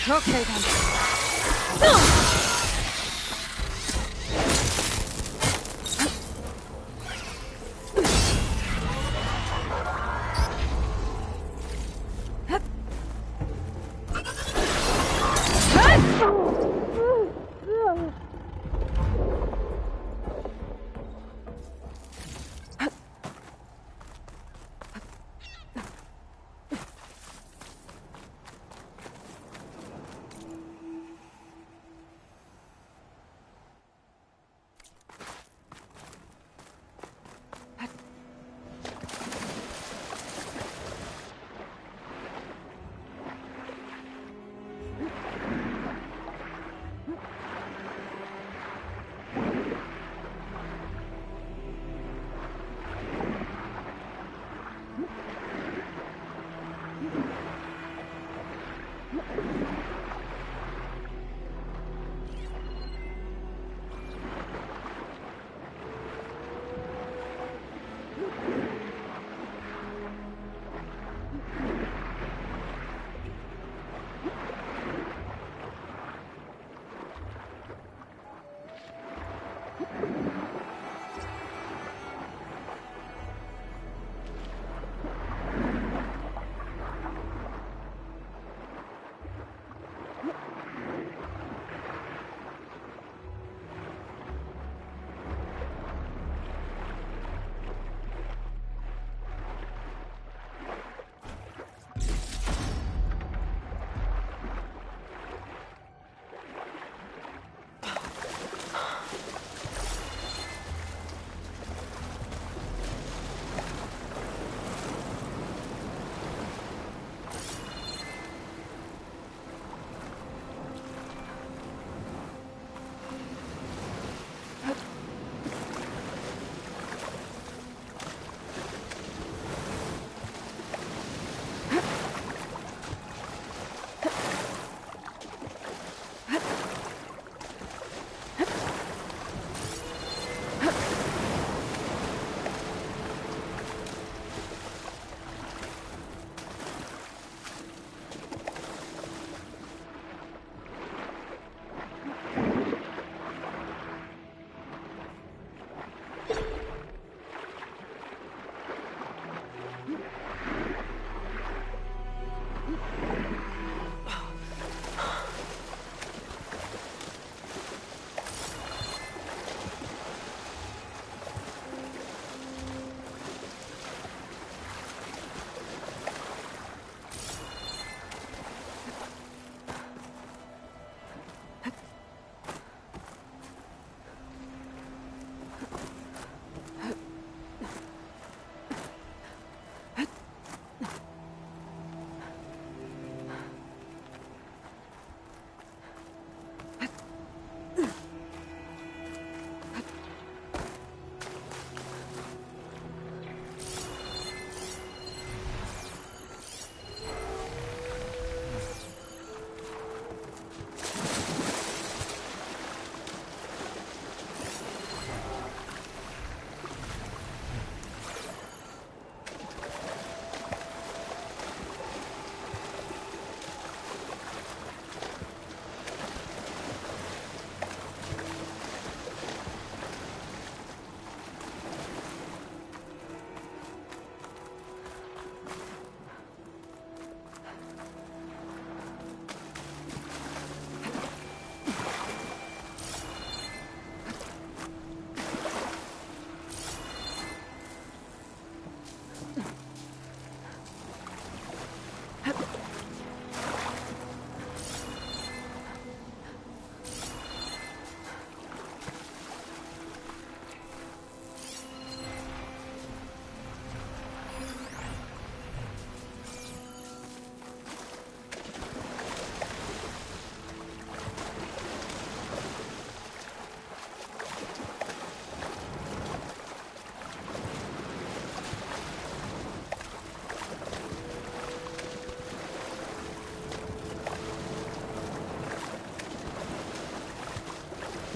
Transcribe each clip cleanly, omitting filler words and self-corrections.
Okay then.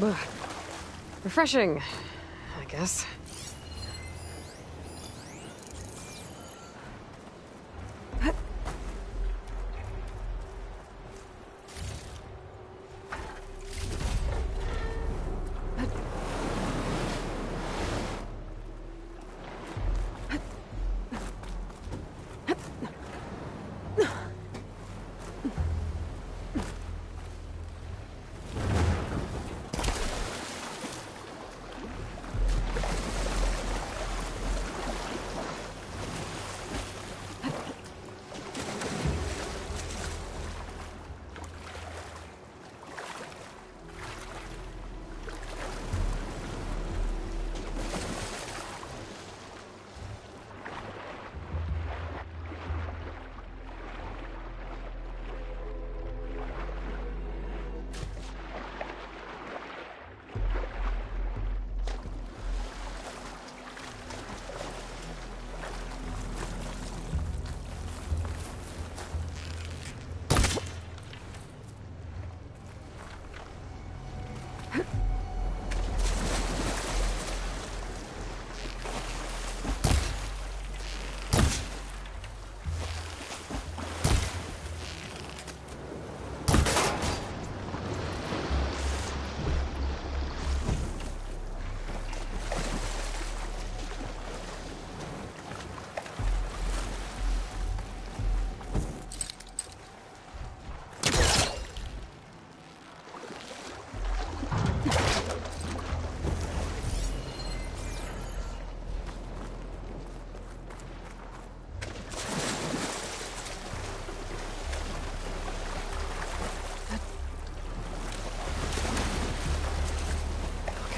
Ugh. Refreshing, I guess.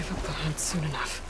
give up the hunt soon enough.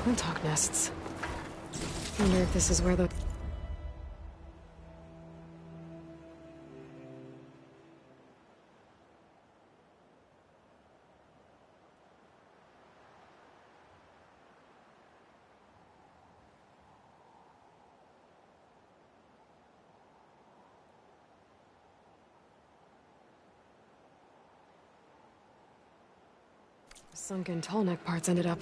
Quintok nests. Wonder if this is where the... sunken tall neck parts ended up.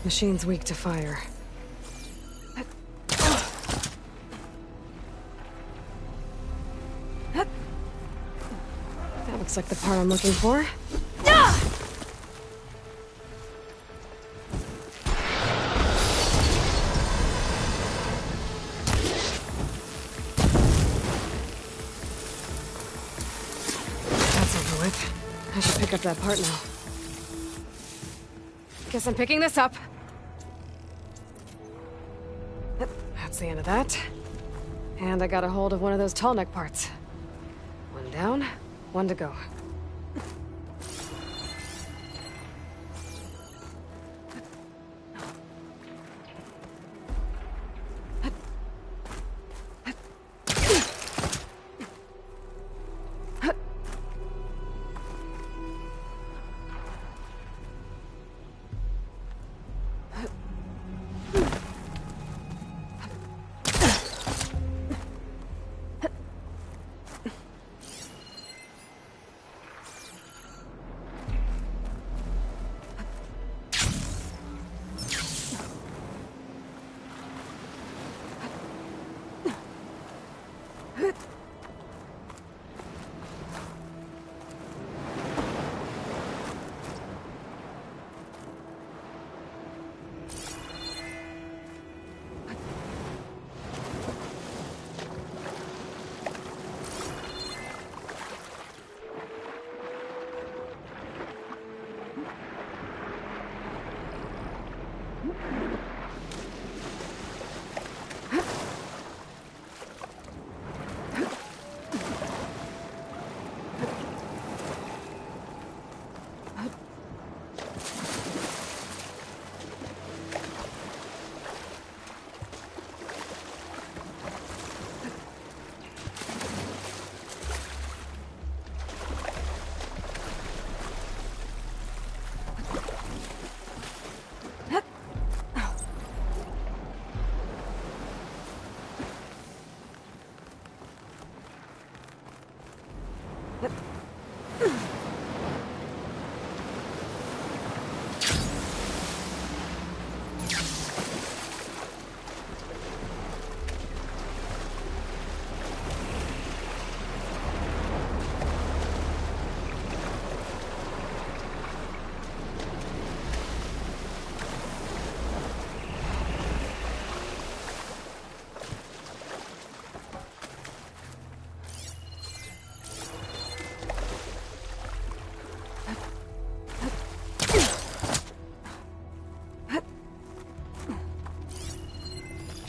Machine's weak to fire. That looks like the part I'm looking for. That's over with. I should pick up that part now. Guess I'm picking this up. That's the end of that. And I got a hold of one of those tall neck parts. One down, one to go.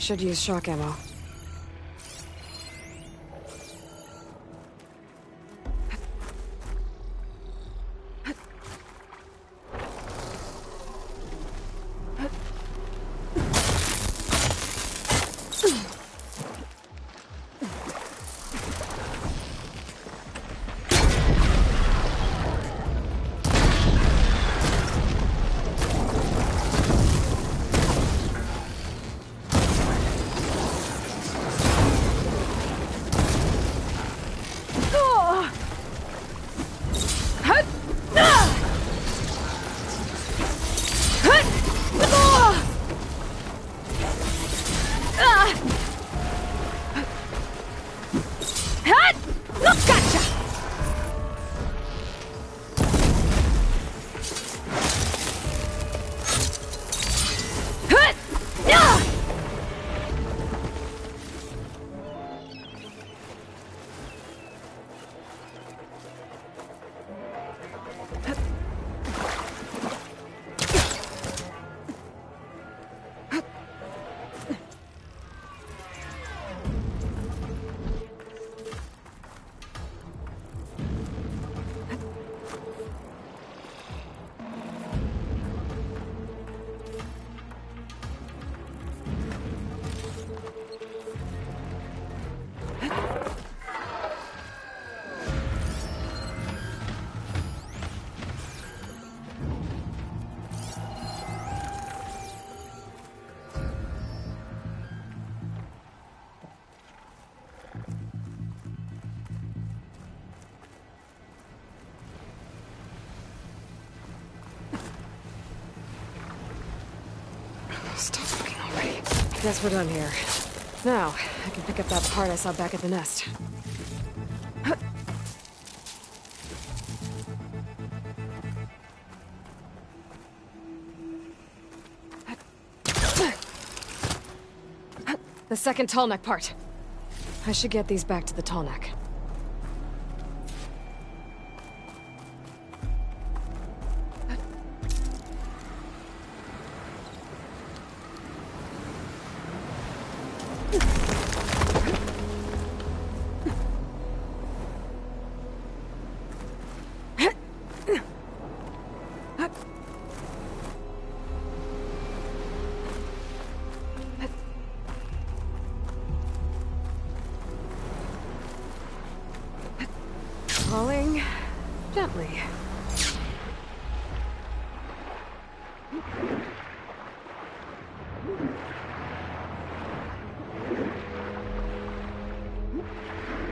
Should use shock ammo. Guess we're done here. Now, I can pick up that part I saw back at the nest. The second tall neck part. I should get these back to the tall neck. Falling gently.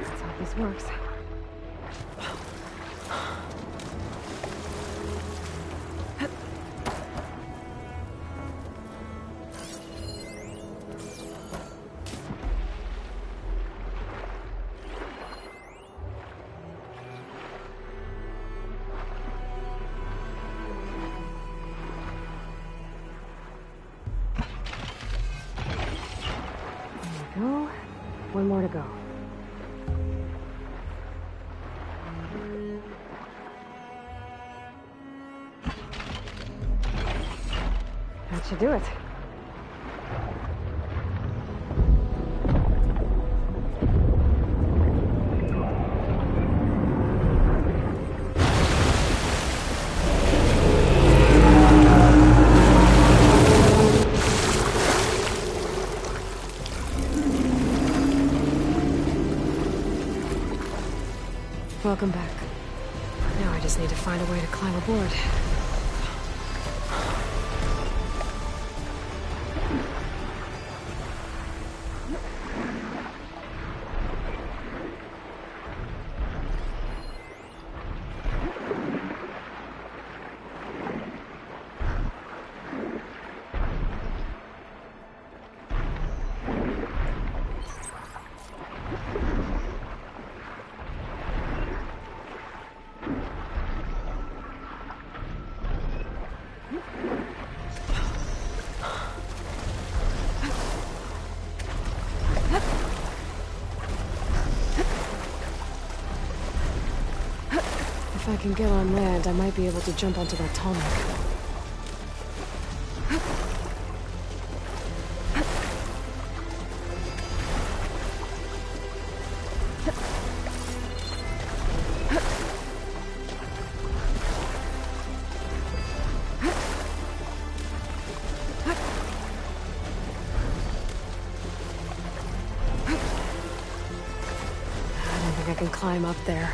Let's hope this works. Go. One more to go. That should do it. Welcome back. Now I just need to find a way to climb aboard. If I can get on land, I might be able to jump onto that tall neck. I don't think I can climb up there.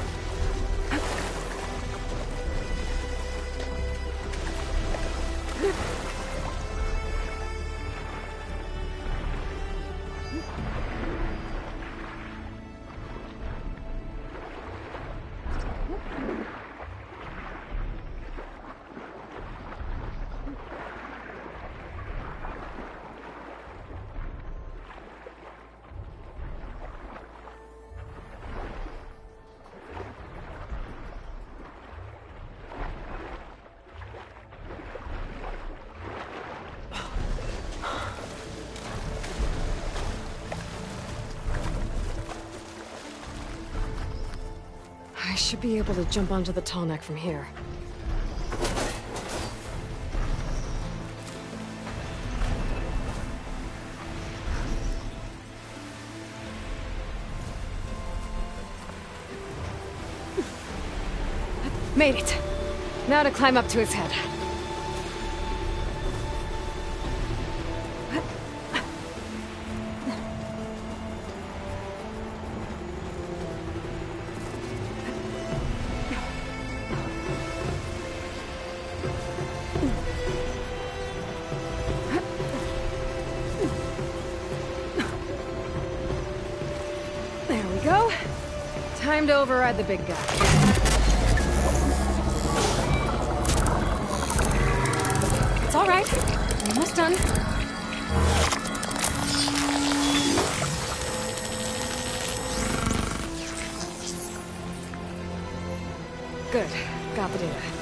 I should be able to jump onto the tall neck from here. Made it. Now to climb up to his head. There we go. Time to override the big guy. It's all right. We're almost done. Good. Got the data.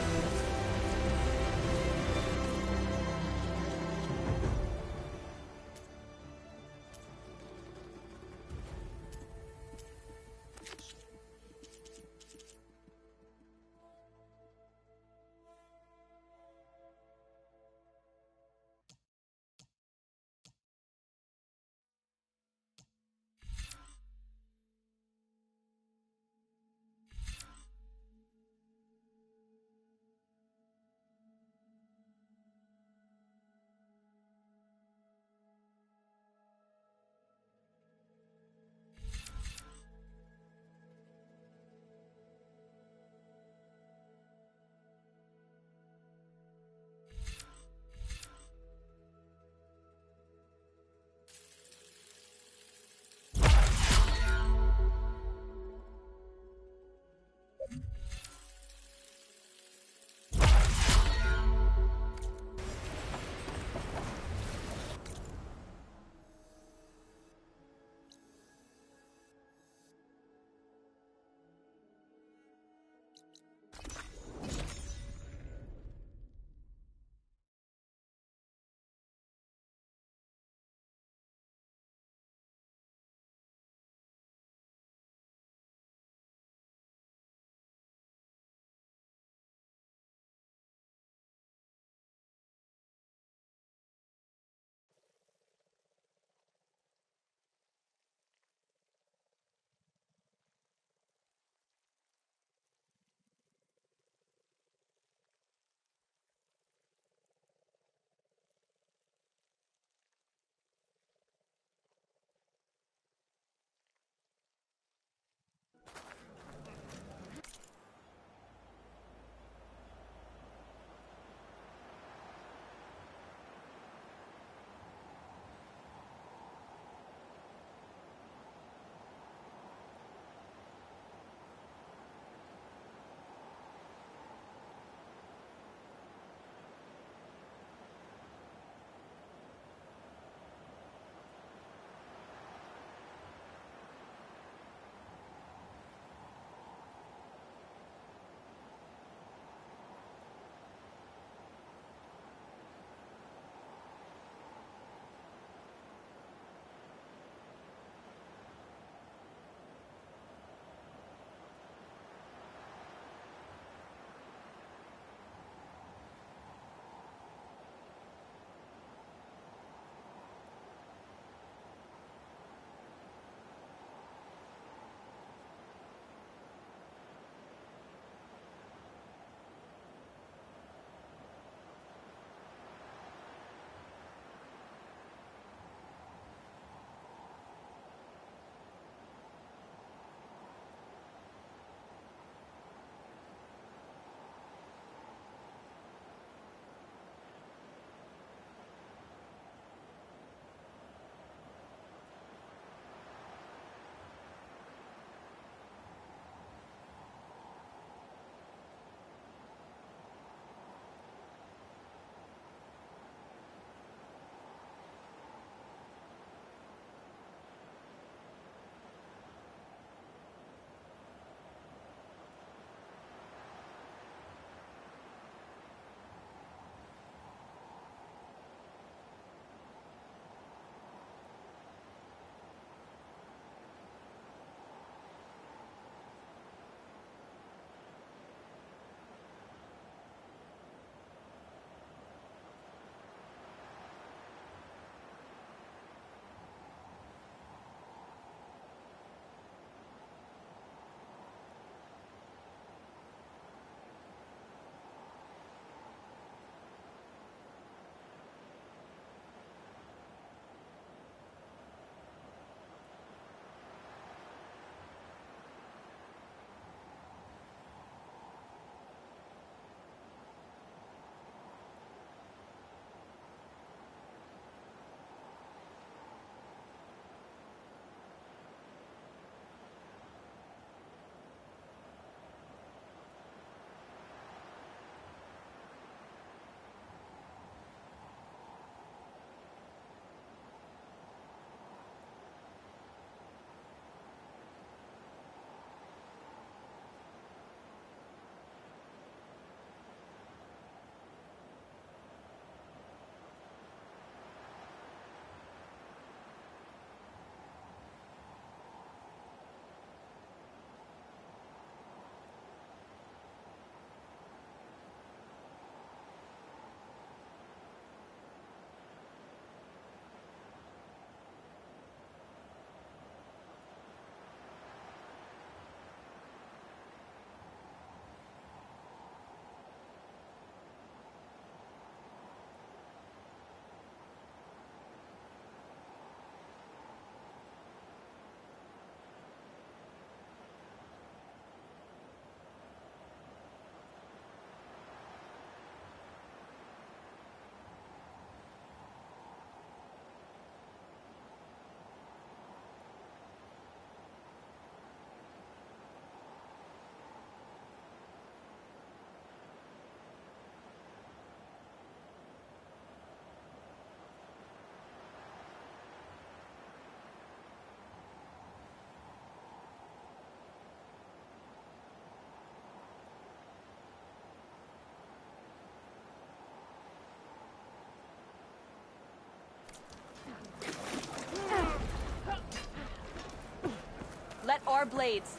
our blades.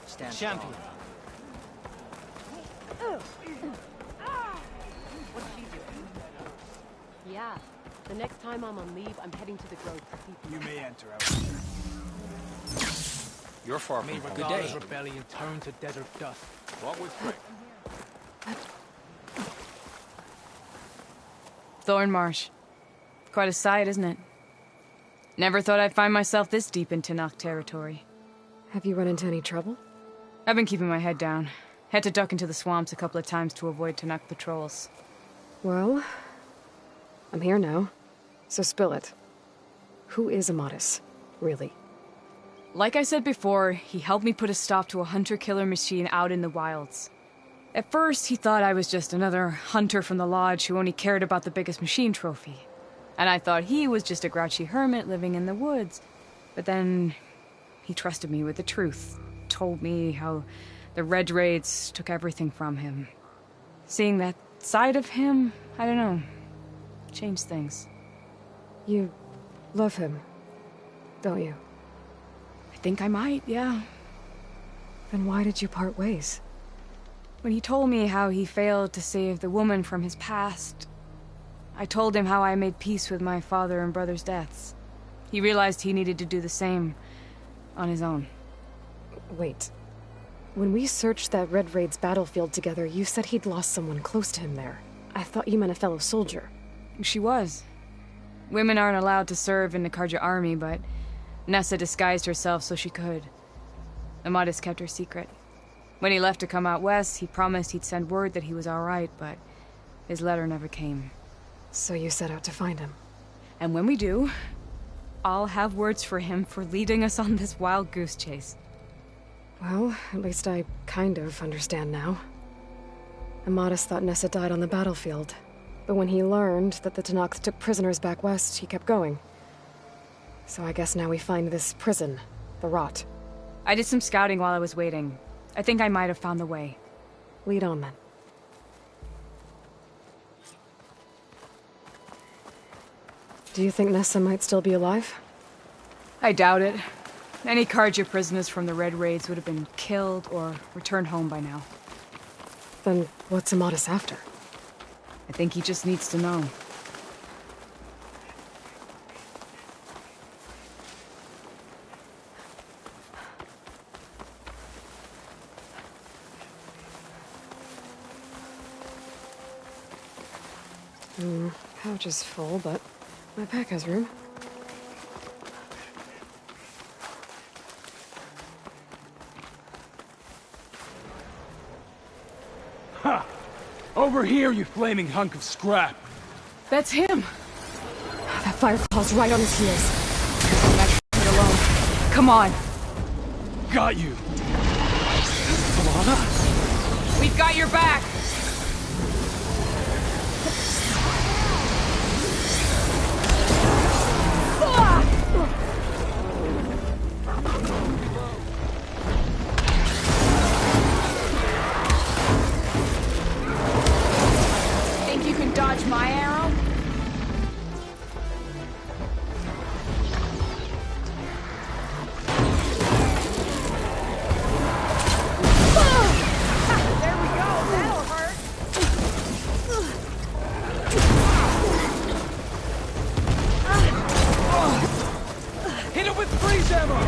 Stand Champion. What's she doing? Yeah. The next time I'm on leave, I'm heading to the Grove to see people. You may enter out. You're far May from home. Good Regala's day. rebellion turn to desert dust. What with Frank? Thornmarsh. Quite a sight, isn't it? Never thought I'd find myself this deep in Tanakh territory. Have you run into any trouble? I've been keeping my head down. Had to duck into the swamps a couple of times to avoid Tanakh patrols. Well, I'm here now, so spill it. Who is Amatis, really? Like I said before, he helped me put a stop to a hunter-killer machine out in the wilds. At first, he thought I was just another hunter from the lodge who only cared about the biggest machine trophy. And I thought he was just a grouchy hermit living in the woods. But then, he trusted me with the truth. Told me how the Red Raids took everything from him. Seeing that side of him, I don't know, changed things. You love him, don't you? I think I might, yeah. Then why did you part ways? When he told me how he failed to save the woman from his past, I told him how I made peace with my father and brother's deaths. He realized he needed to do the same on his own. Wait. When we searched that Red Raid's battlefield together, you said he'd lost someone close to him there. I thought you meant a fellow soldier. She was. Women aren't allowed to serve in the Karja army, but Nessa disguised herself so she could. Amatis kept her secret. When he left to come out west, he promised he'd send word that he was all right, but his letter never came. So you set out to find him. And when we do, I'll have words for him for leading us on this wild goose chase. Well, at least I kind of understand now. Amatis thought Nessa died on the battlefield, but when he learned that the Tanakhs took prisoners back west, he kept going. So I guess now we find this prison, the Rot. I did some scouting while I was waiting. I think I might have found the way. Lead on, then. Do you think Nessa might still be alive? I doubt it. Any Karja prisoners from the Red Raids would have been killed or returned home by now. Then what's Amatis after? I think he just needs to know. Pouch is full, but my pack has room. Ha! Over here, you flaming hunk of scrap! That's him! That firefall's right on his heels. Get alone. Come on! Got you! Alana? We've got your back! Think you can dodge my arrow? There we go, that'll hurt! Hit him with freeze ammo!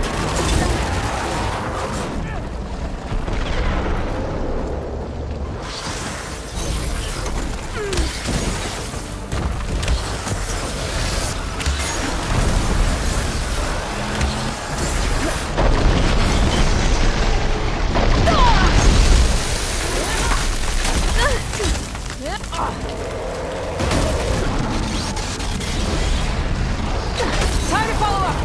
Time to follow up!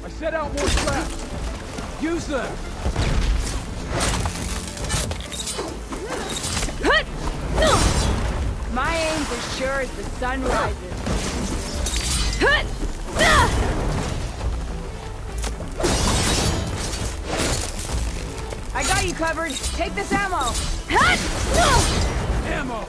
I set out more traps! Use them! My aim's as sure as the sun rises. I got you covered. Take this ammo. Ammo!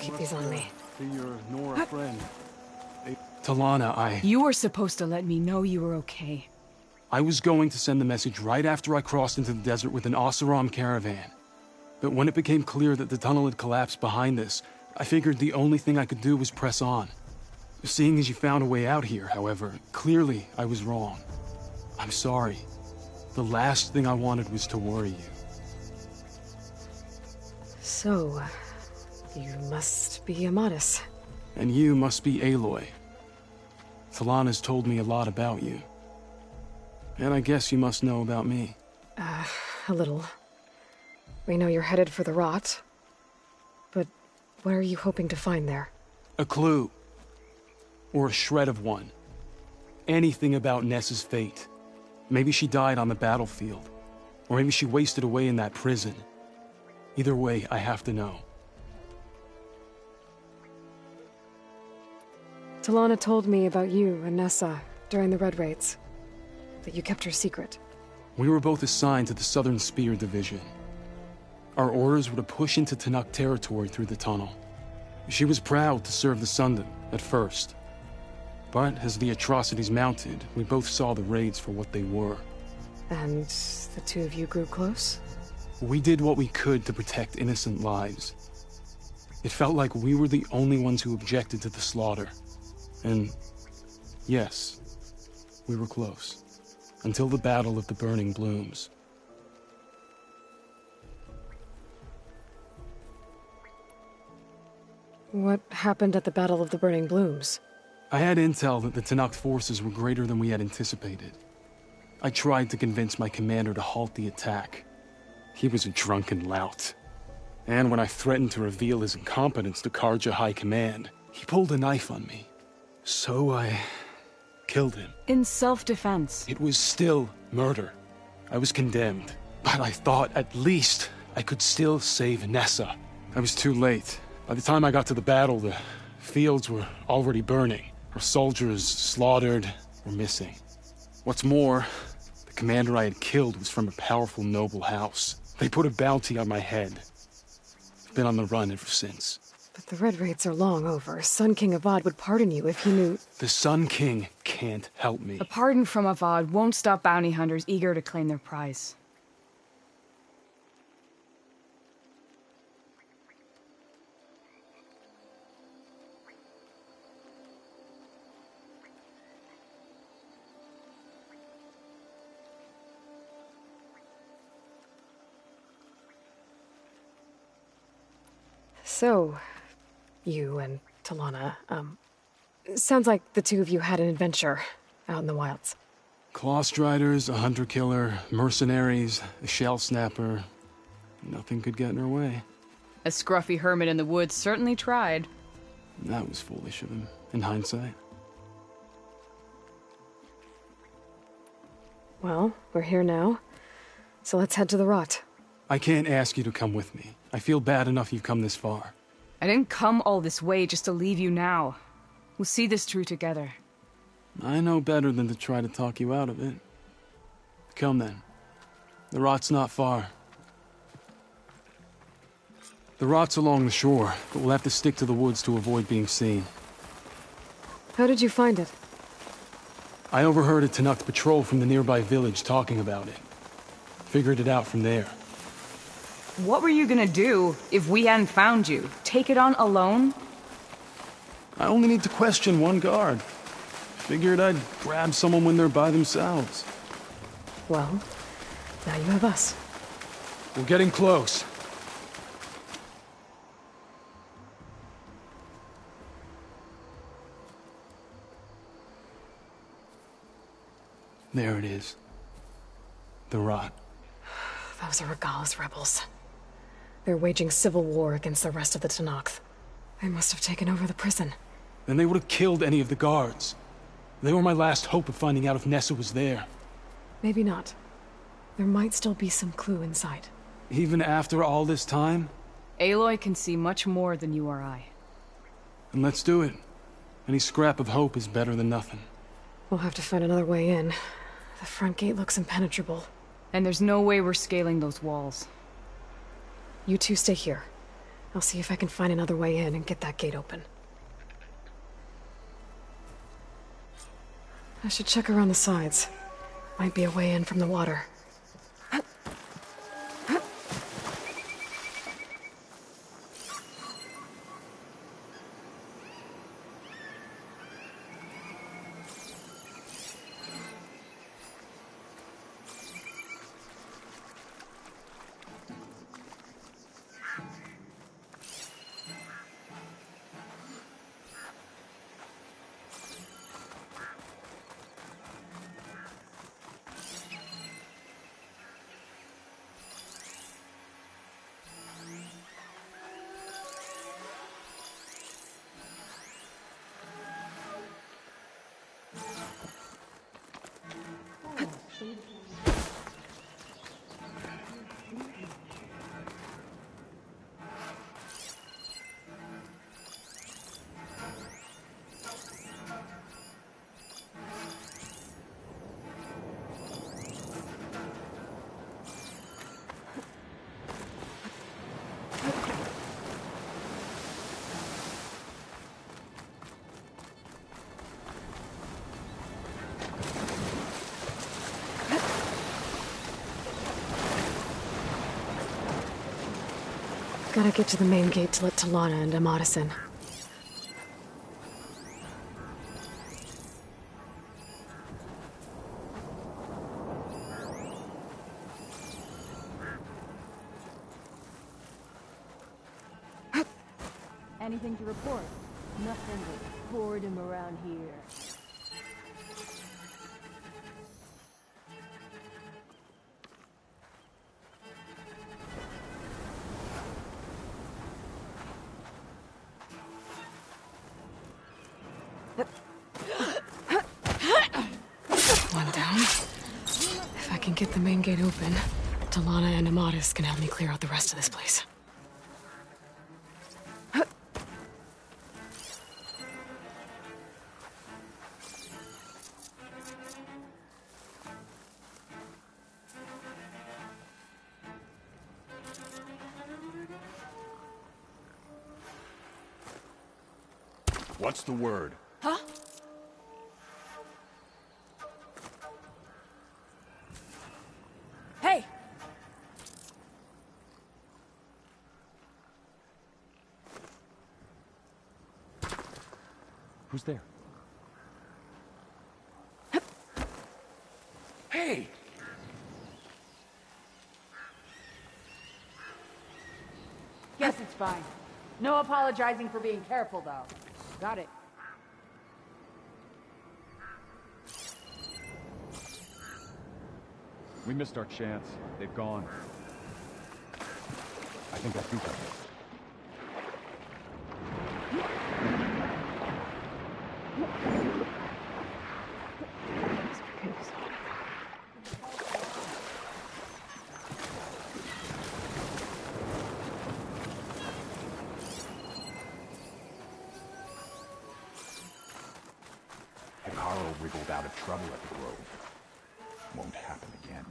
keep these on me. Be your Nora friend. Talana, You were supposed to let me know you were okay. I was going to send the message right after I crossed into the desert with an Oseram caravan. But when it became clear that the tunnel had collapsed behind us, I figured the only thing I could do was press on. Seeing as you found a way out here, however, clearly I was wrong. I'm sorry. The last thing I wanted was to worry you. So, you must be Amadis. And you must be Aloy. Talana's told me a lot about you. And I guess you must know about me. A little. We know you're headed for the rot. But what are you hoping to find there? A clue. Or a shred of one. Anything about Nessa's fate. Maybe she died on the battlefield. Or maybe she wasted away in that prison. Either way, I have to know. Talana told me about you and Nessa during the Red Raids. That you kept her secret. We were both assigned to the Southern Spear Division. Our orders were to push into Tanakh territory through the tunnel. She was proud to serve the Sundom at first. But as the atrocities mounted, we both saw the raids for what they were. And the two of you grew close? We did what we could to protect innocent lives. It felt like we were the only ones who objected to the slaughter. And yes, we were close. Until the Battle of the Burning Blooms. What happened at the Battle of the Burning Blooms? I had intel that the Tanakh forces were greater than we had anticipated. I tried to convince my commander to halt the attack. He was a drunken lout. And when I threatened to reveal his incompetence to Karja High Command, he pulled a knife on me. So I killed him. In self-defense. It was still murder. I was condemned. But I thought at least I could still save Nessa. I was too late. By the time I got to the battle, the fields were already burning. Our soldiers slaughtered or missing. What's more, the commander I had killed was from a powerful noble house. They put a bounty on my head. I've been on the run ever since. But the Red Raids are long over. Sun King Avad would pardon you if he knew... The Sun King can't help me. A pardon from Avad won't stop bounty hunters eager to claim their prize. So, you and Talana, sounds like the two of you had an adventure out in the wilds. Clawstriders, a hunter-killer, mercenaries, a shell snapper. Nothing could get in her way. A scruffy hermit in the woods certainly tried. That was foolish of him, in hindsight. Well, we're here now, so let's head to the rot. I can't ask you to come with me. I feel bad enough you've come this far. I didn't come all this way just to leave you now. We'll see this through together. I know better than to try to talk you out of it. Come then. The rot's not far. The rot's along the shore, but we'll have to stick to the woods to avoid being seen. How did you find it? I overheard a Tanakh patrol from the nearby village talking about it. Figured it out from there. What were you gonna do if we hadn't found you? Take it on alone? I only need to question one guard. Figured I'd grab someone when they're by themselves. Well, now you have us. We're getting close. There it is. The rot. Those are Regala's rebels. They're waging civil war against the rest of the Tanakh. They must have taken over the prison. Then they would have killed any of the guards. They were my last hope of finding out if Nessa was there. Maybe not. There might still be some clue inside. Even after all this time? Aloy can see much more than you or I. And let's do it. Any scrap of hope is better than nothing. We'll have to find another way in. The front gate looks impenetrable. And there's no way we're scaling those walls. You two stay here. I'll see if I can find another way in and get that gate open. I should check around the sides. Might be a way in from the water. Gotta get to the main gate to let Talana and Amadis in. Anything to report? Nothing but boredom around here. One down. If I can get the main gate open, Talana and Amadis can help me clear out the rest of this place. What's the word? Huh? Hey! Who's there? Hey! Guess it's fine. No apologizing for being careful, though. Got it. We missed our chance. They've gone. I think I see something. Hikaru wriggled out of trouble at the Grove. Won't happen again.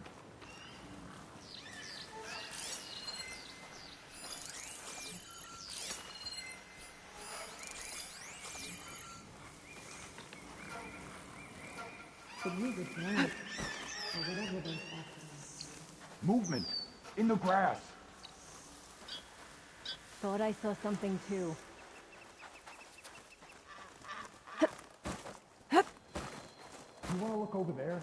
Could use a drink, or whatever those actors. Movement! In the grass! Thought I saw something too. You wanna look over there?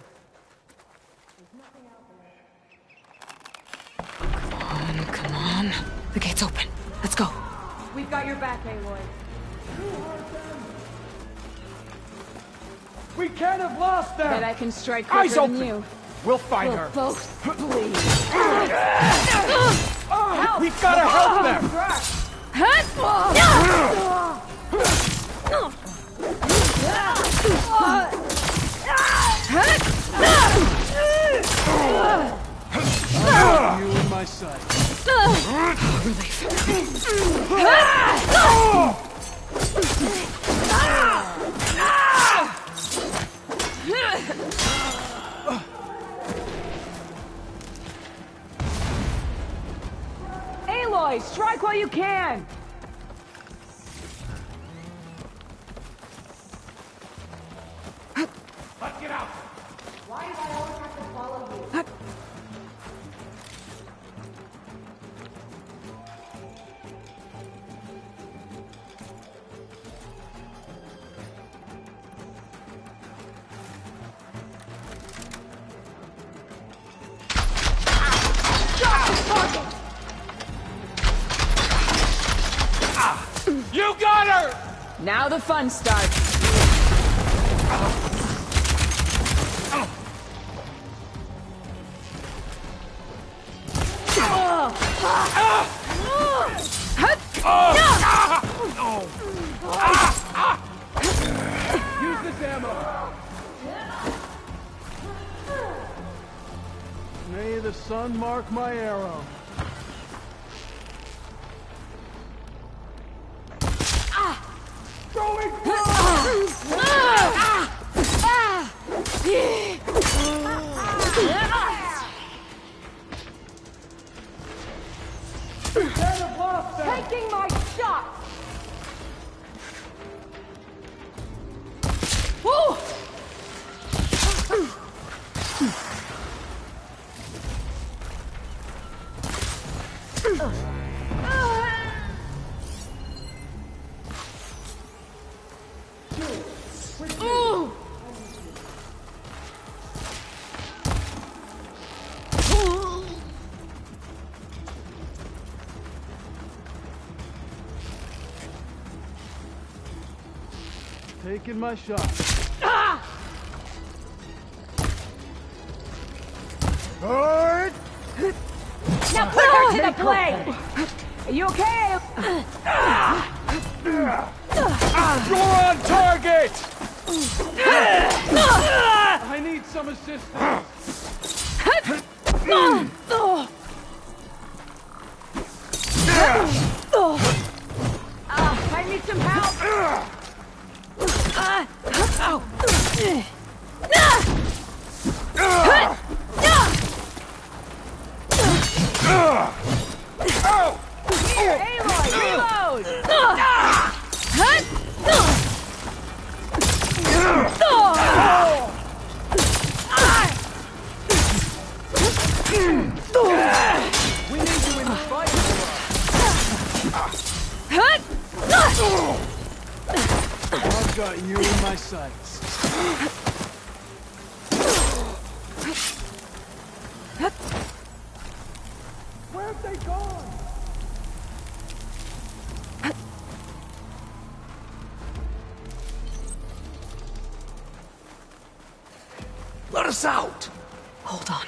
Come on. The gate's open. Let's go. We've got your back, Aloy. We can't have lost them! Bet I can strike Eyes quicker than open! you. We'll find We'll her! both bleed. We've gotta help them! You in my sight. Aloy! Strike while you can! Let's get out! Why do I always have to follow you? You got her! Now the fun starts. Use this ammo! May the sun mark my arrow. Taking my shot! Woo! Taking my shot. Good. Now put her to the blade! Are you okay? You're on target! I need some assistance. I need some help! Here, Aloy, reload! We need you in the fight. I've got you in my sights. Where have they gone? Let us out! Hold on.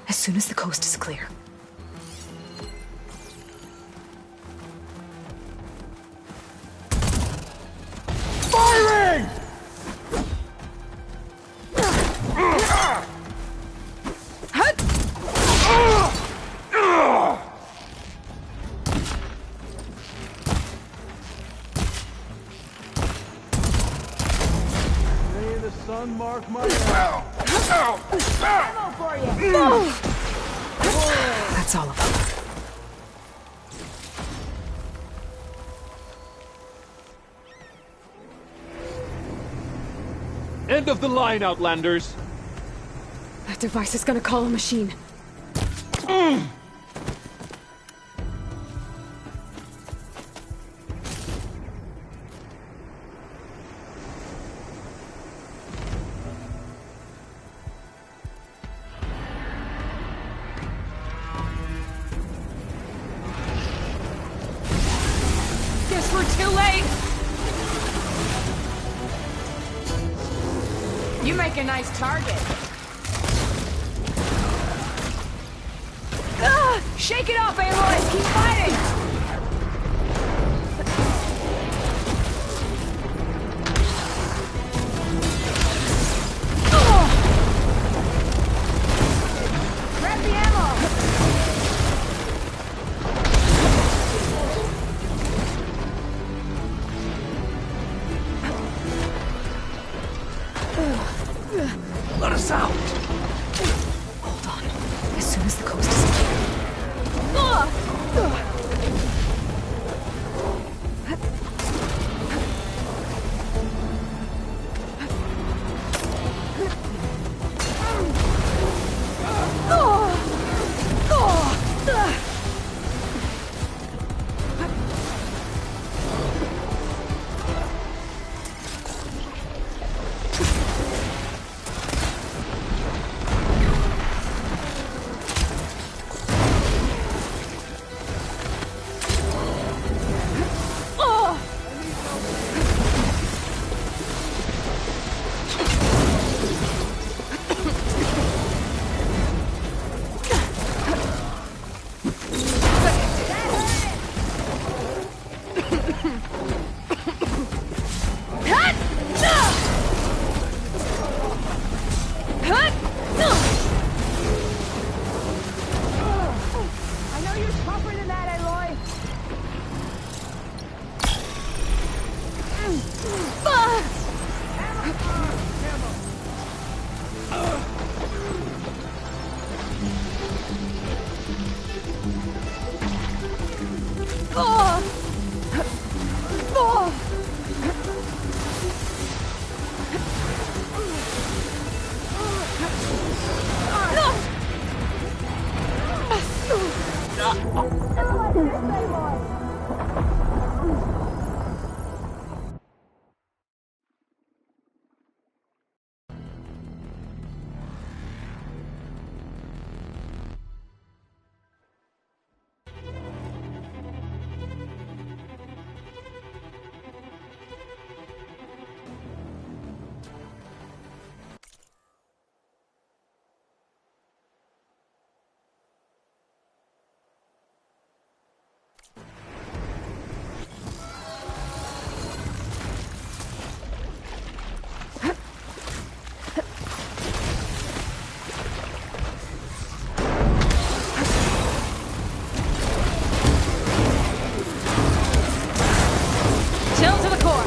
As soon as the coast is clear. Firing! May the sun mark my arrow. Ammo for you! That's all of them. End of the line, Outlanders! That device is gonna call a machine. Guess we're too late! You make a nice target. Shake it off, Aloy! Keep fighting! Grab the ammo! Let us out! Hold on. As soon as the coast is clear. I know you're tougher than that, Aloy. Chill to the core.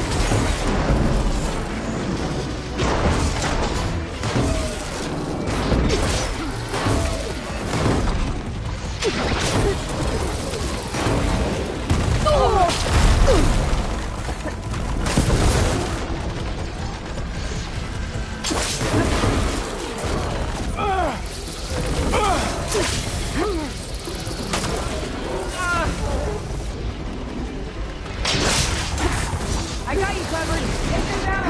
I got you covered. Take them down.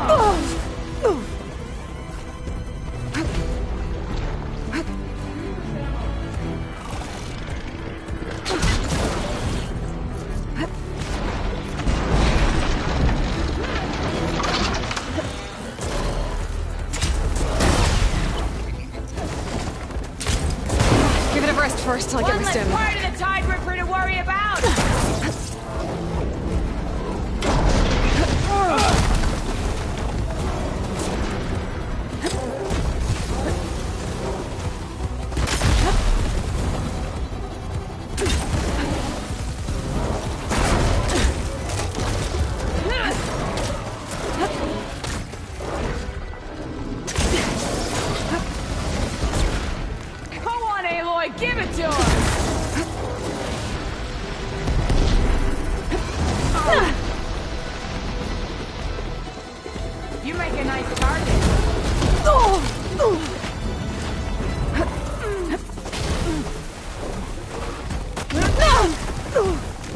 Give it a rest first till I get my One less stamina. part of the Tide Ripper to worry about. Go on, Aloy, give it to her. You make a nice target.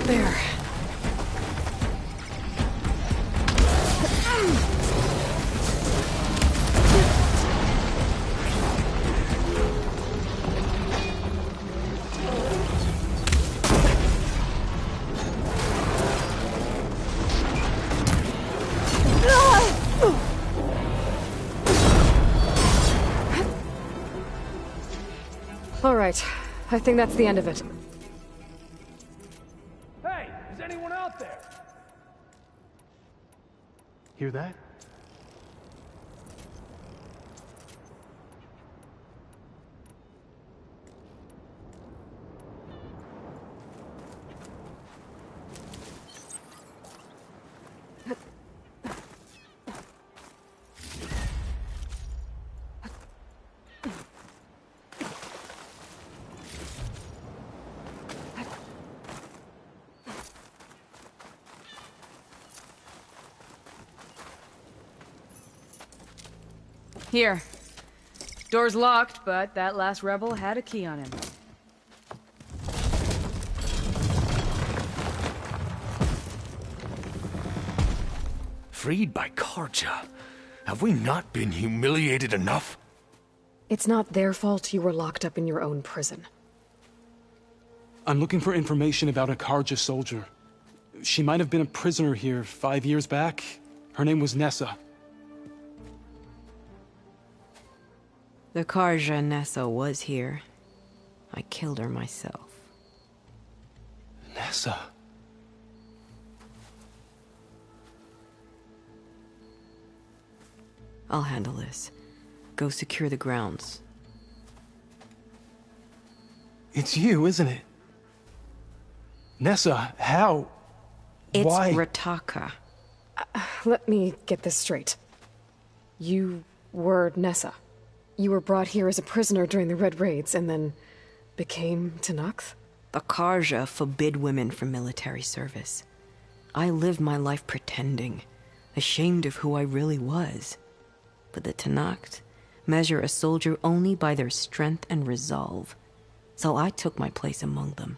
There. All right. I think that's the end of it. Hey, is anyone out there? Hear that? Here. Door's locked, but that last rebel had a key on him. Freed by Karja? Have we not been humiliated enough? It's not their fault you were locked up in your own prison. I'm looking for information about a Karja soldier. She might have been a prisoner here 5 years back. Her name was Nessa. The Karja Nessa was here. I killed her myself. Nessa. I'll handle this. Go secure the grounds. It's you, isn't it? Nessa, how? It's Why? Rataka. Let me get this straight. You were Nessa. You were brought here as a prisoner during the Red Raids and then became Tenakth? The Karja forbid women from military service. I lived my life pretending, ashamed of who I really was. But the Tenakth measure a soldier only by their strength and resolve. So I took my place among them.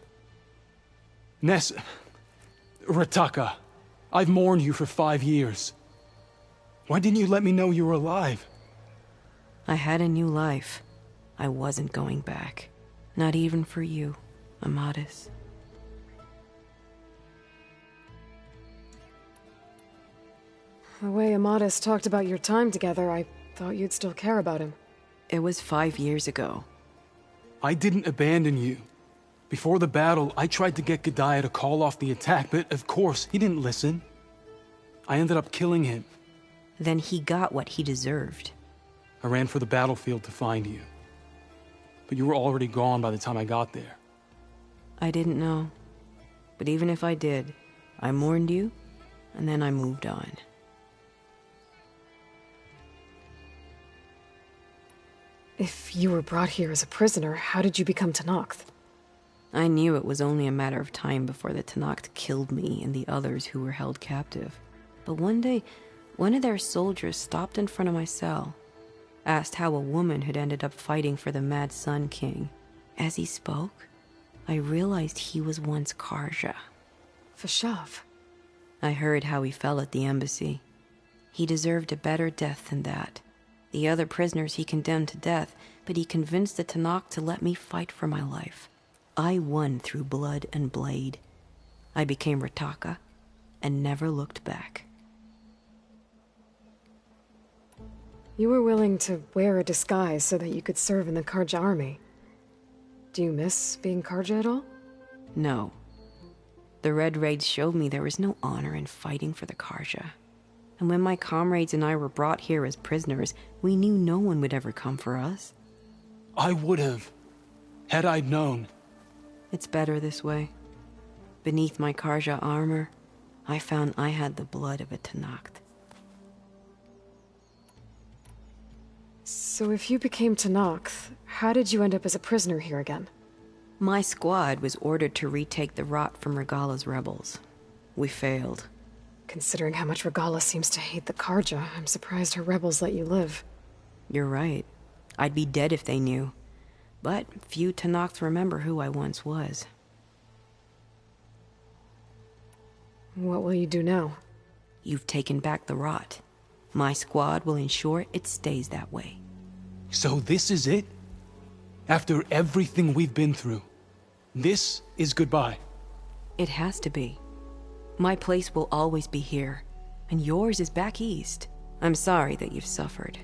Nessa... Rataka, I've mourned you for 5 years. Why didn't you let me know you were alive? I had a new life. I wasn't going back. Not even for you, Amadis. The way Amadis talked about your time together, I thought you'd still care about him. It was 5 years ago. I didn't abandon you. Before the battle, I tried to get G'daiah to call off the attack, but of course, he didn't listen. I ended up killing him. Then he got what he deserved. I ran for the battlefield to find you. But you were already gone by the time I got there. I didn't know. But even if I did, I mourned you, and then I moved on. If you were brought here as a prisoner, how did you become Tenakth? I knew it was only a matter of time before the Tenakth killed me and the others who were held captive. But one day, one of their soldiers stopped in front of my cell, asked how a woman had ended up fighting for the Mad Sun King. As he spoke, I realized he was once Karja. Vashav. I heard how he fell at the embassy. He deserved a better death than that. The other prisoners he condemned to death, but he convinced the Tenakth to let me fight for my life. I won through blood and blade. I became Rataka and never looked back. You were willing to wear a disguise so that you could serve in the Karja army. Do you miss being Karja at all? No. The Red Raids showed me there was no honor in fighting for the Karja. And when my comrades and I were brought here as prisoners, we knew no one would ever come for us. I would have, had I known. It's better this way. Beneath my Karja armor, I found I had the blood of a Tenakth. So if you became Tenakth, how did you end up as a prisoner here again? My squad was ordered to retake the Rot from Regala's rebels. We failed. Considering how much Regala seems to hate the Karja, I'm surprised her rebels let you live. You're right. I'd be dead if they knew. But few Tenakths remember who I once was. What will you do now? You've taken back the Rot. My squad will ensure it stays that way. So this is it? After everything we've been through, this is goodbye? It has to be. My place will always be here, and yours is back east. I'm sorry that you've suffered.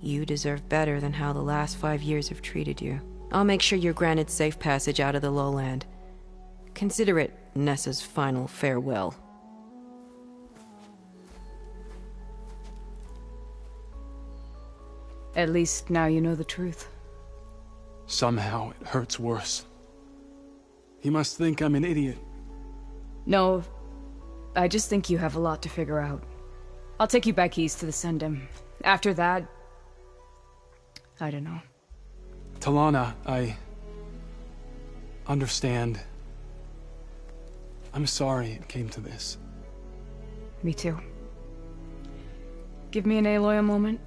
You deserve better than how the last 5 years have treated you. I'll make sure you're granted safe passage out of the lowland. Consider it Nessa's final farewell. At least now you know the truth. Somehow it hurts worse. He must think I'm an idiot. No, I just think you have a lot to figure out. I'll take you back east to the Sendem. After that, I don't know. Talana, I understand. I'm sorry it came to this. Me too. Give me an Aloy a moment.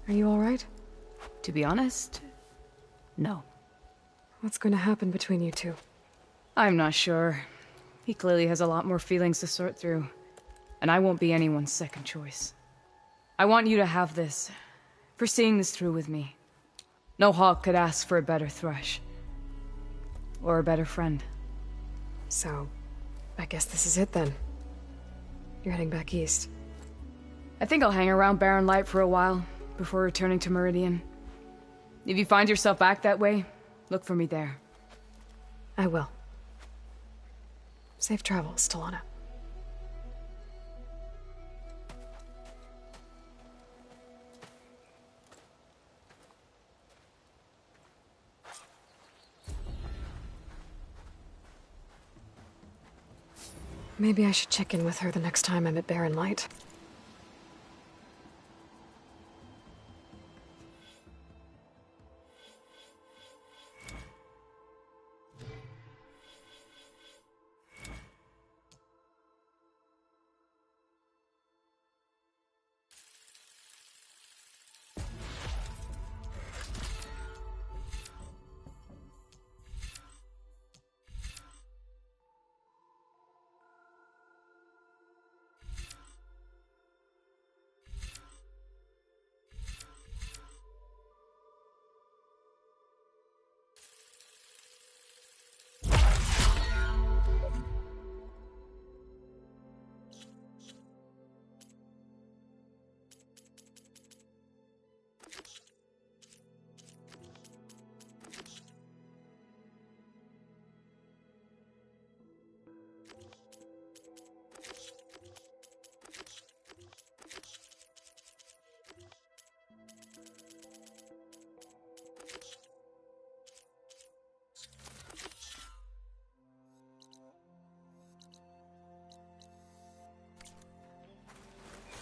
Are you alright? To be honest, no. What's going to happen between you two? I'm not sure. He clearly has a lot more feelings to sort through. And I won't be anyone's second choice. I want you to have this, for seeing this through with me. No hawk could ask for a better thrush. Or a better friend. So, I guess this is it then. You're heading back east. I think I'll hang around Barren Light for a while, before returning to Meridian. If you find yourself back that way, look for me there. I will. Safe travels, Talana. Maybe I should check in with her the next time I'm at Barren Light.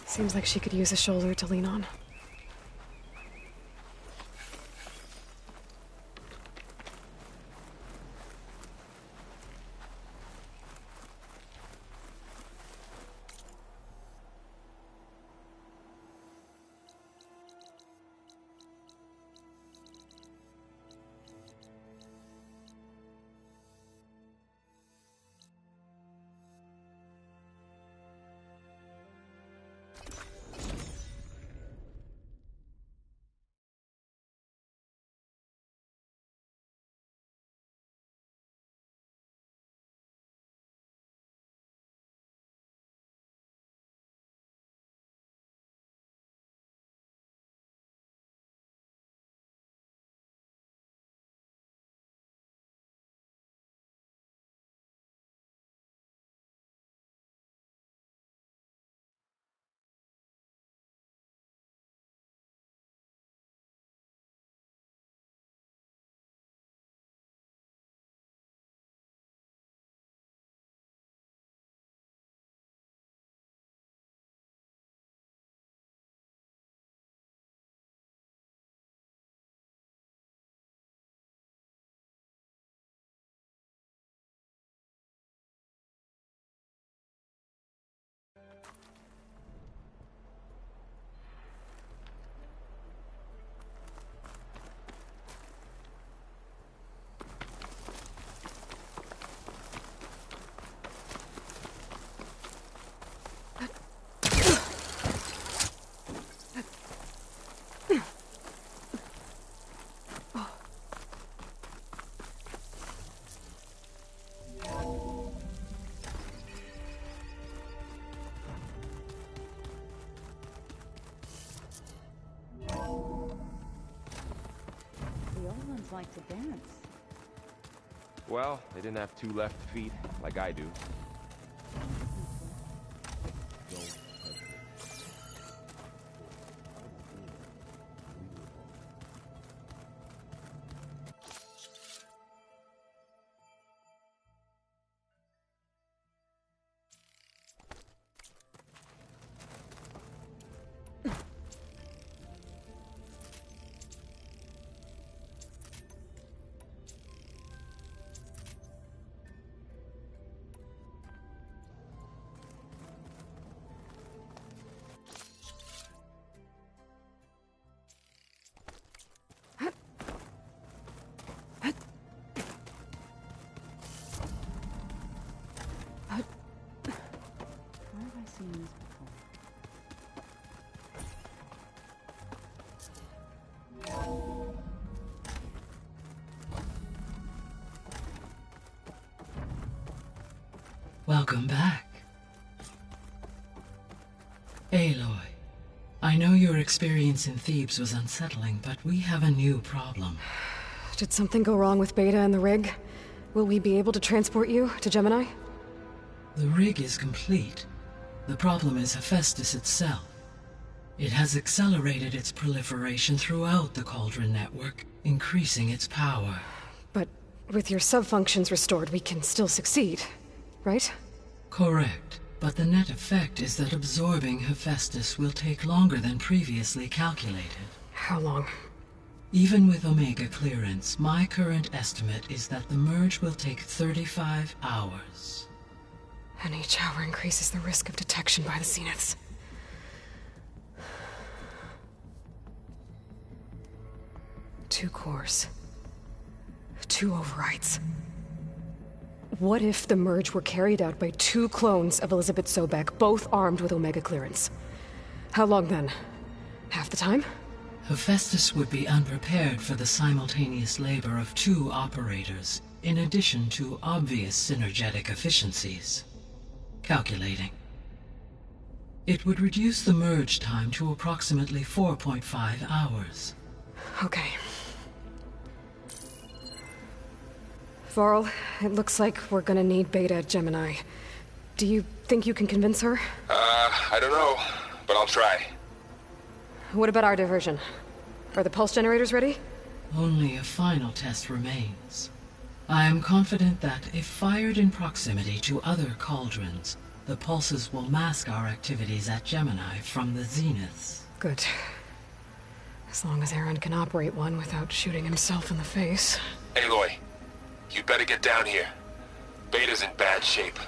Seems like she could use a shoulder to lean on. Like to dance. Well, they didn't have two left feet like I do. Welcome back. Aloy, I know your experience in Thebes was unsettling, but we have a new problem. Did something go wrong with Beta and the rig? Will we be able to transport you to Gemini? The rig is complete. The problem is Hephaestus itself. It has accelerated its proliferation throughout the Cauldron network, increasing its power. But with your sub-functions restored, we can still succeed, right? Correct, but the net effect is that absorbing Hephaestus will take longer than previously calculated. How long? Even with Omega clearance, my current estimate is that the merge will take 35 hours. And each hour increases the risk of detection by the Zeniths. Two cores. 2 overrides. What if the merge were carried out by 2 clones of Elizabeth Sobek, both armed with Omega clearance? How long then? Half the time? Hephaestus would be unprepared for the simultaneous labor of 2 operators, in addition to obvious synergetic efficiencies. Calculating. It would reduce the merge time to approximately 4.5 hours. Okay. Varl, it looks like we're gonna need Beta at Gemini. Do you think you can convince her? I don't know, but I'll try. What about our diversion? Are the pulse generators ready? Only a final test remains. I am confident that if fired in proximity to other cauldrons, the pulses will mask our activities at Gemini from the Zeniths. Good. As long as Aaron can operate one without shooting himself in the face. Aloy, you better get down here. Beta's in bad shape.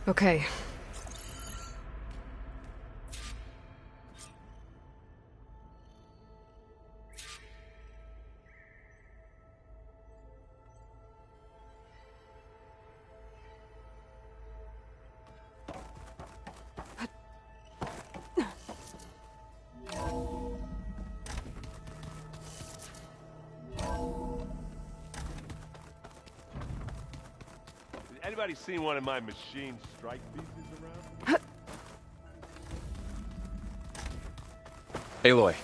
Okay. Anybody seen one of my machine strike pieces around? Aloy.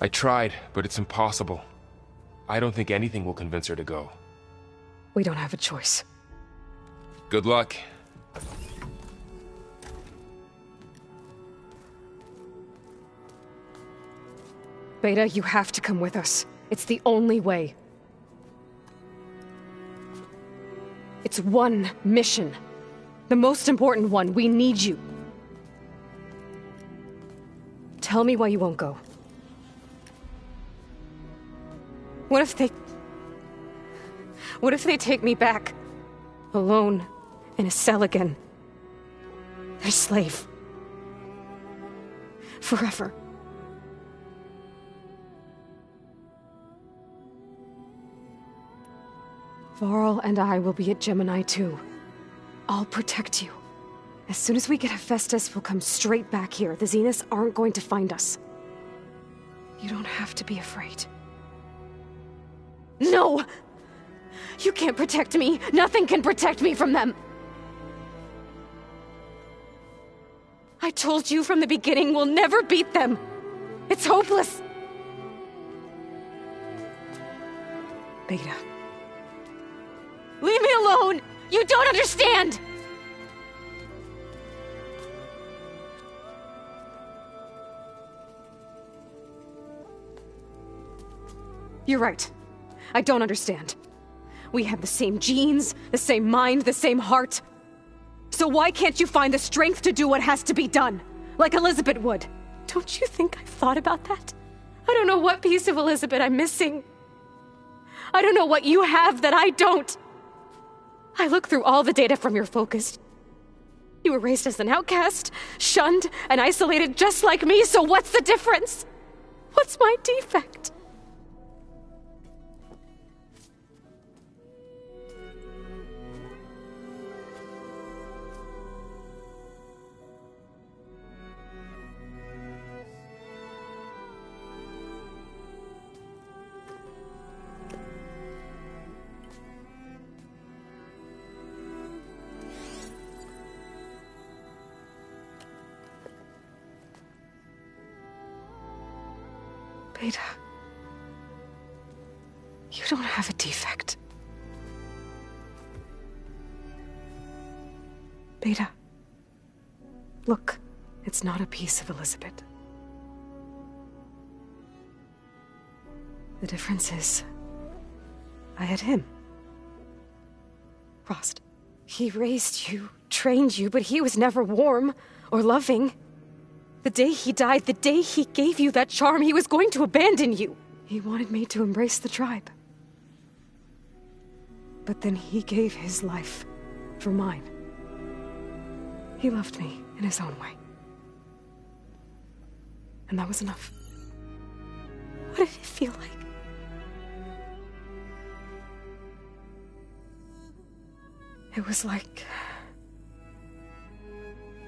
I tried, but it's impossible. I don't think anything will convince her to go. We don't have a choice. Good luck. Beta, you have to come with us. It's the only way. It's one mission. The most important one. We need you. Tell me why you won't go. What if they take me back? Alone, in a cell again. Their slave. Forever. Varl and I will be at Gemini too. I'll protect you. As soon as we get Hephaestus, we'll come straight back here. The Zeniths aren't going to find us. You don't have to be afraid. No! You can't protect me. Nothing can protect me from them. I told you from the beginning we'll never beat them. It's hopeless. Beta. Leave me alone! You don't understand! You're right. I don't understand. We have the same genes, the same mind, the same heart. So why can't you find the strength to do what has to be done? Like Elizabeth would. Don't you think I've thought about that? I don't know what piece of Elizabeth I'm missing. I don't know what you have that I don't. I look through all the data from your focus. You were raised as an outcast, shunned, and isolated just like me, so what's the difference? What's my defect? Beta, you don't have a defect. Beta, look, it's not a piece of Elizabeth. The difference is, I had him. Frost. He raised you, trained you, but he was never warm or loving. The day he died, the day he gave you that charm, he was going to abandon you. He wanted me to embrace the tribe. But then he gave his life for mine. He loved me in his own way. And that was enough. What did it feel like? It was like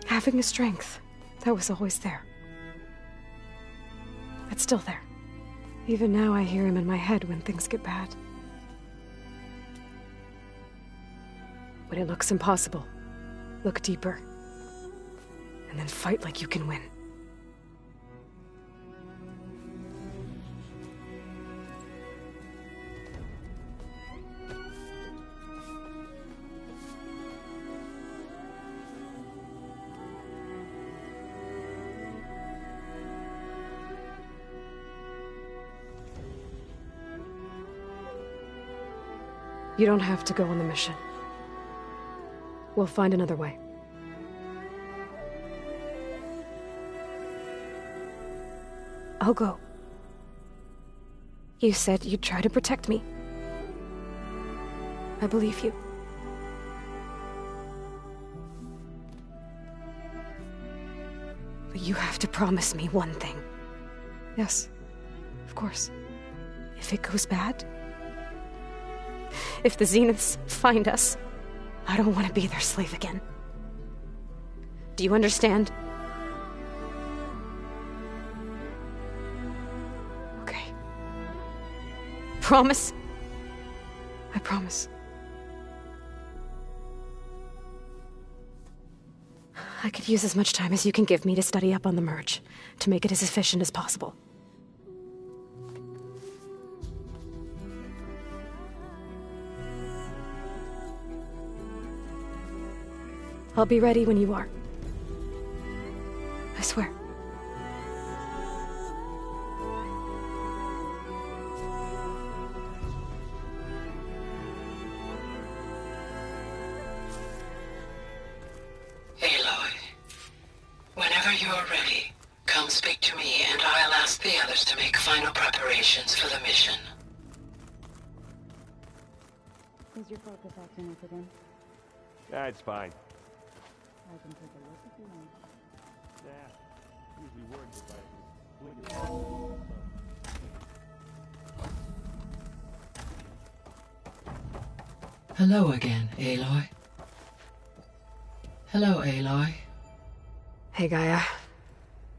having a strength that was always there. It's still there. Even now I hear him in my head when things get bad. When it looks impossible, look deeper. And then fight like you can win. You don't have to go on the mission. We'll find another way. I'll go. You said you'd try to protect me. I believe you. But you have to promise me one thing. Yes, of course. If it goes bad, if the Zeniths find us, I don't want to be their slave again. Do you understand? Okay. Promise? I promise. I could use as much time as you can give me to study up on the merge, to make it as efficient as possible. I'll be ready when you are. I swear. Aloy, whenever you're ready, come speak to me and I'll ask the others to make final preparations for the mission. Is your focus acting up again? Yeah, it's fine. I can take a look if you want. Yeah, usually works if I Hello again, Aloy. Hello, Aloy. Hey, Gaia.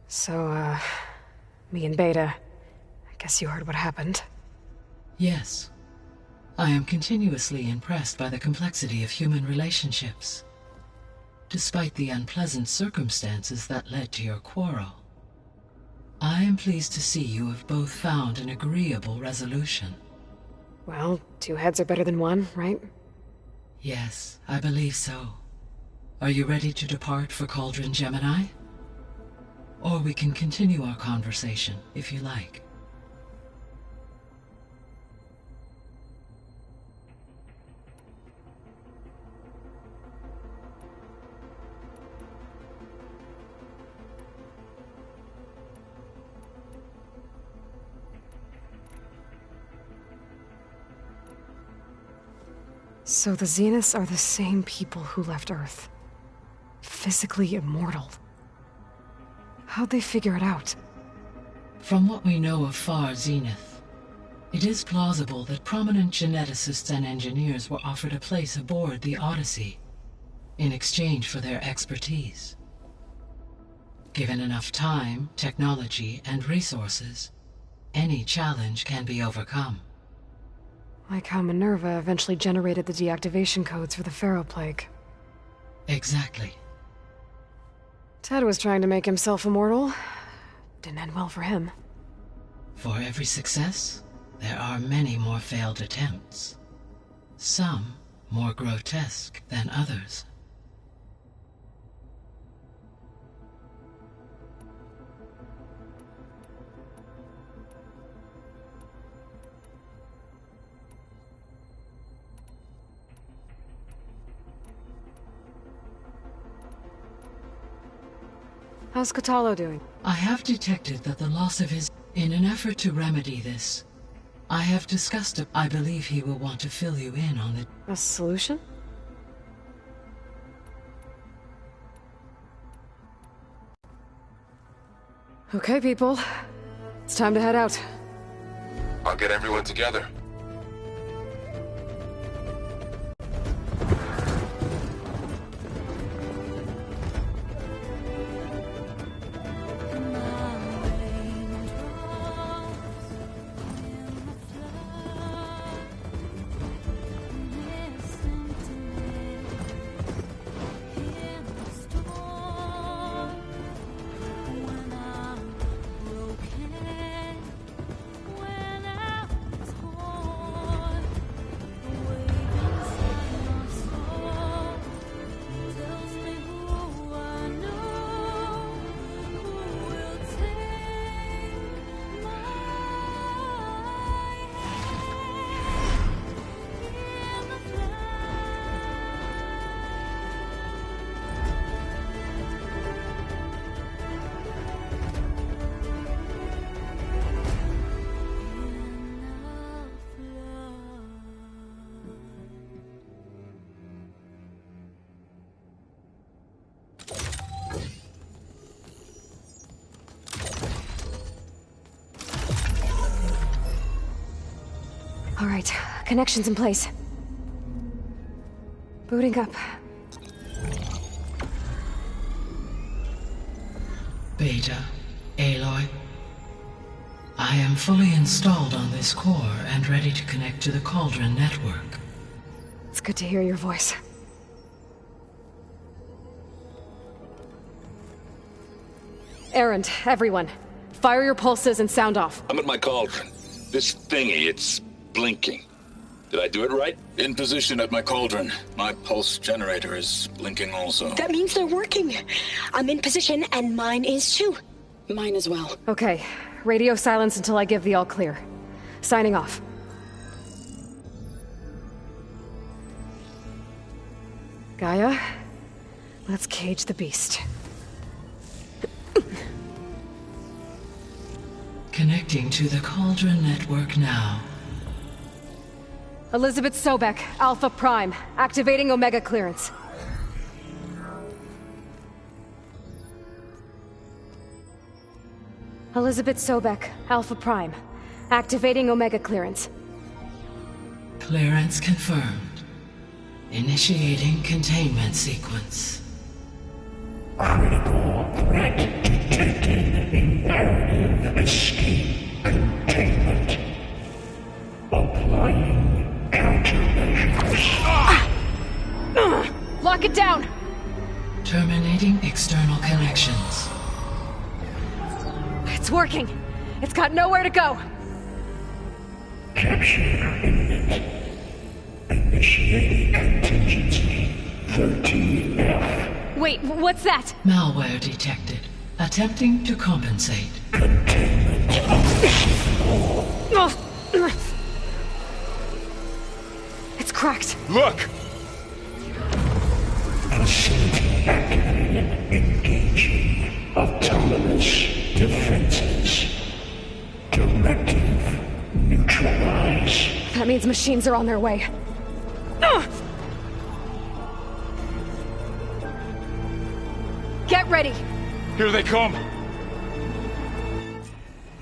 So, me and Beta, I guess you heard what happened. Yes. I am continuously impressed by the complexity of human relationships. Despite the unpleasant circumstances that led to your quarrel, I am pleased to see you have both found an agreeable resolution. Well, two heads are better than one, right? Yes, I believe so. Are you ready to depart for Cauldron Gemini? Or we can continue our conversation, if you like. So the Zeniths are the same people who left Earth. Physically immortal. How'd they figure it out? From what we know of Far Zenith, it is plausible that prominent geneticists and engineers were offered a place aboard the Odyssey in exchange for their expertise. Given enough time, technology, and resources, any challenge can be overcome. Like how Minerva eventually generated the deactivation codes for the Pharaoh Plague. Exactly. Ted was trying to make himself immortal. Didn't end well for him. For every success, there are many more failed attempts. Some more grotesque than others. How's Katalo doing? I have detected that the loss of his... In an effort to remedy this, I have discussed it. I believe he will want to fill you in on it. A solution? Okay, people. It's time to head out. I'll get everyone together. All right, connections in place. Booting up. Beta, Aloy. I am fully installed on this core and ready to connect to the Cauldron network. It's good to hear your voice. Errand, everyone. Fire your pulses and sound off. I'm at my cauldron. This thingy, it's blinking. Did I do it right? In position at my cauldron. My pulse generator is blinking also. That means they're working. I'm in position, and mine is too. Mine as well. Okay. Radio silence until I give the all clear. Signing off. Gaia, let's cage the beast. Connecting to the Cauldron network now. Elizabeth Sobek, Alpha Prime, activating Omega clearance. Elizabeth Sobek, Alpha Prime, activating Omega clearance. Clearance confirmed. Initiating containment sequence. Critical threat detected. Imperative escape containment. Applying countermeasures. Lock it down! Terminating external connections. It's working. It's got nowhere to go. Capture imminent. Initiating contingency 13F. Wait, what's that? Malware detected. Attempting to compensate. Containment. It's cracked. Look! Facility activated. Engaging autonomous defenses. Directive neutralize. That means machines are on their way. Get ready! Here they come!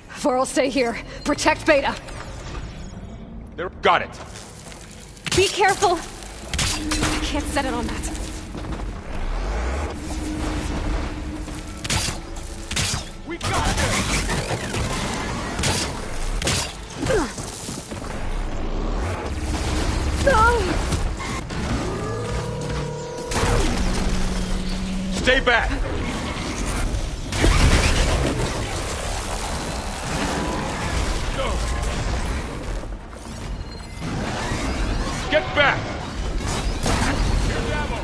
Vor'll stay here. Protect Beta. There, got it. Be careful! I can't set it on that. We got this! Stay back! Get back! Here's ammo!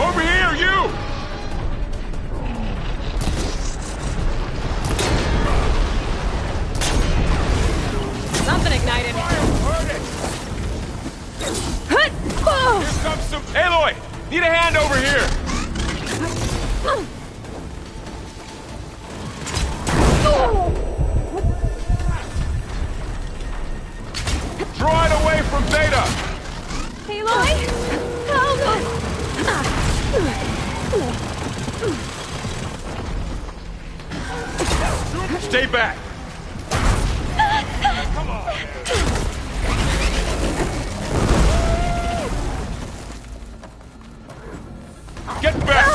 Over here, you! Something ignited. Fire, heard it! Draw it away from Beta! Aloy! Stay back! Come on! Get back!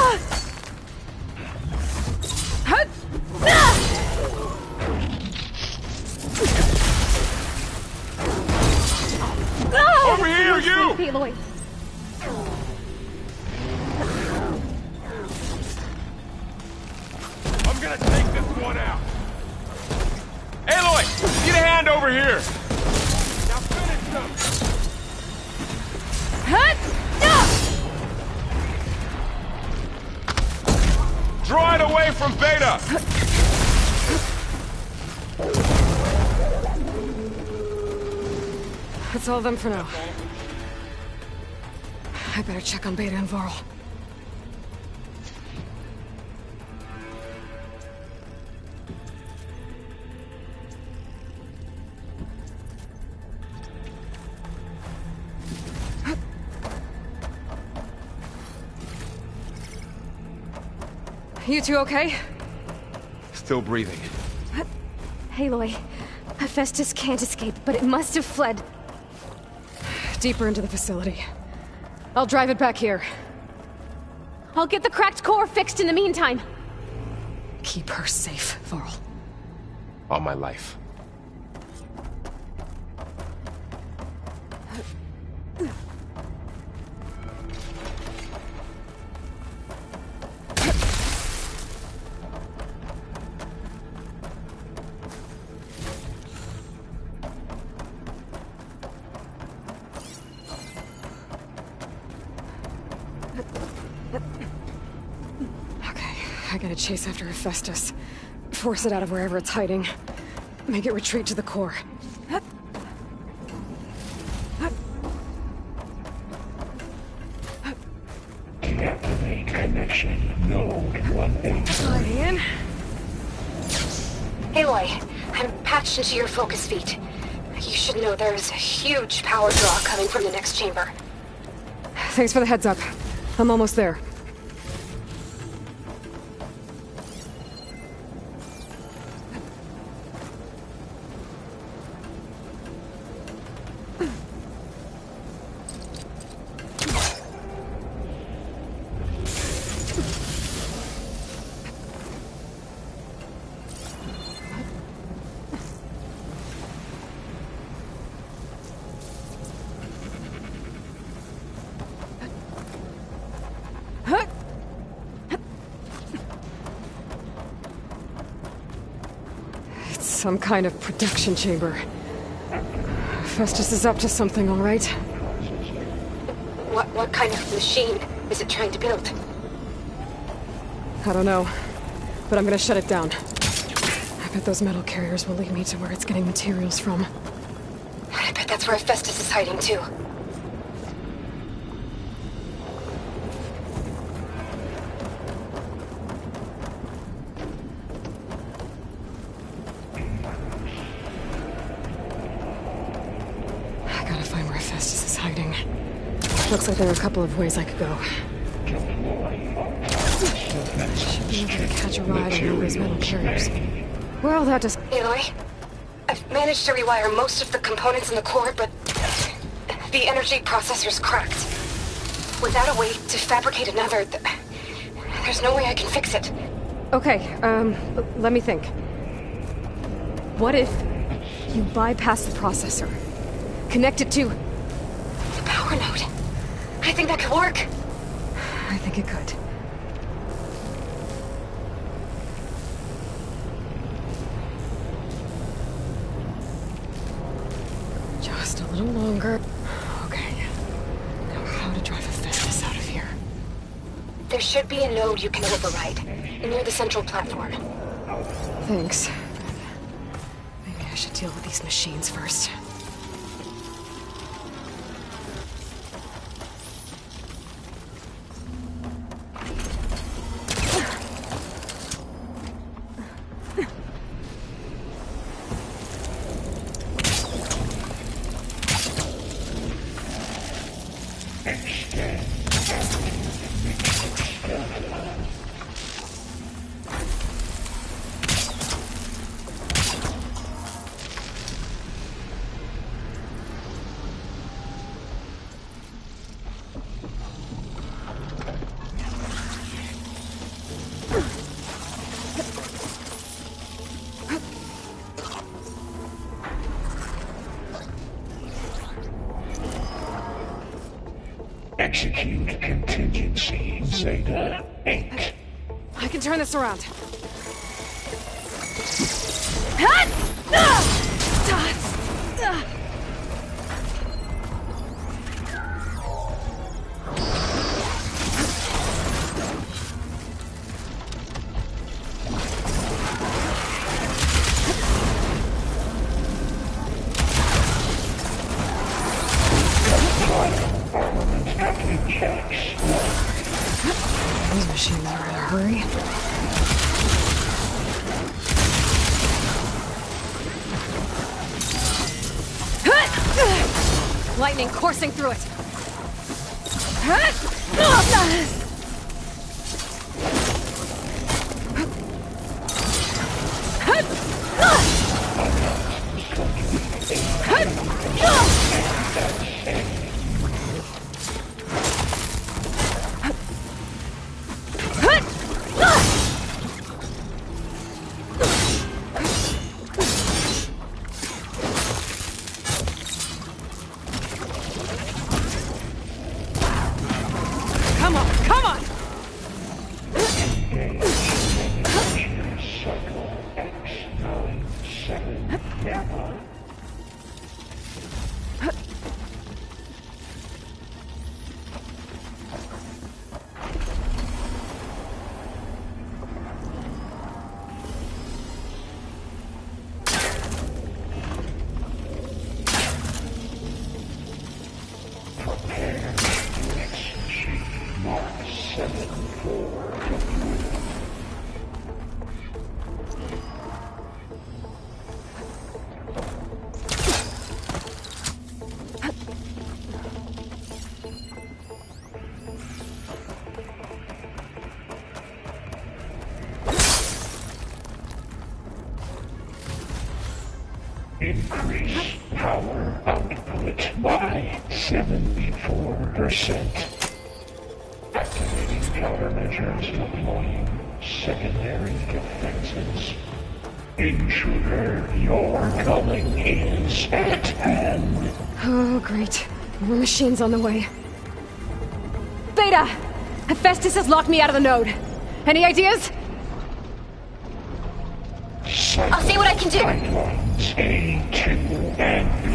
Over here, you! Aloy. I'm gonna take this one out. Aloy, get a hand over here. Now finish them. Draw it away from Beta. That's all of them for now. I better check on Beta and Varl. You two okay? Still breathing. Aloy, Hephaestus can't escape, but it must have fled. Deeper into the facility. I'll drive it back here. I'll get the cracked core fixed in the meantime. Keep her safe, Varl. All my life. I gotta chase after Hephaestus. Force it out of wherever it's hiding. Make it retreat to the core. Deactivate connection. Node 185. Ian? Aloy, I'm patched into your focus feed. You should know there's a huge power draw coming from the next chamber. Thanks for the heads up. I'm almost there. Some kind of production chamber. Festus is up to something, all right? What kind of machine is it trying to build? I don't know, but I'm gonna shut it down. I bet those metal carriers will lead me to where it's getting materials from. I bet that's where Hephaestus is hiding too. Looks like there are a couple of ways I could go. Should be able to catch a ride on one of those metal carriers. Well, that just... Aloy, I've managed to rewire most of the components in the core, but the energy processor's cracked. Without a way to fabricate another, there's no way I can fix it. Okay, let me think. What if you bypass the processor? Connect it to... the power node. I think that could work. I think it could. Just a little longer. Okay. Now how to drive Hephaestus out of here. There should be a node you can override, near the central platform. Thanks. Maybe I should deal with these machines first. Execute contingency Zeta 8. I can turn this around. These machines are in a hurry. Lightning coursing through it. Come on, come on! Increase power output by 74%. Activating countermeasures, deploying secondary defenses. Intruder, your coming is at hand. Oh, great. More machines on the way. Beta! Hephaestus has locked me out of the node. Any ideas? I'll see what I can do. Pipelines A, 2, and B.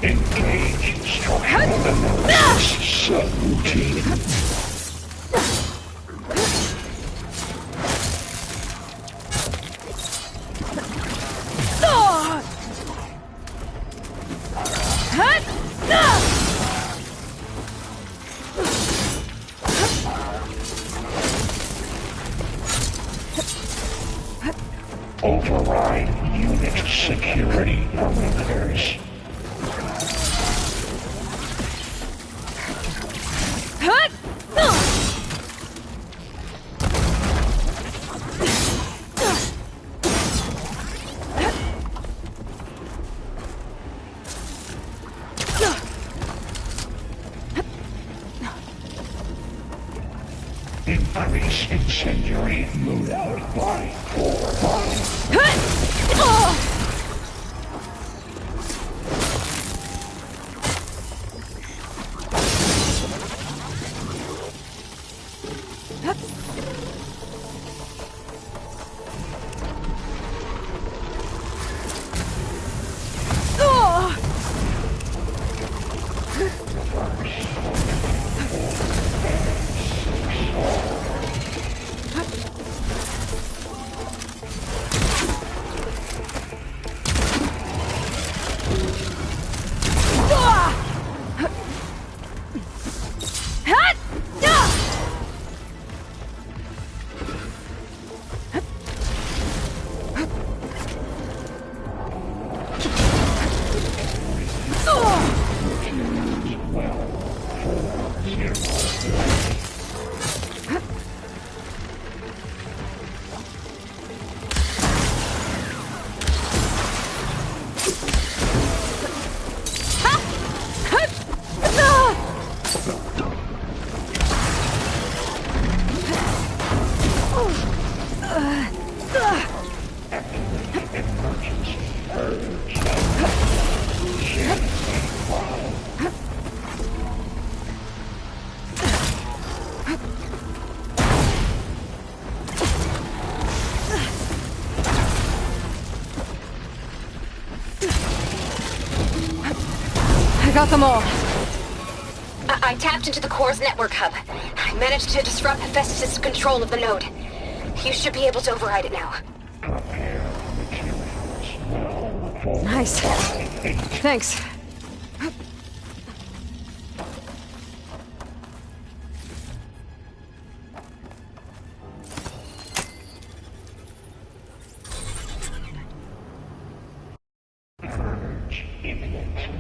Engage structural analysis subroutine. Override unit security parameters. Unleash incendiary moon by 4. Got them all. I tapped into the core's network hub. I managed to disrupt Hephaestus' control of the node. You should be able to override it now. Nice. Thanks.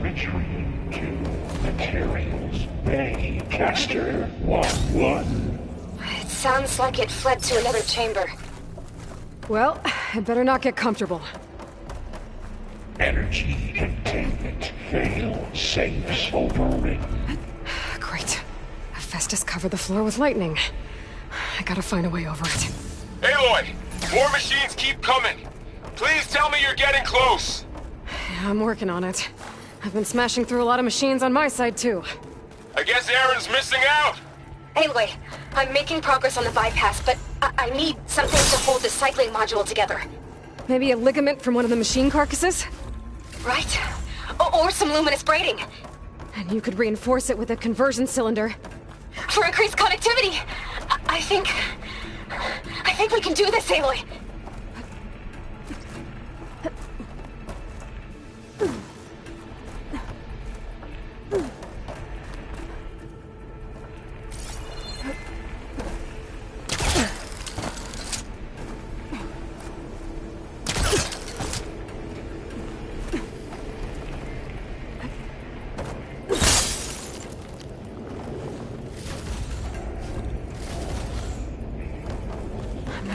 Retreat to materials bay, Caster 1-1. It sounds like it fled to another chamber. Well, I better not get comfortable. Energy containment failed. Safes overridden. Great. Hephaestus covered the floor with lightning. I gotta find a way over it. Aloy! More machines keep coming! Please tell me you're getting close! Yeah, I'm working on it. I've been smashing through a lot of machines on my side, too. I guess Aaron's missing out! Aloy, I'm making progress on the bypass, but I need something to hold the cycling module together. Maybe a ligament from one of the machine carcasses? Right. Or some luminous braiding. And you could reinforce it with a conversion cylinder. For increased connectivity! I think we can do this, Aloy!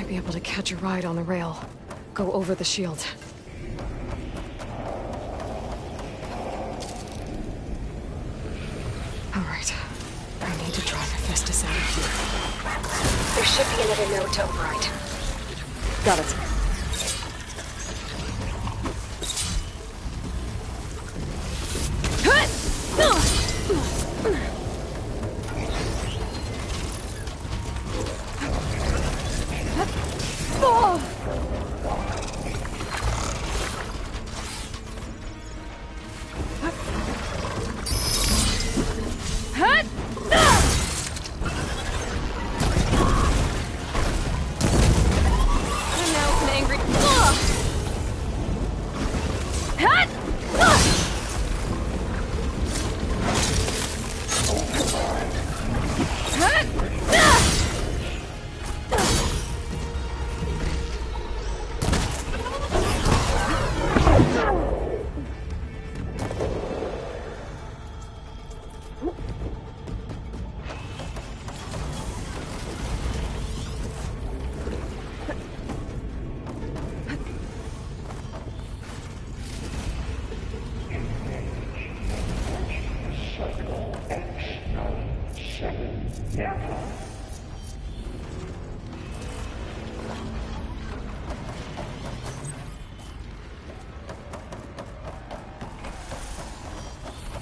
Be able to catch a ride on the rail. Go over the shield. Alright. I need to drive Hephaestus out of here. There should be another node to override. Got it.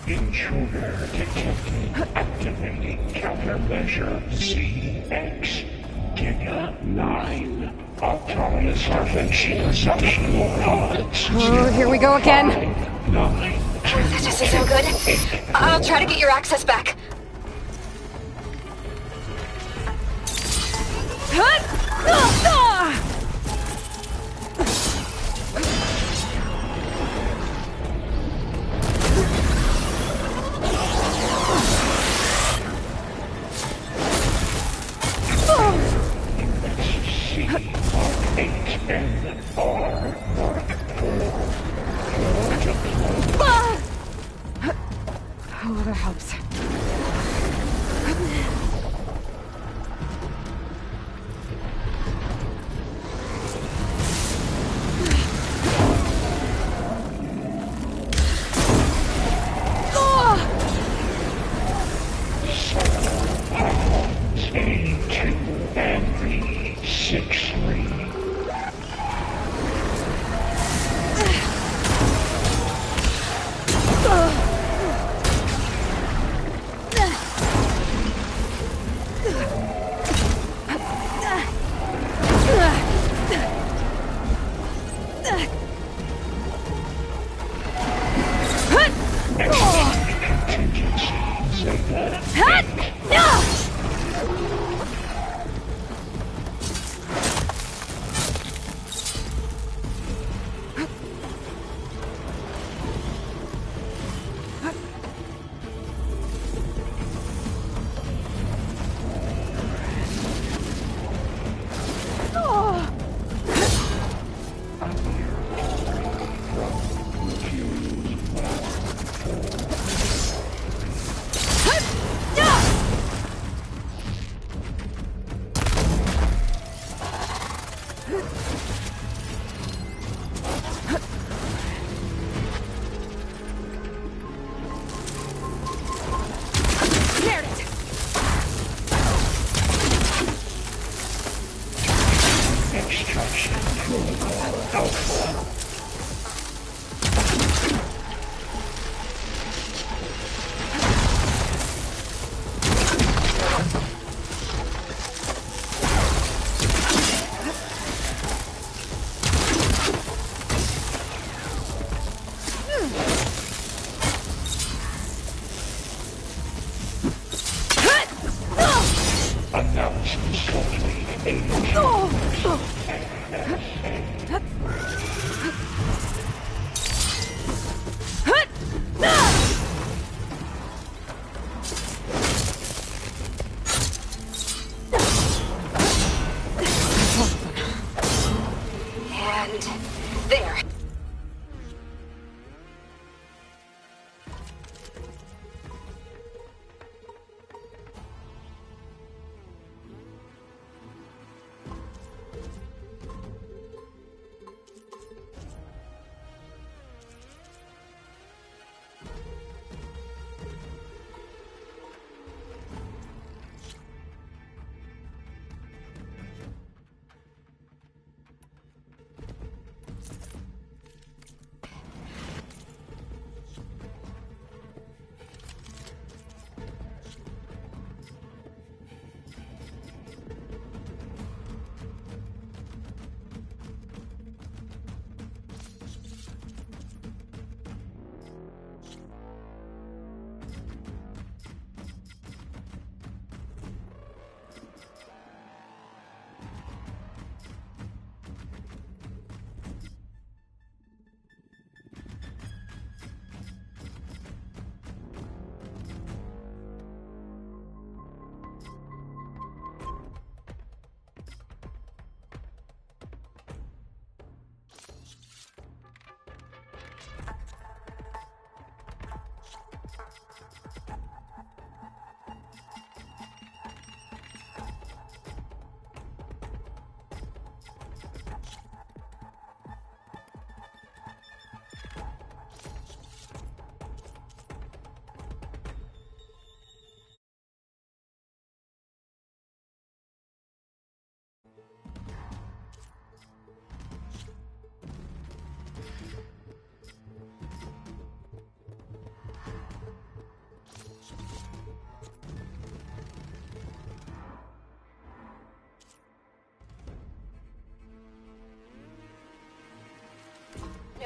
Intruder detected. Activating countermeasure CX. Giga 9. Autonomous harvesting optional pods. Oh, here we go again. 9. That doesn't sound good. I'll try to get your access back. Oh, that helps. A2 and V63.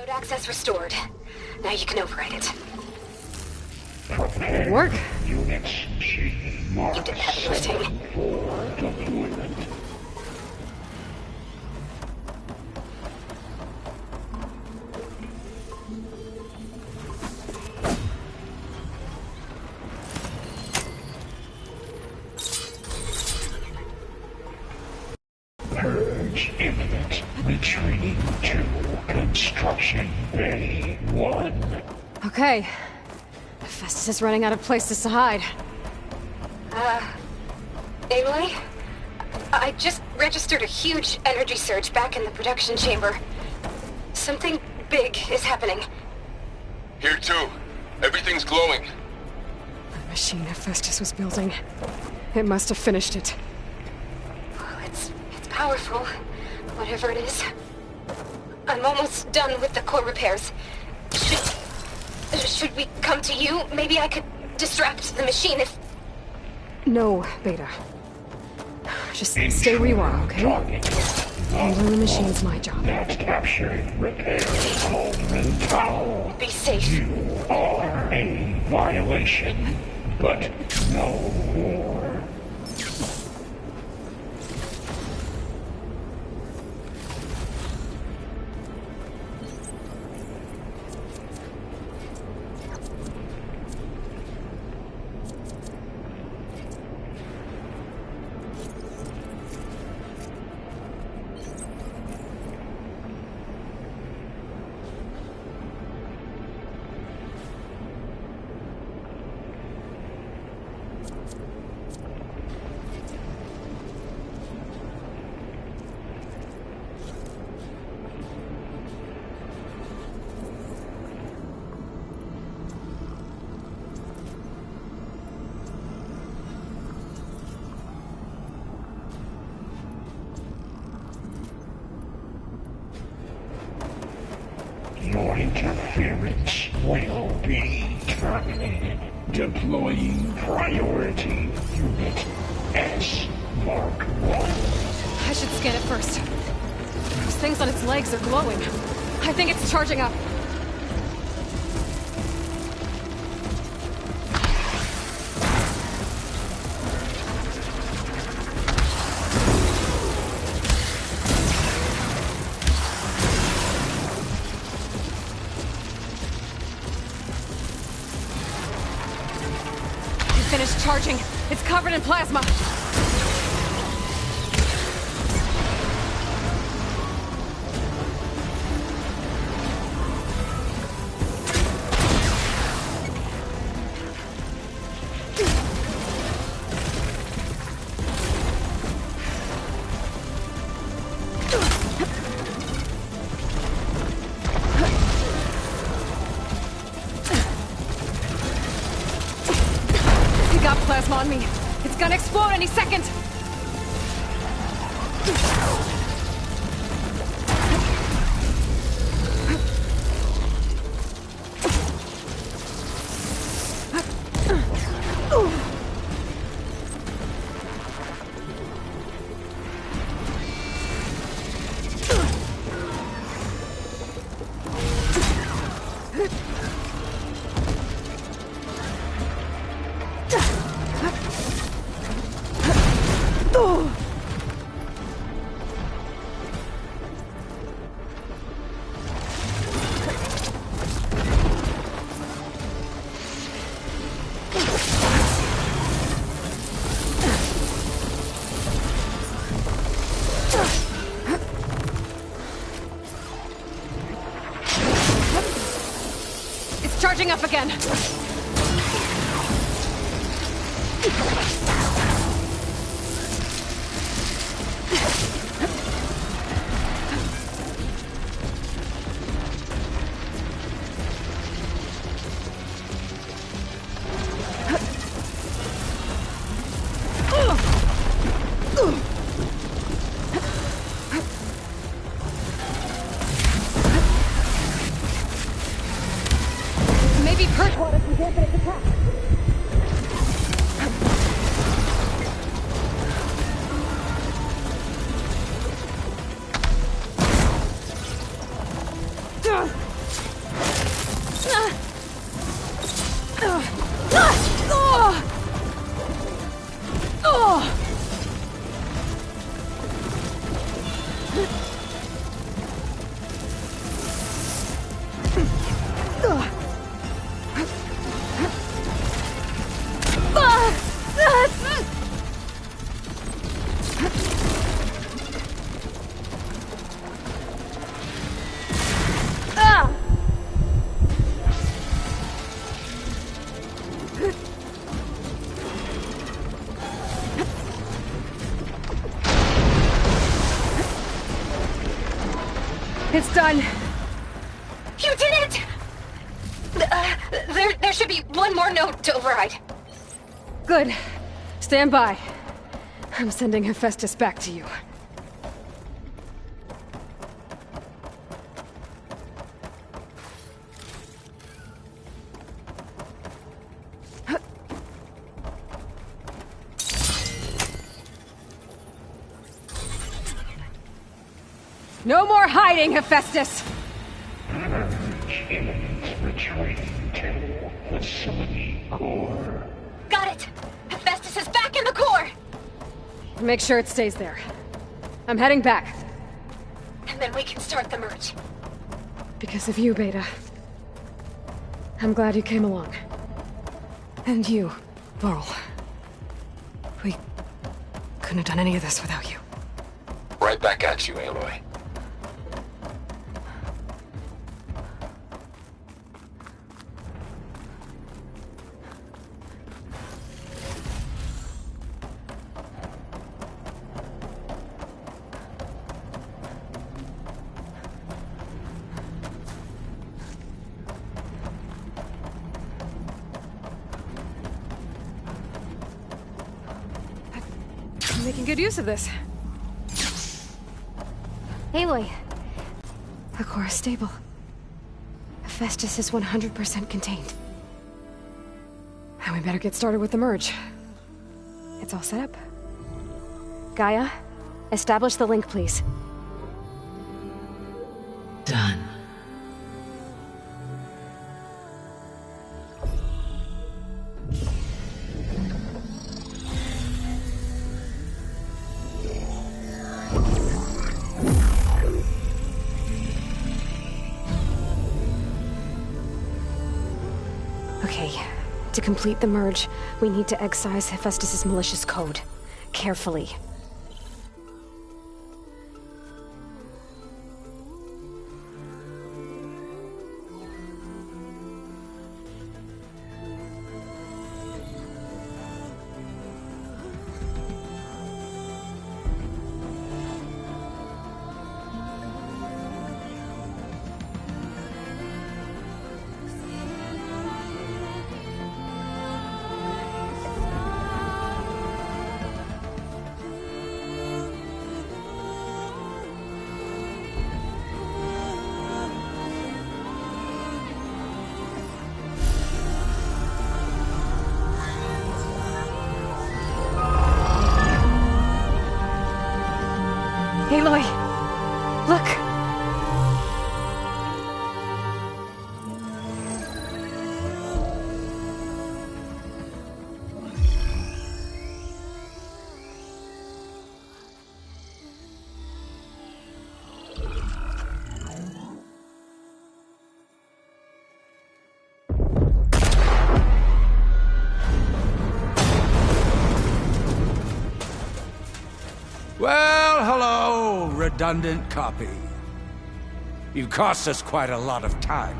Payload access restored. Now you can override it. Prepare Work. units C Mark You did heavy lifting. 7 for deployment. Purge imminent. Retreating to Construction Bay 1. Okay. Festus is running out of places to hide. Aloy? I just registered a huge energy surge back in the production chamber. Something big is happening. Here too. Everything's glowing. The machine that Festus was building. It must have finished it. Well, it's powerful, whatever it is. I'm almost done with the core repairs. Should we come to you? Maybe I could distract the machine if... No, Beta. Just stay where you are, okay? Handling the machine's my job. Not captured. Repairs Cauldron Tower. Be safe. You are a violation, but no more. Your interference will be terminated. Deploying priority unit S Mark 1. I should scan it first. Those things on its legs are glowing. I think it's charging up. Finished charging. It's covered in plasma. Got plasma on me. It's gonna explode any second. Charging up again. Maybe perch water can dampen its attack. It's done. You did it! There should be one more note to override. Good. Stand by. I'm sending Hephaestus back to you. No more hiding, Hephaestus! Retreating to the sunny core. Got it! Hephaestus is back in the core! Make sure it stays there. I'm heading back. And then we can start the merge. Because of you, Beta. I'm glad you came along. And you, Laurel. We couldn't have done any of this without you. Right back at you, Aloy. I'm making good use of this. Aloy. The core is stable. Hephaestus is 100% contained. And we better get started with the merge. It's all set up. Gaia, establish the link, please. Done. Okay, to complete the merge, we need to excise Hephaestus' malicious code. Carefully. Aloy! Look! Well, hello, redundant copy. You cost us quite a lot of time.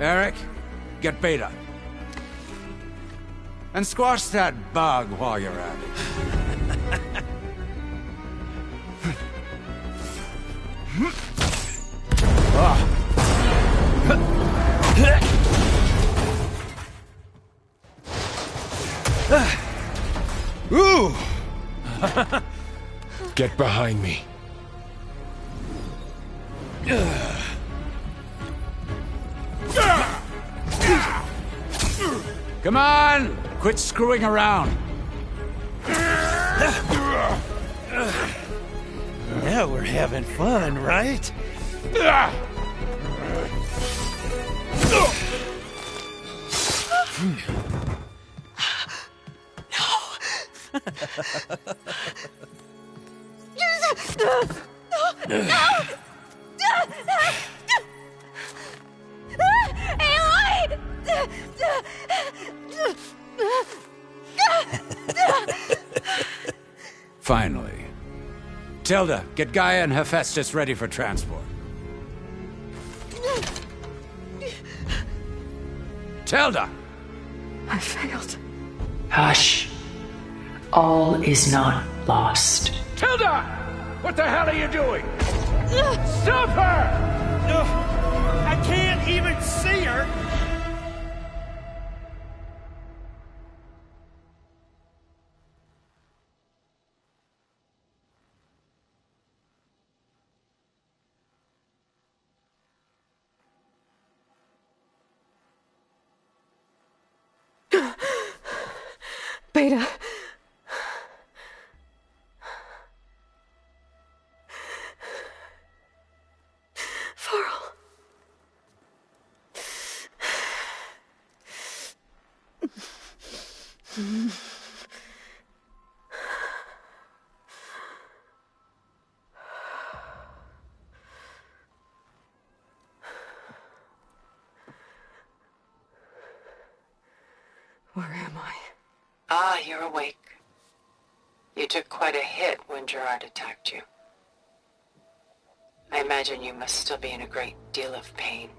Eric, get Beta. And squash that bug while you're at it. Ooh! Get behind me. Come on! Quit screwing around. Now we're having fun, right? Finally. Tilda, get Gaia and Hephaestus ready for transport. Tilda! I failed. Hush. All is not lost. Tilda! What the hell are you doing? Stop her! I can't even see her! Beta. Farrell. Where am I? Ah, you're awake. You took quite a hit when Gerard attacked you. I imagine you must still be in a great deal of pain.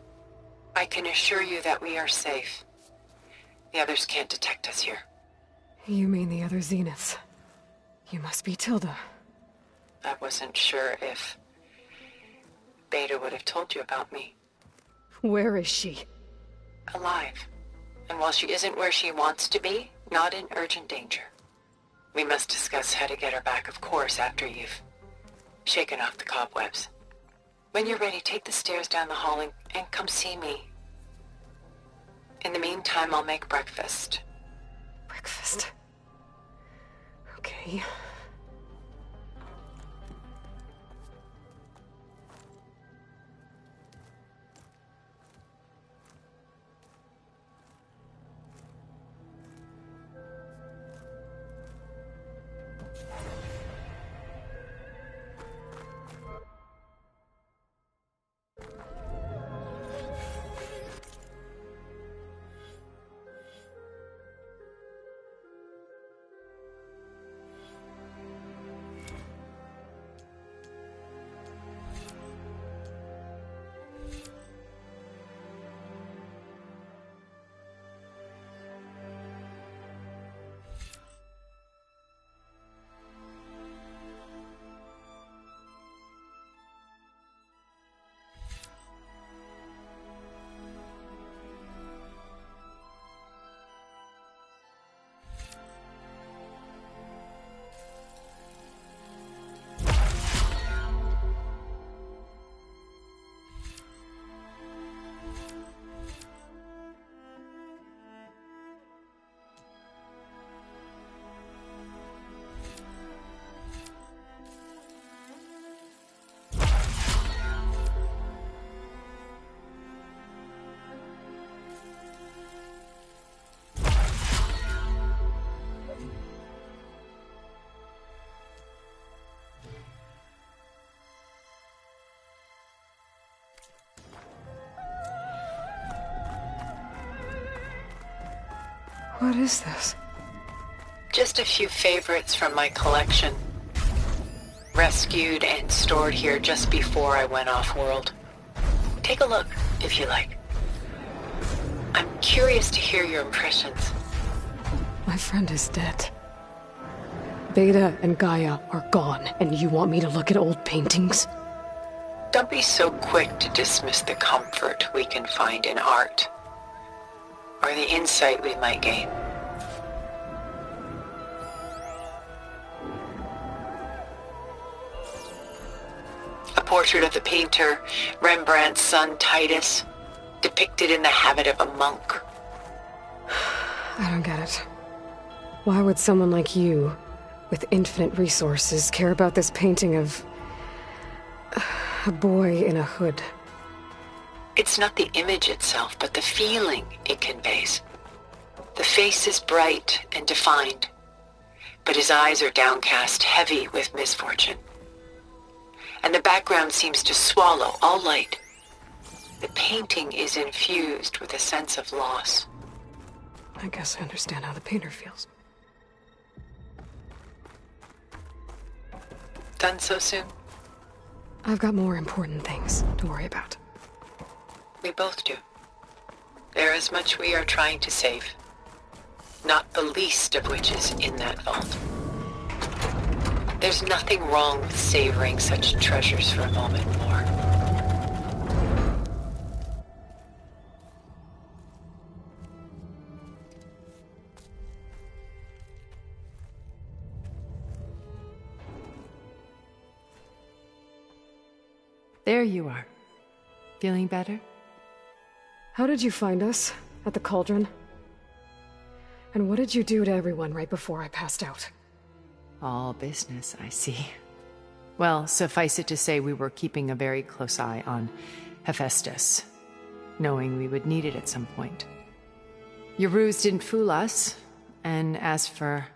I can assure you that we are safe. The others can't detect us here. You mean the other Zeniths? You must be Tilda. I wasn't sure if Beta would have told you about me. Where is she? Alive. And while she isn't where she wants to be, not in urgent danger. We must discuss how to get her back, of course, after you've shaken off the cobwebs. When you're ready, take the stairs down the hall and come see me. In the meantime, I'll make breakfast. Breakfast? Okay. What is this? Just a few favorites from my collection. Rescued and stored here just before I went off-world. Take a look, if you like. I'm curious to hear your impressions. My friend is dead. Beta and Gaia are gone, and you want me to look at old paintings? Don't be so quick to dismiss the comfort we can find in art, or the insight we might gain. A portrait of the painter, Rembrandt's son Titus, depicted in the habit of a monk. I don't get it. Why would someone like you with infinite resources care about this painting of a boy in a hood? It's not the image itself, but the feeling it conveys. The face is bright and defined, but his eyes are downcast, heavy with misfortune. And the background seems to swallow all light. The painting is infused with a sense of loss. I guess I understand how the painter feels. Done so soon? I've got more important things to worry about. We both do. There is much we are trying to save. Not the least of which is in that vault. There's nothing wrong with savoring such treasures for a moment more. There you are. Feeling better? How did you find us? At the cauldron? And what did you do to everyone right before I passed out? All business, I see. Well, suffice it to say we were keeping a very close eye on Hephaestus, knowing we would need it at some point. Your ruse didn't fool us, and as for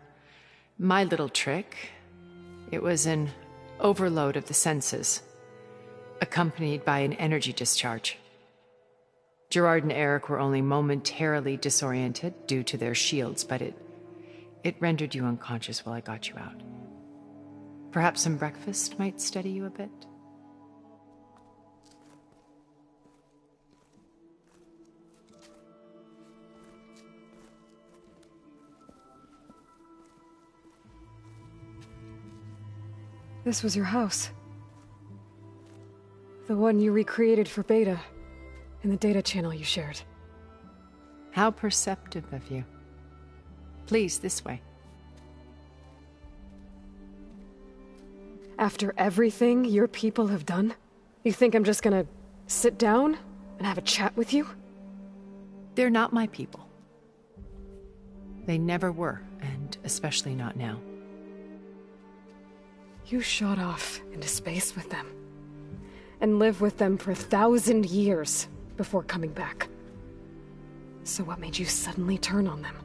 my little trick, it was an overload of the senses, accompanied by an energy discharge. Gerard and Eric were only momentarily disoriented due to their shields, but it rendered you unconscious while I got you out. Perhaps some breakfast might steady you a bit? This was your house. The one you recreated for Beta, in the data channel you shared. How perceptive of you. Please, this way. After everything your people have done, you think I'm just gonna sit down and have a chat with you? They're not my people. They never were, and especially not now. You shot off into space with them, and lived with them for 1,000 years before coming back. So what made you suddenly turn on them?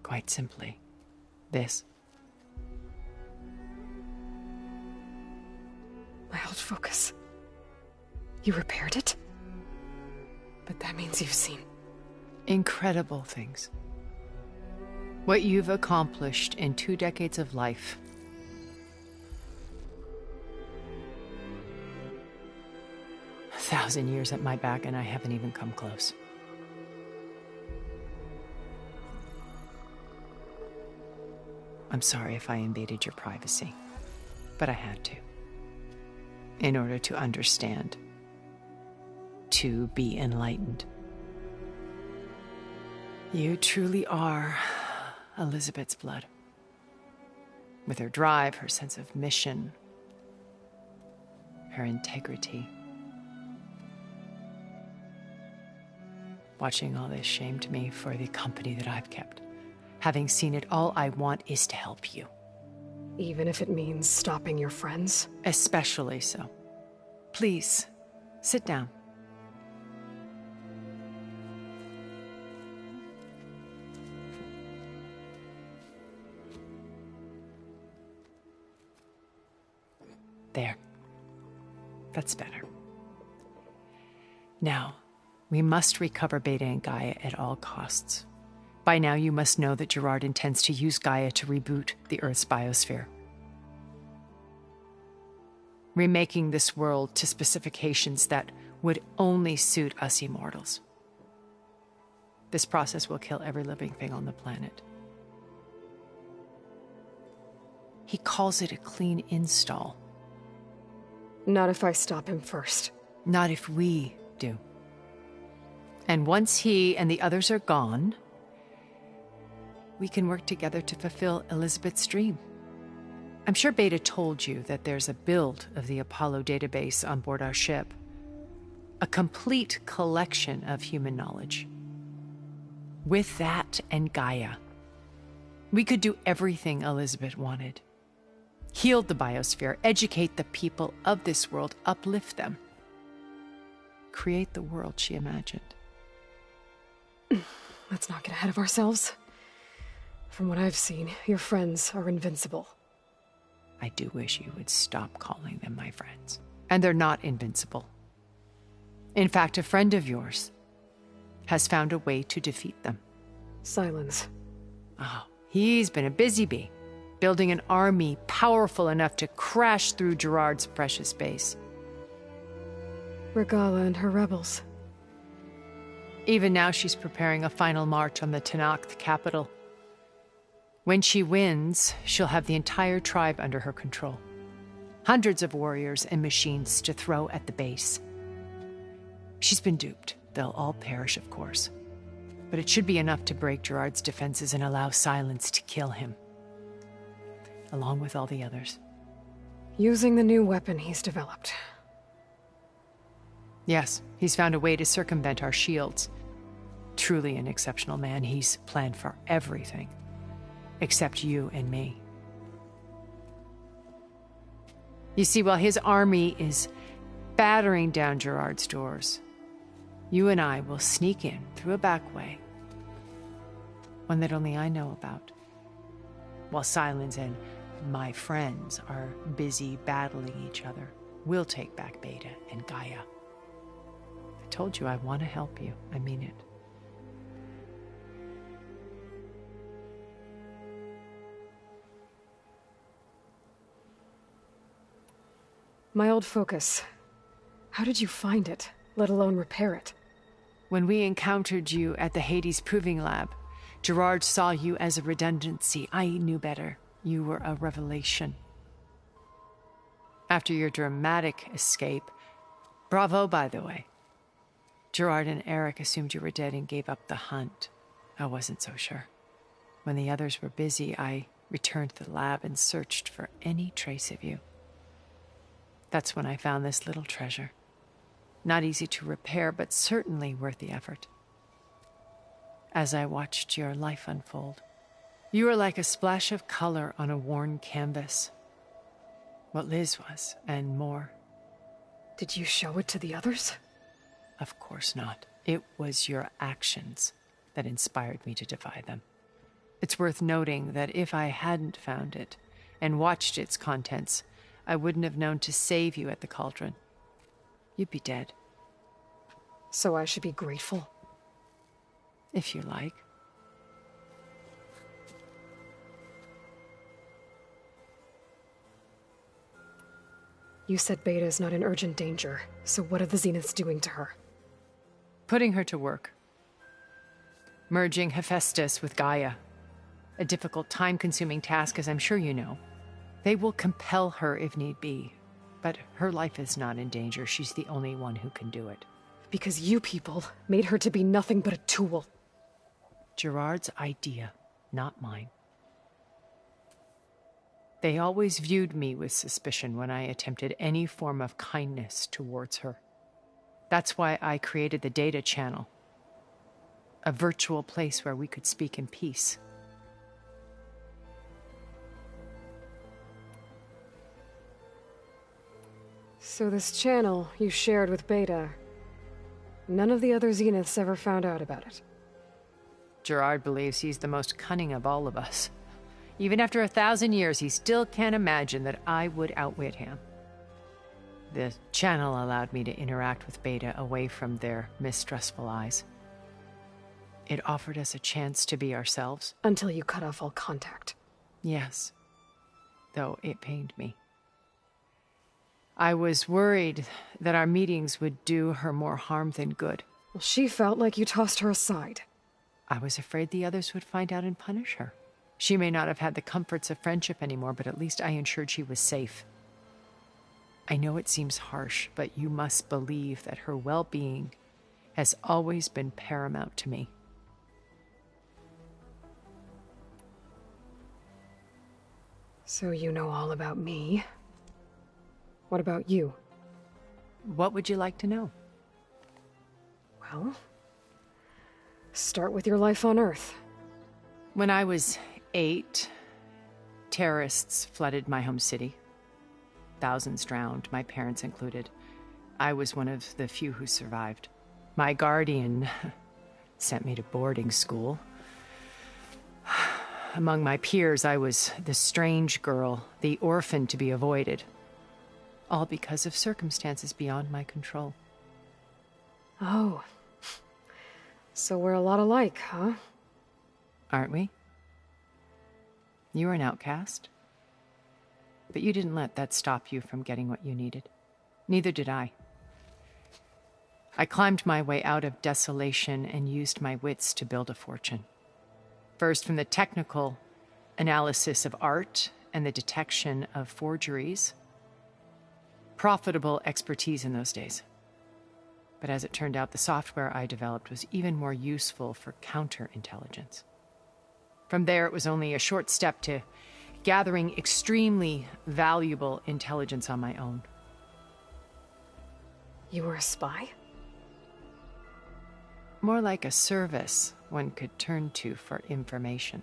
Quite simply, this. My old focus. You repaired it? But that means you've seen incredible things. What you've accomplished in 2 decades of life. A 1,000 years at my back, and I haven't even come close. I'm sorry if I invaded your privacy, but I had to. In order to understand. To be enlightened. You truly are Elizabeth's blood. With her drive, her sense of mission, her integrity. Watching all this shamed me for the company that I've kept. Having seen it, all I want is to help you. Even if it means stopping your friends? Especially so. Please, sit down. There. That's better. Now, we must recover Beta and Gaia at all costs. By now, you must know that Gerard intends to use Gaia to reboot the Earth's biosphere. Remaking this world to specifications that would only suit us immortals. This process will kill every living thing on the planet. He calls it a clean install. Not if I stop him first. Not if we do. And once he and the others are gone, we can work together to fulfill Elizabeth's dream. I'm sure Beta told you that there's a build of the Apollo database on board our ship. A complete collection of human knowledge. With that and Gaia, We could do everything Elizabeth wanted. Heal the biosphere, educate the people of this world, uplift them. Create the world she imagined. Let's not get ahead of ourselves. From what I've seen, your friends are invincible. I do wish you would stop calling them my friends. And they're not invincible. In fact, a friend of yours has found a way to defeat them. Silence. Oh, he's been a busy bee, building an army powerful enough to crash through Gerard's precious base. Regala and her rebels. Even now she's preparing a final march on the Tenakth capital. When she wins, she'll have the entire tribe under her control. Hundreds of warriors and machines to throw at the base. She's been duped. They'll all perish, of course. But it should be enough to break Gerard's defenses and allow Silence to kill him. Along with all the others. Using the new weapon he's developed. Yes, he's found a way to circumvent our shields. Truly an exceptional man. He's planned for everything. Except you and me. You see, while his army is battering down Gerard's doors, you and I will sneak in through a back way. One that only I know about. While Silence and my friends are busy battling each other, we'll take back Beta and Gaia. I told you I want to help you. I mean it. My old focus. How did you find it, let alone repair it? When we encountered you at the Hades Proving Lab, Gerard saw you as a redundancy. I knew better. You were a revelation. After your dramatic escape, bravo, by the way. Gerard and Eric assumed you were dead and gave up the hunt. I wasn't so sure. When the others were busy, I returned to the lab and searched for any trace of you. That's when I found this little treasure. Not easy to repair, but certainly worth the effort. As I watched your life unfold, you were like a splash of color on a worn canvas. What Liz was, and more. Did you show it to the others? Of course not. It was your actions that inspired me to defy them. It's worth noting that if I hadn't found it and watched its contents, I wouldn't have known to save you at the cauldron. You'd be dead. So I should be grateful? If you like. You said Beta is not in urgent danger, so what are the Zeniths doing to her? Putting her to work. Merging Hephaestus with Gaia. A difficult, time-consuming task, as I'm sure you know. They will compel her if need be. But her life is not in danger. She's the only one who can do it. Because you people made her to be nothing but a tool. Gerard's idea, not mine. They always viewed me with suspicion when I attempted any form of kindness towards her. That's why I created the data channel. A virtual place where we could speak in peace. So this channel you shared with Beta, none of the other Zeniths ever found out about it? Gerard believes he's the most cunning of all of us. Even after 1,000 years, he still can't imagine that I would outwit him. The channel allowed me to interact with Beta away from their mistrustful eyes. It offered us a chance to be ourselves. Until you cut off all contact. Yes. Though it pained me. I was worried that our meetings would do her more harm than good. Well, she felt like you tossed her aside. I was afraid the others would find out and punish her. She may not have had the comforts of friendship anymore, but at least I ensured she was safe. I know it seems harsh, but you must believe that her well-being has always been paramount to me. So you know all about me. What about you? What would you like to know? Well, start with your life on Earth. When I was 8, terrorists flooded my home city. Thousands drowned, my parents included. I was one of the few who survived. My guardian sent me to boarding school. Among my peers, I was the strange girl, the orphan to be avoided. All because of circumstances beyond my control. Oh. So we're a lot alike, huh? Aren't we? You were an outcast. But you didn't let that stop you from getting what you needed. Neither did I. I climbed my way out of desolation and used my wits to build a fortune. First, from the technical analysis of art and the detection of forgeries. Profitable expertise in those days. But as it turned out, the software I developed was even more useful for counterintelligence. From there, it was only a short step to gathering extremely valuable intelligence on my own. You were a spy? More like a service one could turn to for information.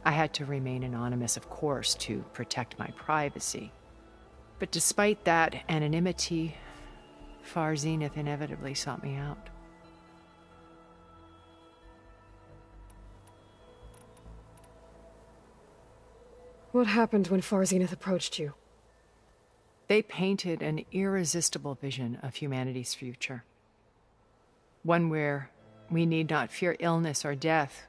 I had to remain anonymous, of course, to protect my privacy. But despite that anonymity, Far Zenith inevitably sought me out. What happened when Far Zenith approached you? They painted an irresistible vision of humanity's future. One where we need not fear illness or death,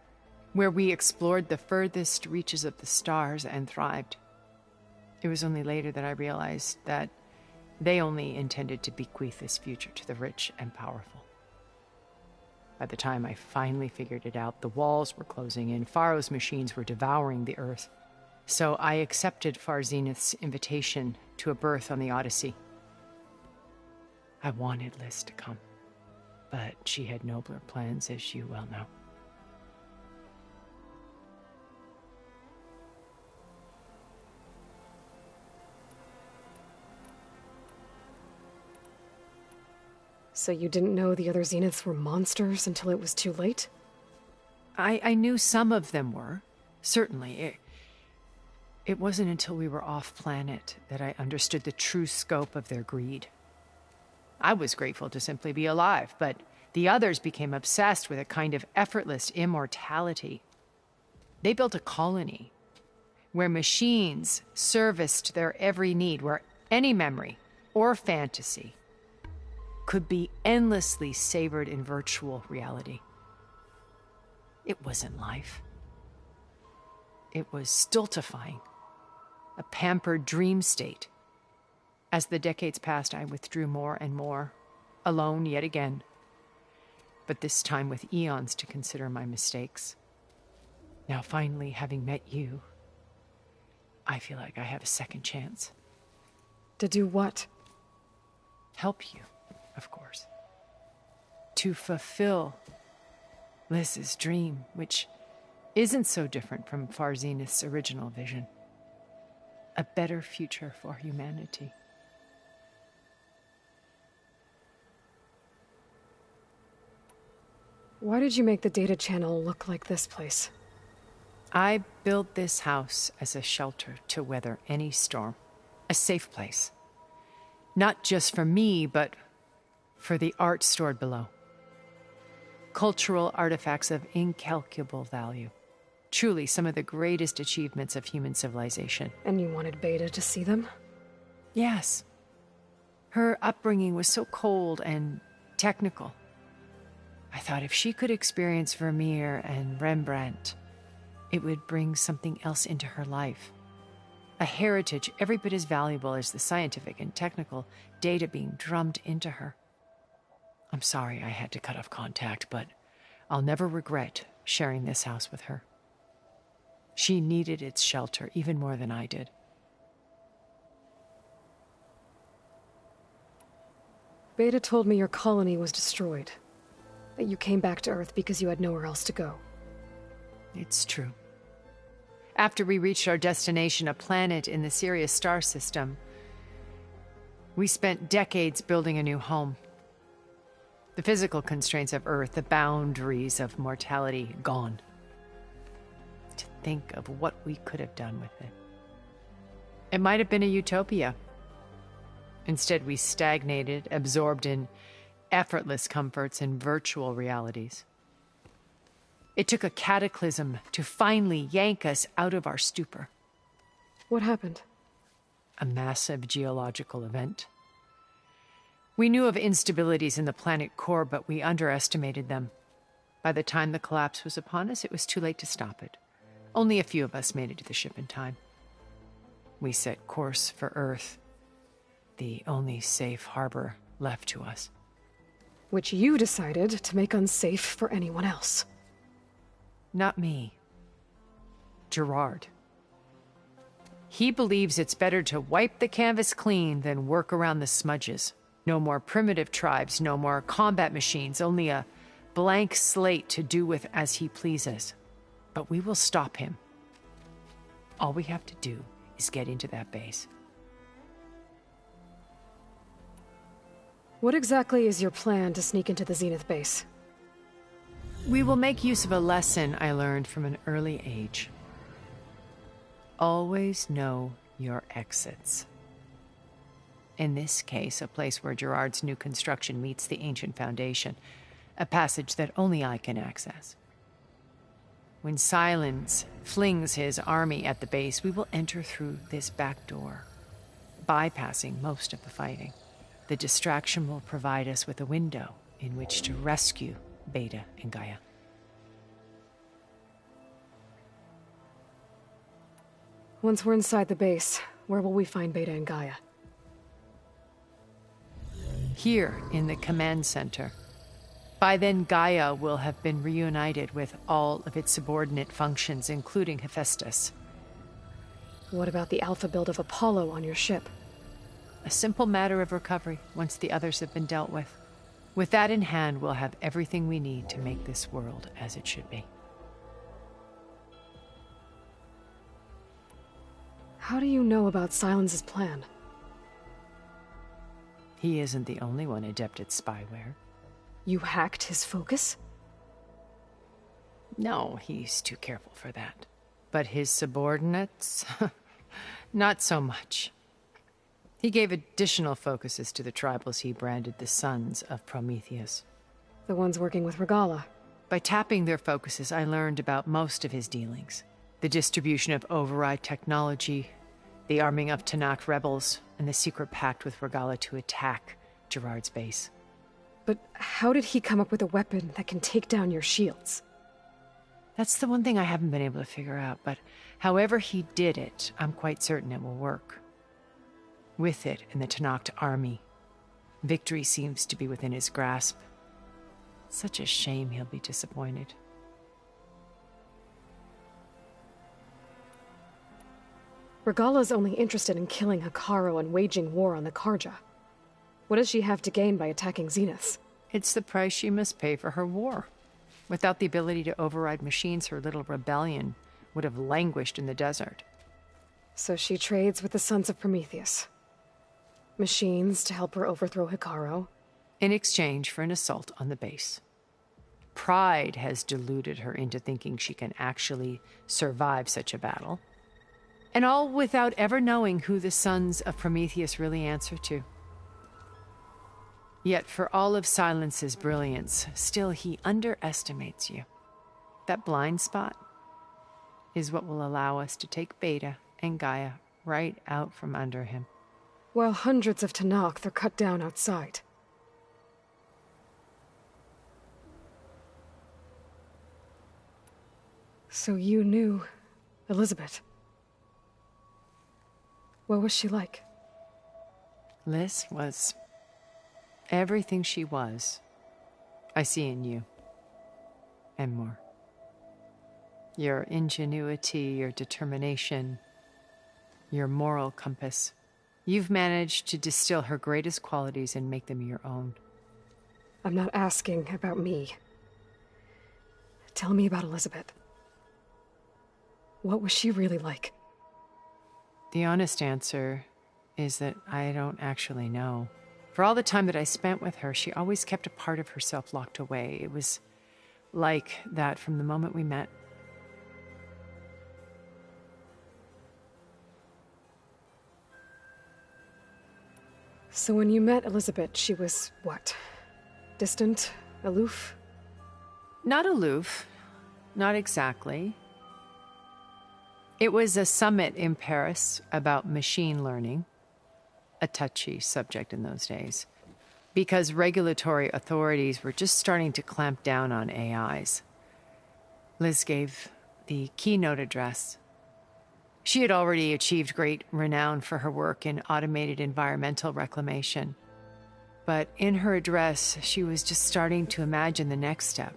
where we explored the furthest reaches of the stars and thrived. It was only later that I realized that they only intended to bequeath this future to the rich and powerful. By the time I finally figured it out, the walls were closing in, Pharaoh's machines were devouring the earth. So I accepted Far Zenith's invitation to a berth on the Odyssey. I wanted Liz to come, but she had nobler plans, as you well know. So you didn't know the other Zeniths were monsters until it was too late? I knew some of them were, certainly. It wasn't until we were off-planet that I understood the true scope of their greed. I was grateful to simply be alive, but the others became obsessed with a kind of effortless immortality. They built a colony where machines serviced their every need, where any memory or fantasy could be endlessly savored in virtual reality. It wasn't life. It was stultifying, a pampered dream state. As the decades passed, I withdrew more and more, alone yet again, but this time with eons to consider my mistakes. Now finally, having met you, I feel like I have a second chance. To do what? Help you, of course. To fulfill Liz's dream, which isn't so different from Far Zenith's original vision. A better future for humanity. Why did you make the data channel look like this place? I built this house as a shelter to weather any storm. A safe place. Not just for me, but for the art stored below. Cultural artifacts of incalculable value. Truly some of the greatest achievements of human civilization. And you wanted Beta to see them? Yes. Her upbringing was so cold and technical. I thought if she could experience Vermeer and Rembrandt, it would bring something else into her life. A heritage every bit as valuable as the scientific and technical data being drummed into her. I'm sorry I had to cut off contact, but I'll never regret sharing this house with her. She needed its shelter even more than I did. Beta told me your colony was destroyed. That you came back to Earth because you had nowhere else to go. It's true. After we reached our destination, a planet in the Sirius star system, we spent decades building a new home. The physical constraints of Earth, the boundaries of mortality, gone. To think of what we could have done with it. It might have been a utopia. Instead, we stagnated, absorbed in effortless comforts and virtual realities. It took a cataclysm to finally yank us out of our stupor. What happened? A massive geological event. We knew of instabilities in the planet core, but we underestimated them. By the time the collapse was upon us, it was too late to stop it. Only a few of us made it to the ship in time. We set course for Earth, the only safe harbor left to us. Which you decided to make unsafe for anyone else. Not me. Gerard. He believes it's better to wipe the canvas clean than work around the smudges. No more primitive tribes, no more combat machines, only a blank slate to do with as he pleases. But we will stop him. All we have to do is get into that base. What exactly is your plan to sneak into the Zenith base? We will make use of a lesson I learned from an early age. Always know your exits. In this case, a place where Gerard's new construction meets the ancient foundation, a passage that only I can access. When Silence flings his army at the base, we will enter through this back door, bypassing most of the fighting. The distraction will provide us with a window in which to rescue Beta and Gaia. Once we're inside the base, where will we find Beta and Gaia? Here, in the command center. By then, Gaia will have been reunited with all of its subordinate functions, including Hephaestus. What about the alpha build of Apollo on your ship? A simple matter of recovery once the others have been dealt with. With that in hand, we'll have everything we need to make this world as it should be. How do you know about Silence's plan? He isn't the only one adept at spyware. You hacked his focus? No, he's too careful for that. But his subordinates? Not so much. He gave additional focuses to the tribals he branded the Sons of Prometheus. The ones working with Regala. By tapping their focuses, I learned about most of his dealings. The distribution of override technology, the arming of Tanakh rebels, and the secret pact with Regala to attack Gerard's base. But how did he come up with a weapon that can take down your shields? That's the one thing I haven't been able to figure out, but however he did it, I'm quite certain it will work. With it and the Tanakh army, victory seems to be within his grasp. Such a shame he'll be disappointed. Regala's only interested in killing Hekarro and waging war on the Karja. What does she have to gain by attacking Zenith? It's the price she must pay for her war. Without the ability to override machines, her little rebellion would have languished in the desert. So she trades with the Sons of Prometheus. Machines to help her overthrow Hekarro. In exchange for an assault on the base. Pride has deluded her into thinking she can actually survive such a battle. And all without ever knowing who the Sons of Prometheus really answer to. Yet for all of Silence's brilliance, still he underestimates you. That blind spot is what will allow us to take Beta and Gaia right out from under him. While hundreds of Tanakh are cut down outside. So you knew Elizabeth. What was she like? Liz was everything she was. I see in you. And more. Your ingenuity, your determination, your moral compass. You've managed to distill her greatest qualities and make them your own. I'm not asking about me. Tell me about Elizabeth. What was she really like? The honest answer is that I don't actually know. For all the time that I spent with her, she always kept a part of herself locked away. It was like that from the moment we met. So when you met Elizabeth, she was what? Distant? Aloof? Not aloof. Not exactly. It was a summit in Paris about machine learning, a touchy subject in those days, because regulatory authorities were just starting to clamp down on AIs. Liz gave the keynote address. She had already achieved great renown for her work in automated environmental reclamation. But in her address, she was just starting to imagine the next step.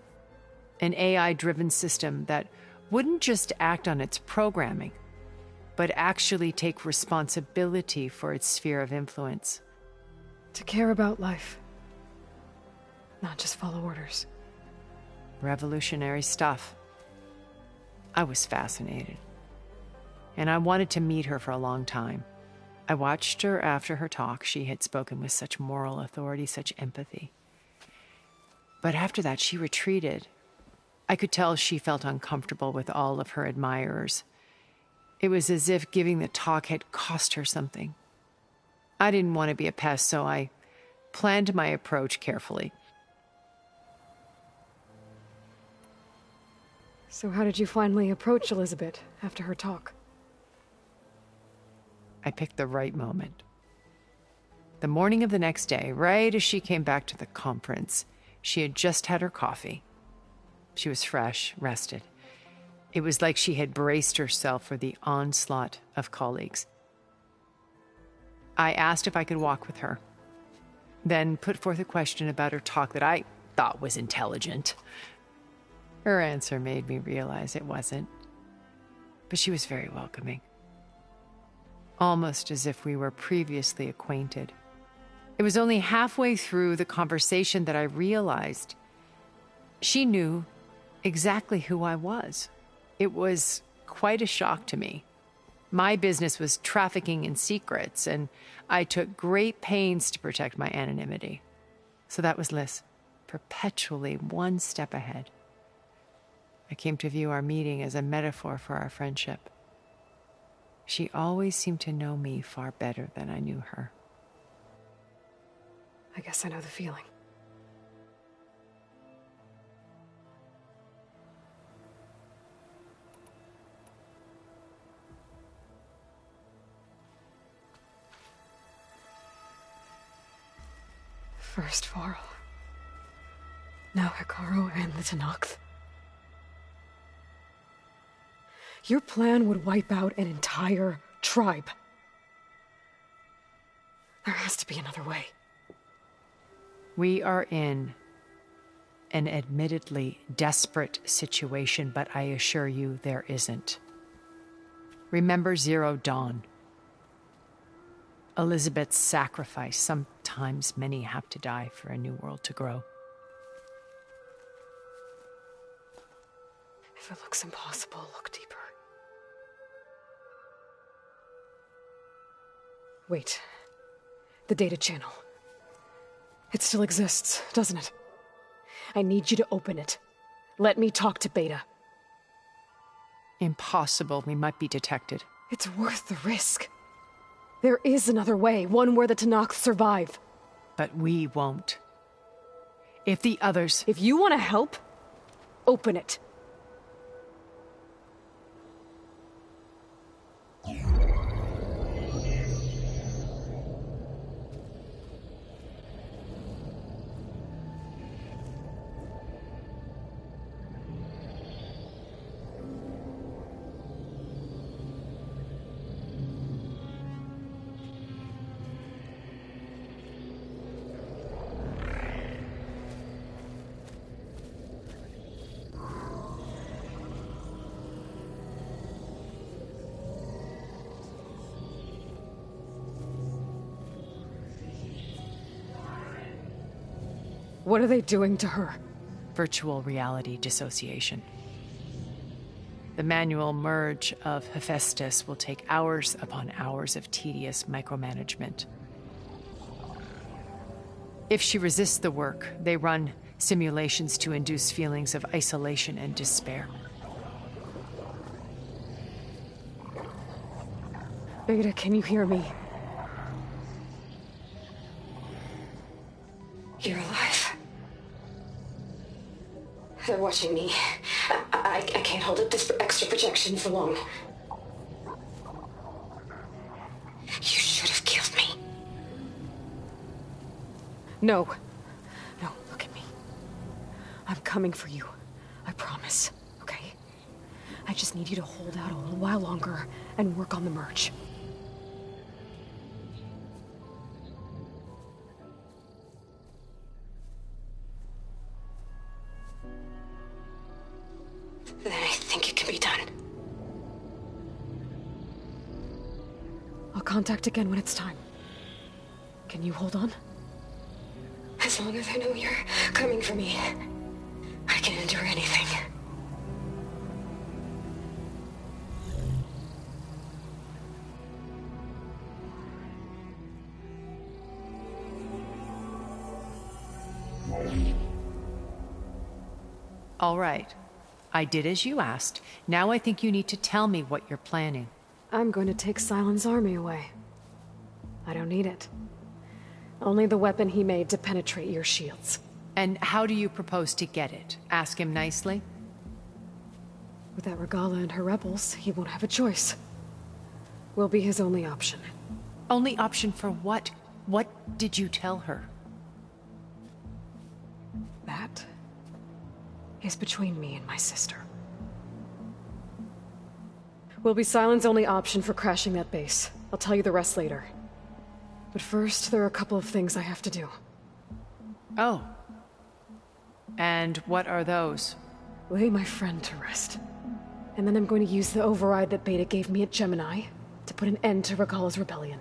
An AI-driven system that wouldn't just act on its programming, but actually take responsibility for its sphere of influence. To care about life. Not just follow orders. Revolutionary stuff. I was fascinated. And I wanted to meet her for a long time. I watched her after her talk. She had spoken with such moral authority, such empathy. But after that, she retreated. I could tell she felt uncomfortable with all of her admirers. It was as if giving the talk had cost her something. I didn't want to be a pest, so I planned my approach carefully. So how did you finally approach Elizabeth after her talk? I picked the right moment. The morning of the next day, right as she came back to the conference, she had just had her coffee. She was fresh, rested. It was like she had braced herself for the onslaught of colleagues. I asked if I could walk with her, then put forth a question about her talk that I thought was intelligent. Her answer made me realize it wasn't, but she was very welcoming. Almost as if we were previously acquainted. It was only halfway through the conversation that I realized she knew exactly who I was. It was quite a shock to me. My business was trafficking in secrets, and I took great pains to protect my anonymity. So that was Liz, perpetually one step ahead. I came to view our meeting as a metaphor for our friendship. She always seemed to know me far better than I knew her. I guess I know the feeling. First Varl. Now Hikaru and the Tenakth. Your plan would wipe out an entire tribe. There has to be another way. We are in an admittedly desperate situation, but I assure you there isn't. Remember Zero Dawn. Elizabeth's sacrifice. Sometimes many have to die for a new world to grow. If it looks impossible, look deeper. Wait. The data channel. It still exists, doesn't it? I need you to open it. Let me talk to Beta. Impossible. We might be detected. It's worth the risk. There is another way, one where the Tenakth survive. But we won't. If the others... If you want to help, open it. What are they doing to her? Virtual reality dissociation. The manual merge of Hephaestus will take hours upon hours of tedious micromanagement. If she resists the work, they run simulations to induce feelings of isolation and despair. Beta, can you hear me? They're watching me. I can't hold up this extra projection for long. You should have killed me. No. No, look at me. I'm coming for you. I promise, okay? I just need you to hold out a little while longer and work on the merge. Then I think it can be done. I'll contact again when it's time. Can you hold on? As long as I know you're coming for me, I can endure anything. All right. I did as you asked. Now I think you need to tell me what you're planning. I'm going to take Silent's army away. I don't need it. Only the weapon he made to penetrate your shields. And how do you propose to get it? Ask him nicely? Without Regala and her rebels, he won't have a choice. We'll be his only option. Only option for what? What did you tell her? That is between me and my sister. Will be Silent's only option for crashing that base. I'll tell you the rest later. But first, there are a couple of things I have to do. Oh. And what are those? Lay my friend to rest. And then I'm going to use the override that Beta gave me at Gemini to put an end to Regala's rebellion.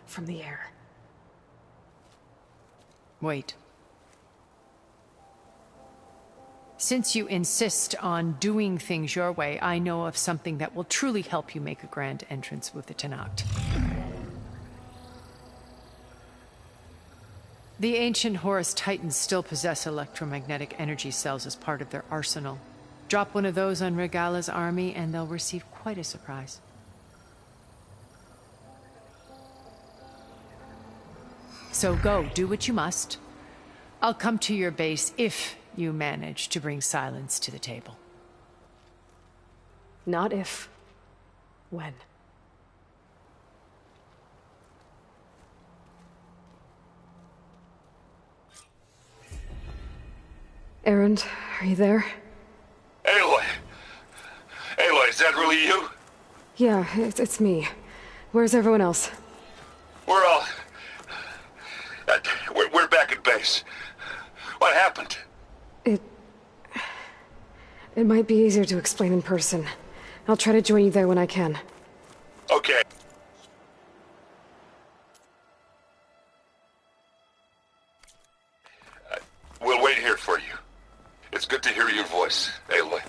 From the air. Wait. Since you insist on doing things your way, I know of something that will truly help you make a grand entrance with the Tenakth. The ancient Horus Titans still possess electromagnetic energy cells as part of their arsenal. Drop one of those on Regala's army and they'll receive quite a surprise. So go, do what you must. I'll come to your base if you manage to bring Silence to the table. Not if. When. Erend, are you there? Aloy! Aloy, is that really you? Yeah, it's me. Where's everyone else? We're all... We're back at base. What happened? It might be easier to explain in person. I'll try to join you there when I can. Okay. We'll wait here for you. It's good to hear your voice, Aloy.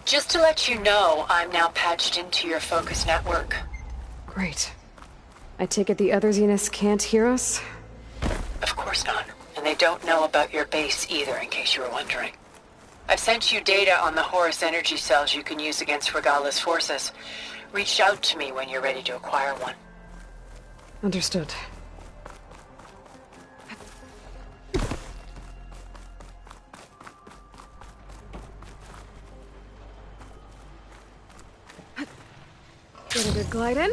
Just to let you know, I'm now patched into your focus network. Great. I take it the other Zeniths can't hear us? Of course not. And they don't know about your base either, in case you were wondering. I've sent you data on the Horus energy cells you can use against Regala's forces. Reach out to me when you're ready to acquire one. Understood. Get a good glide in.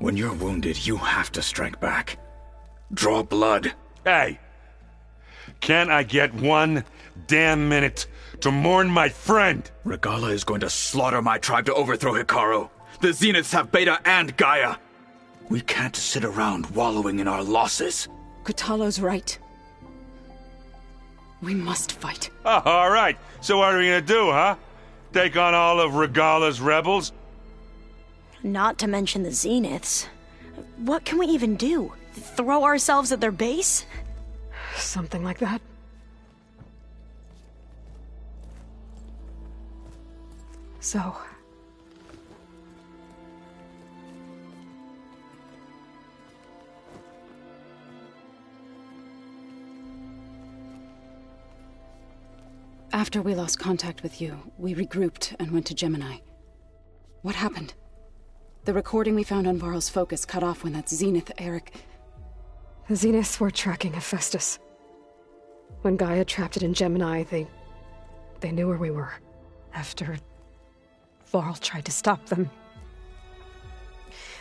When you're wounded, you have to strike back. Draw blood. Hey! Can't I get one damn minute to mourn my friend? Regala is going to slaughter my tribe to overthrow Hikaru. The Zeniths have Beta and Gaia. We can't sit around wallowing in our losses. Kutalo's right. We must fight. Oh, all right. So what are we gonna do, huh? Take on all of Regala's rebels? Not to mention the Zeniths. What can we even do? Throw ourselves at their base? Something like that. So... After we lost contact with you, we regrouped and went to Gemini. What happened? The recording we found on Varl's focus cut off when that Zenith Eric... The Zeniths were tracking Hephaestus. When Gaia trapped it in Gemini, they knew where we were. After Varl tried to stop them.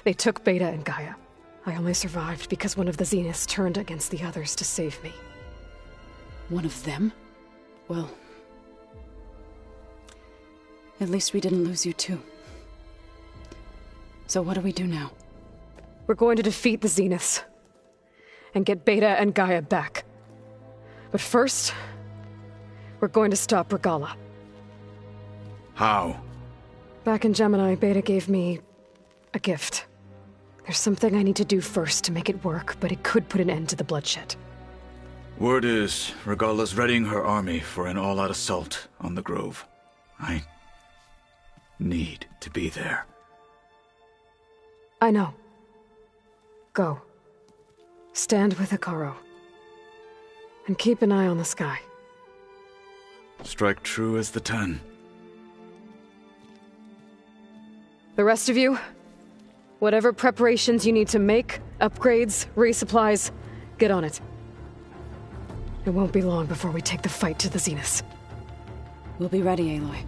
They took Beta and Gaia. I only survived because one of the Zeniths turned against the others to save me. One of them? Well... at least we didn't lose you too. So what do we do now? We're going to defeat the Zeniths. And get Beta and Gaia back. But first, we're going to stop Regala. How? Back in Gemini, Beta gave me a gift. There's something I need to do first to make it work, but it could put an end to the bloodshed. Word is, Regala's readying her army for an all-out assault on the Grove. I need to be there. I know. Go. Stand with Hikaru. And keep an eye on the sky. Strike true as the 10. The rest of you, whatever preparations you need to make, upgrades, resupplies, get on it. It won't be long before we take the fight to the Zeniths. We'll be ready, Aloy.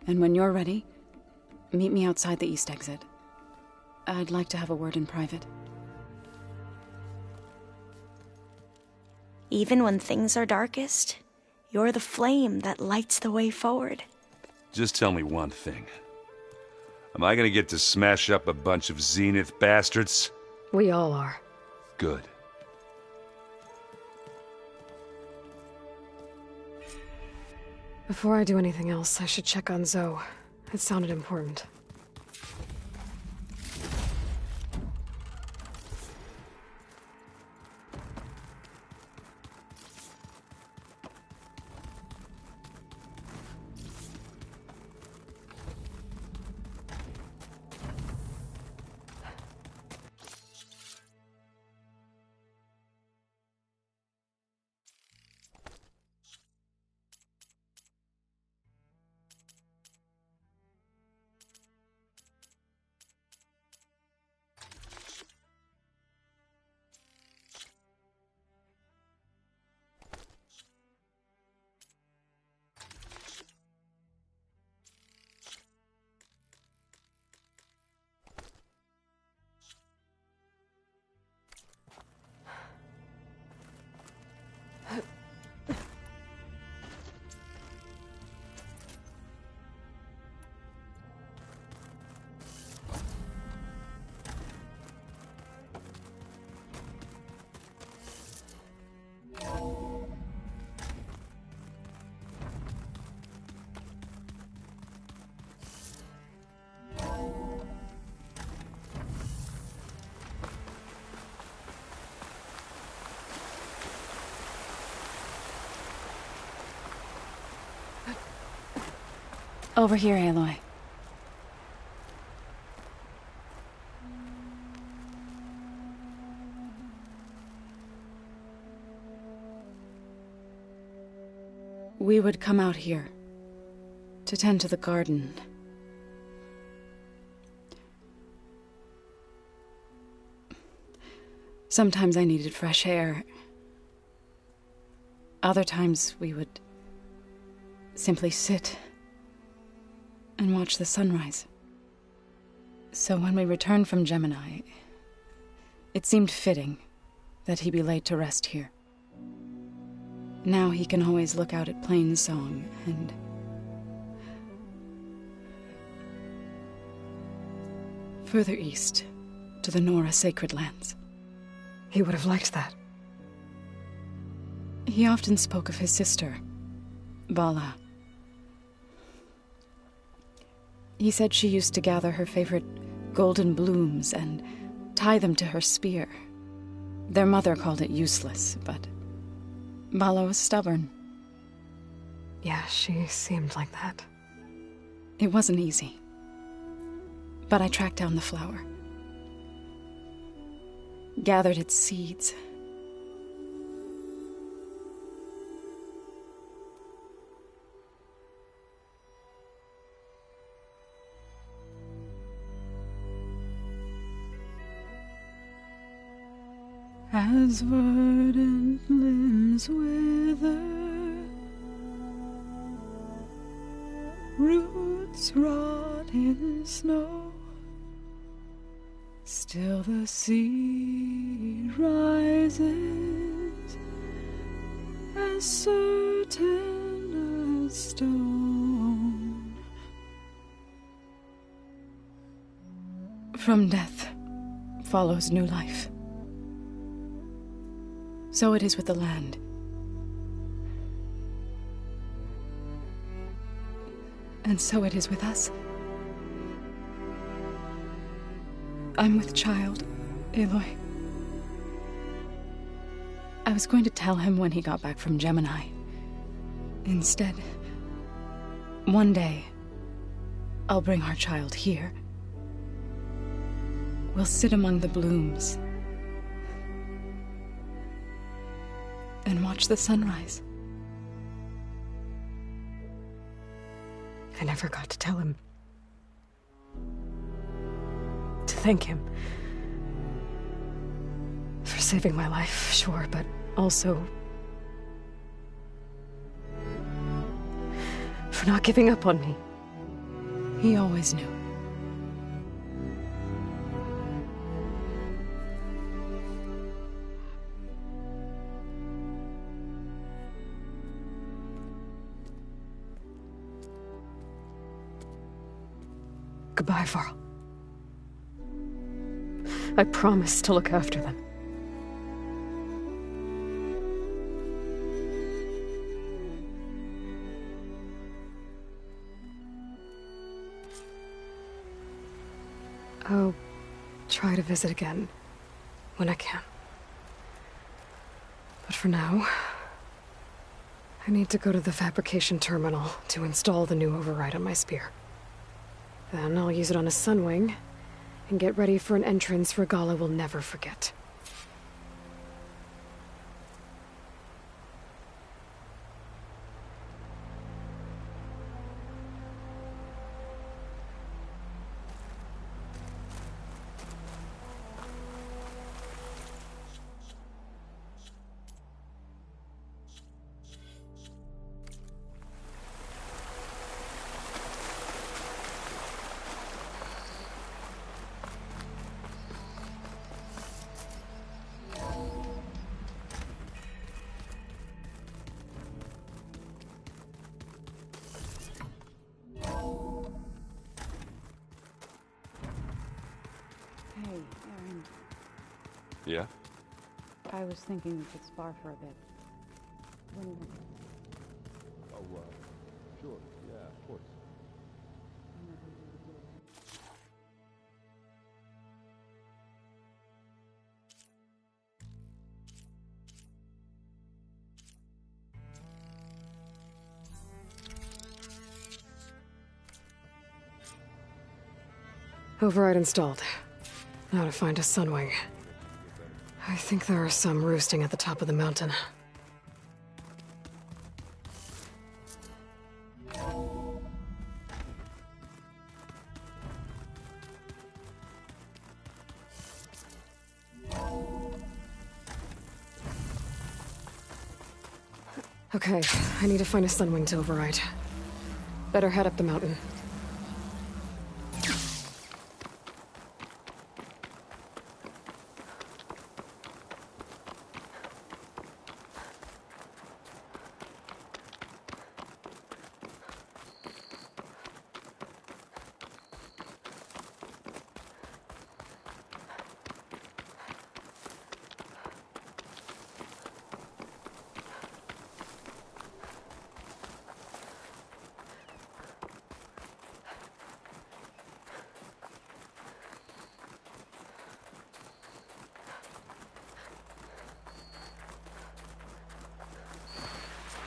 And when you're ready, meet me outside the east exit. I'd like to have a word in private. Even when things are darkest, you're the flame that lights the way forward. Just tell me one thing. Am I gonna get to smash up a bunch of Zenith bastards? We all are. Good. Before I do anything else, I should check on Zoe. It sounded important. Over here, Aloy. We would come out here to tend to the garden. Sometimes I needed fresh air. Other times we would simply sit and watch the sunrise. So when we returned from Gemini, it seemed fitting that he be laid to rest here. Now he can always look out at Plainsong and... further east, to the Nora Sacred Lands. He would have liked that. He often spoke of his sister, Bala. He said she used to gather her favorite golden blooms and tie them to her spear. Their mother called it useless, but Bala was stubborn. Yeah, she seemed like that. It wasn't easy. But I tracked down the flower. Gathered its seeds. As verdant limbs wither, roots rot in snow, still the sea rises, as certain as stone. From death follows new life. So it is with the land. And so it is with us. I'm with child, Aloy. I was going to tell him when he got back from Gemini. Instead, one day, I'll bring our child here. We'll sit among the blooms and watch the sunrise. I never got to tell him. To thank him. For saving my life, sure, but also... for not giving up on me. He always knew. Goodbye, Varl. I promise to look after them. I'll try to visit again when I can. But for now, I need to go to the fabrication terminal to install the new override on my spear. Then I'll use it on a sunwing, and get ready for an entrance Regalla will never forget. Yeah? I was thinking we could spar for a bit. When you... Oh, sure. Yeah, of course. Override installed. Now to find a sunwing. I think there are some roosting at the top of the mountain. Okay, I need to find a sunwing to override. Better head up the mountain.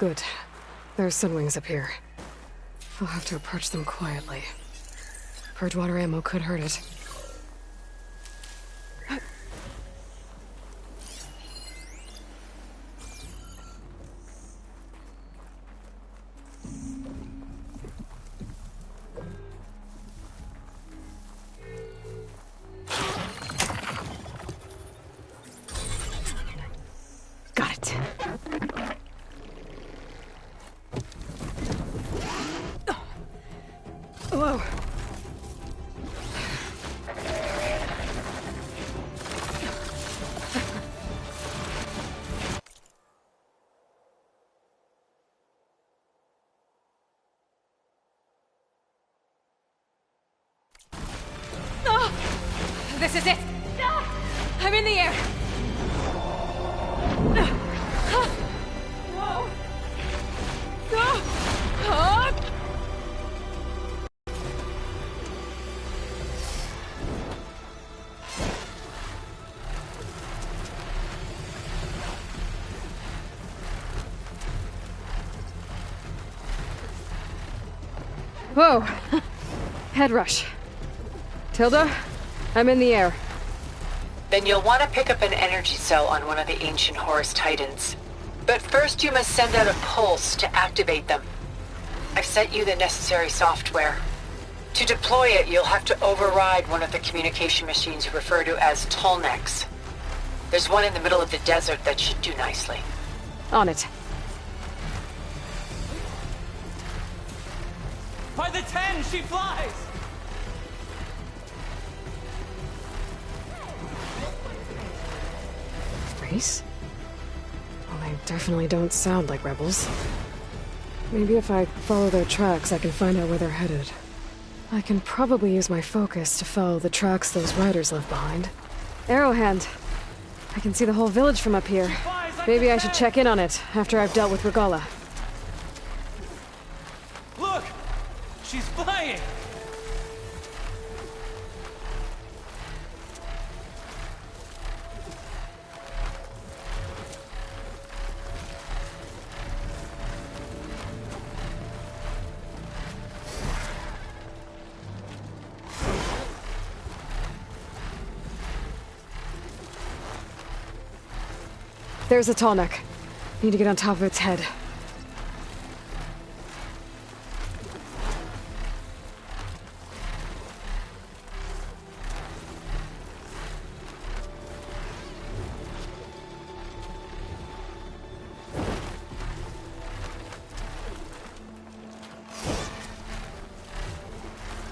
Good. There's Sunwings up here. I'll have to approach them quietly. Purge water ammo could hurt it. Got it. Whoa. This is it! I'm in the air! Whoa! Whoa! Head rush. Tilda, I'm in the air. Then you'll want to pick up an energy cell on one of the ancient Horus Titans. But first you must send out a pulse to activate them. I've sent you the necessary software. To deploy it, you'll have to override one of the communication machines you refer to as Tolnecs. There's one in the middle of the desert that should do nicely. On it. By the 10, she flies! Race? Well, they definitely don't sound like rebels. Maybe if I follow their tracks, I can find out where they're headed. I can probably use my focus to follow the tracks those riders left behind. Arrowhand. I can see the whole village from up here. Maybe I should check in on it after I've dealt with Regala. Look! She's flying! There's a Tallneck. Need to get on top of its head.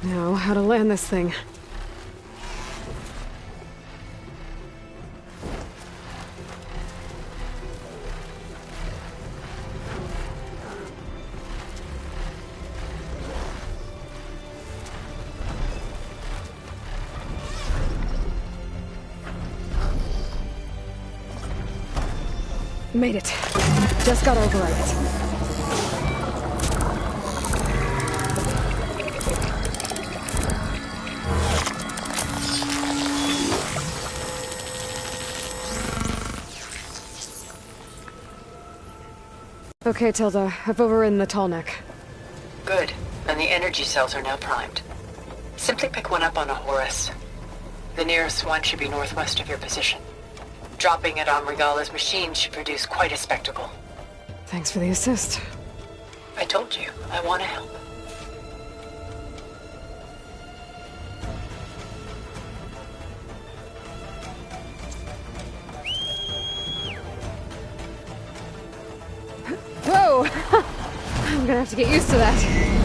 Now, how to land this thing. Made it. Just gotta override it. Okay, Tilda. I've overridden the Tallneck. Good. And the energy cells are now primed. Simply pick one up on a Horus. The nearest one should be northwest of your position. Dropping it on Regala's machine should produce quite a spectacle. Thanks for the assist. I told you, I want to help. Whoa! I'm gonna have to get used to that.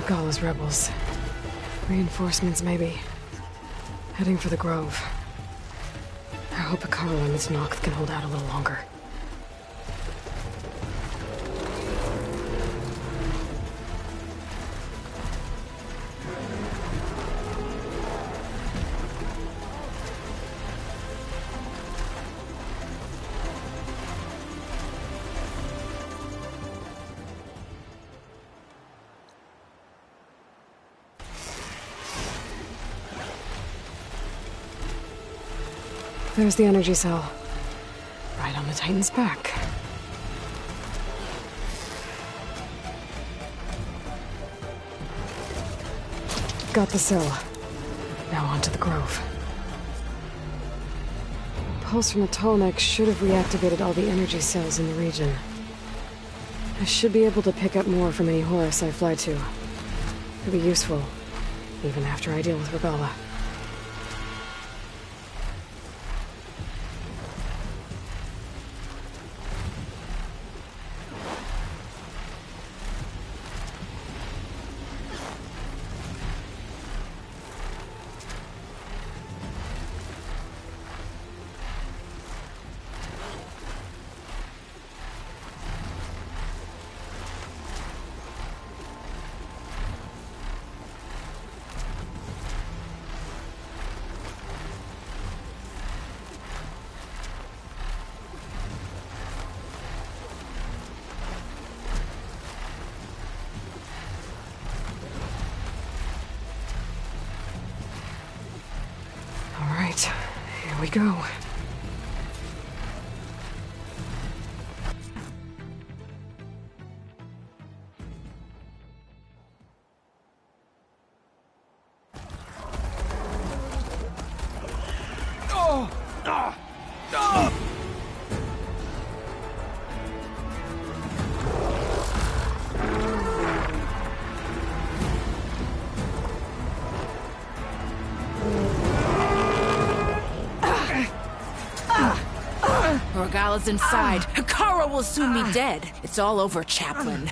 Regala's rebels. Reinforcements, maybe. Heading for the Grove. I hope Hikaru and Ms. Noct can hold out a little longer. There's the energy cell. Right on the Titan's back. Got the cell. Now onto the Grove. Pulse from the Tallneck should have reactivated all the energy cells in the region. I should be able to pick up more from any Horus I fly to. Could be useful, even after I deal with Regala. Here we go. Regala's inside. Hikaru will soon be dead. It's all over, Chaplain.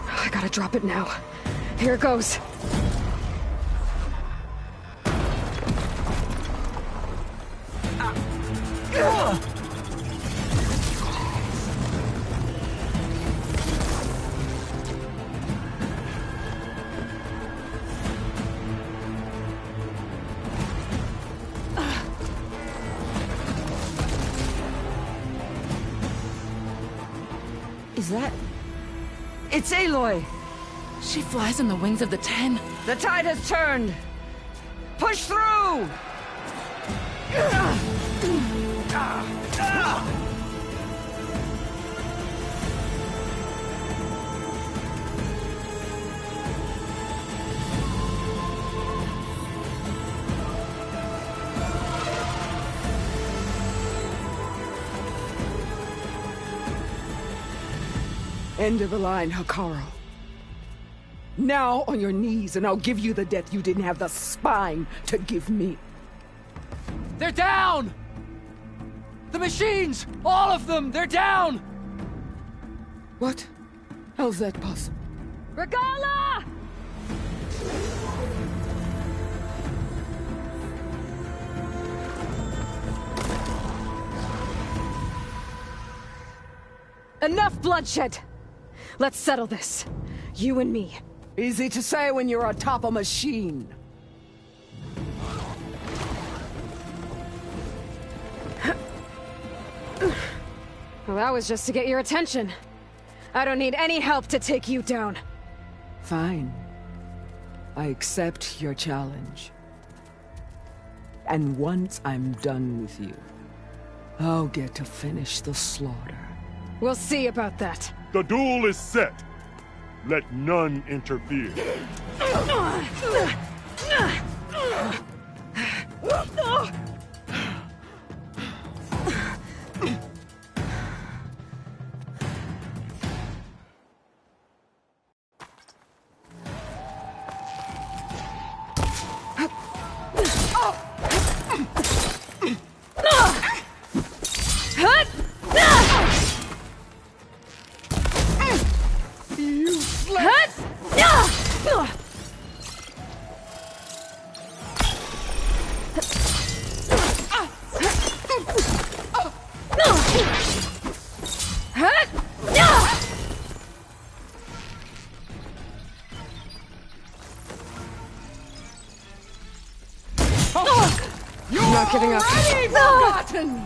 I gotta drop it now. Here it goes. Is that... It's Aloy! She flies on the wings of the Ten. The tide has turned! Push through! End of the line, Hikaru. Now on your knees, and I'll give you the death you didn't have the spine to give me. They're down! The machines! All of them! They're down! What? How's that possible? Regala! Enough bloodshed! Let's settle this. You and me. Easy to say when you're atop a machine. Well, that was just to get your attention. I don't need any help to take you down. Fine. I accept your challenge. And once I'm done with you, I'll get to finish the slaughter. We'll see about that. The duel is set. Let none interfere. not giving up. Already forgotten!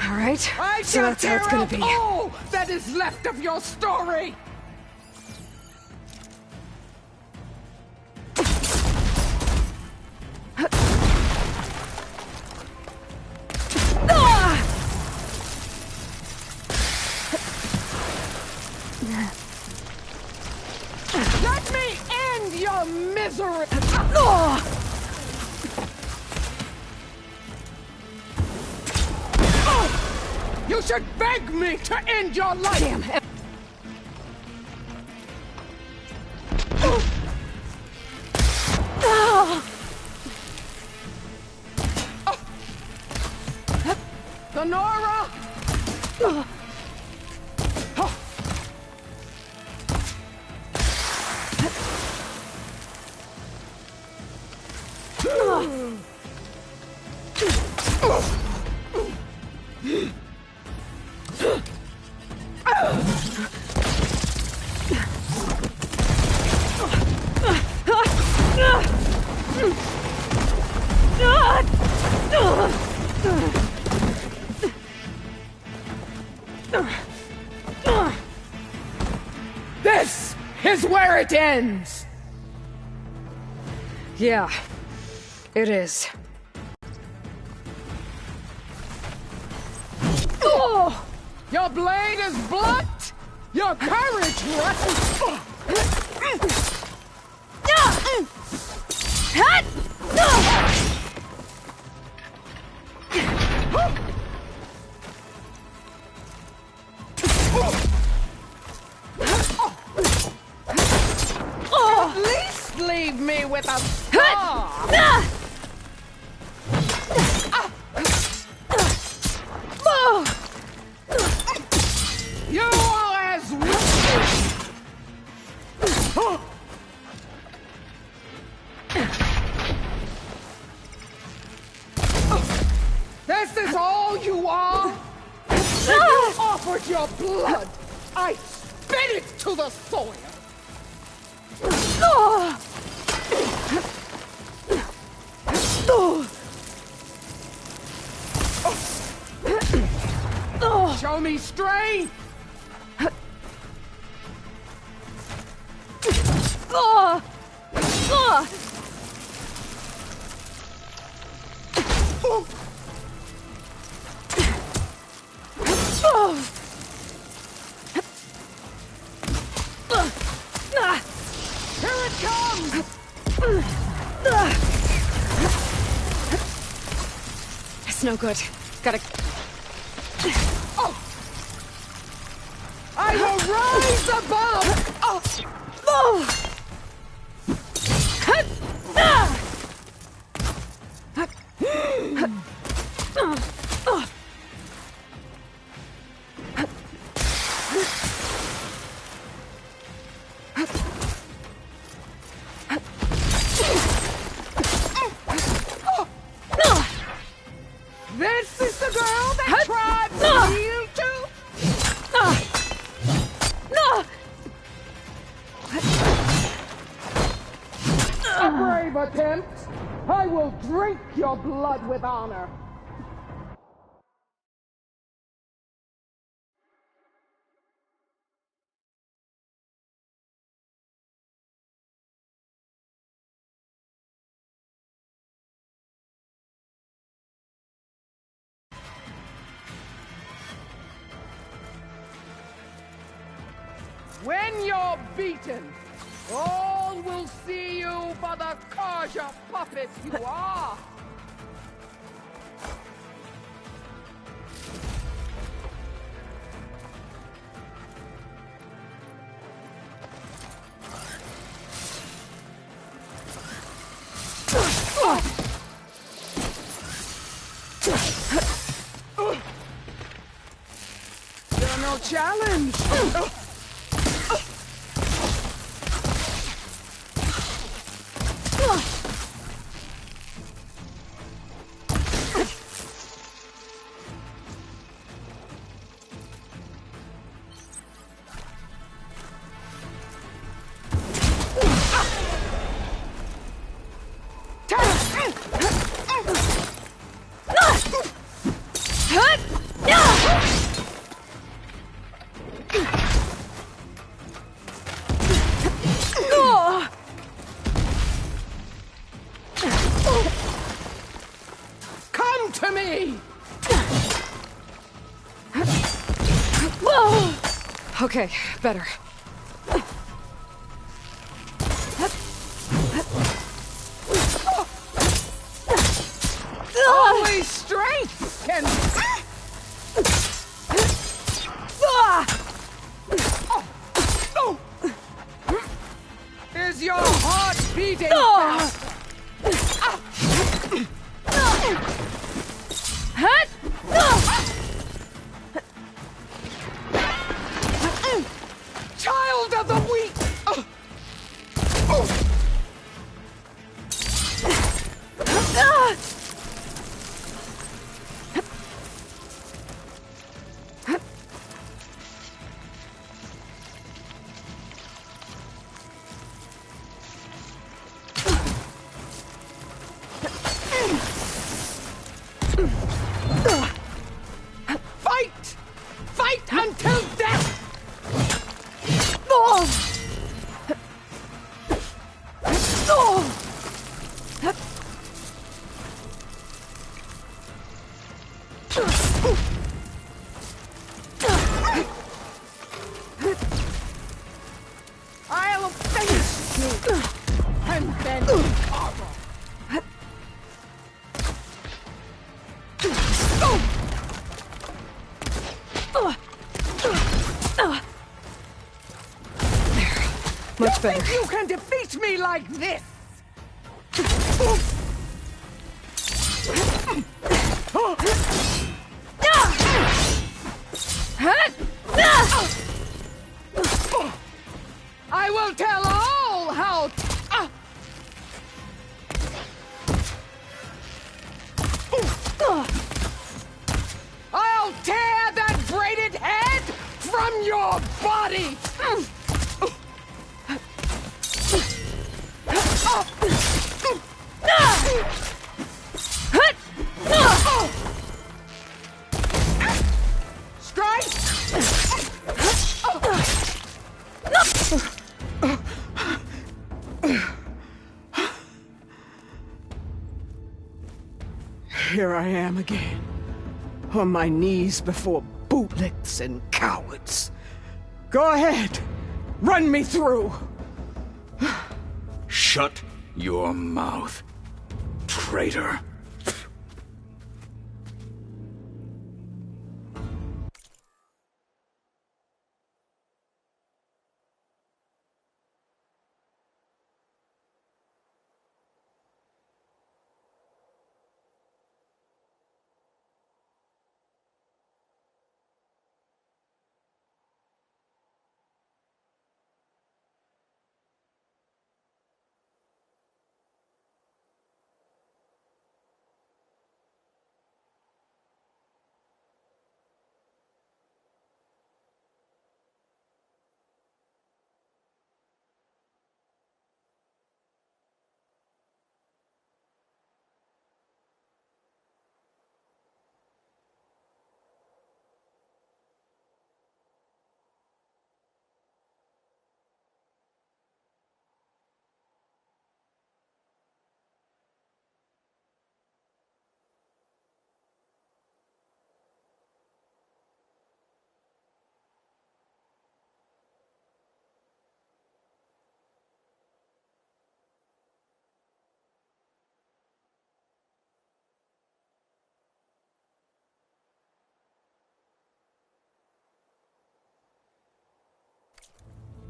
All right, I so shall that's how it's tear gonna up be. all that is left of your story! Let me end your misery! You should beg me to end your life! Damn. Sonora! This is where it ends! Yeah, it is. Oh! Your blade is blunt! Your courage rushes! At least leave me with a scar! You are as weak. This is all you are? If you offered your blood, I spit it to the soil. Show me strength! Here it comes! It's no good. Gotta... I will rise above! This is the girl that tried to yield to? A brave attempt. I will drink your blood with honor. When you're beaten, all will see you for the Karja puppet you are! You're no challenge. Come to me! Okay, better. Only strength can... Is your heart beating fast? Child of the weak! Fight! Fight until death! I'll finish you, and then tomorrow. Much better. Think you can defeat me like this? I will tell all how... I'll tear that braided head from your body! Strike! Here I am again, on my knees before bootlicks and cowards. Go ahead, run me through. Shut your mouth, traitor.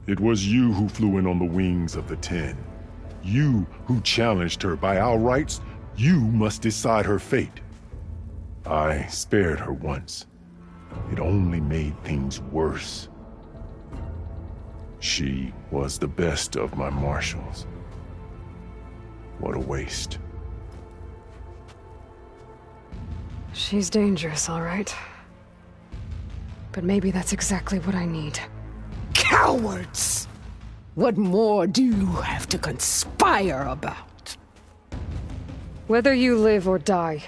It was you who flew in on the wings of the 10. You who challenged her. By our rights, you must decide her fate. I spared her once. It only made things worse. She was the best of my marshals. What a waste. She's dangerous, all right. But maybe that's exactly what I need. Cowards! What more do you have to conspire about? Whether you live or die.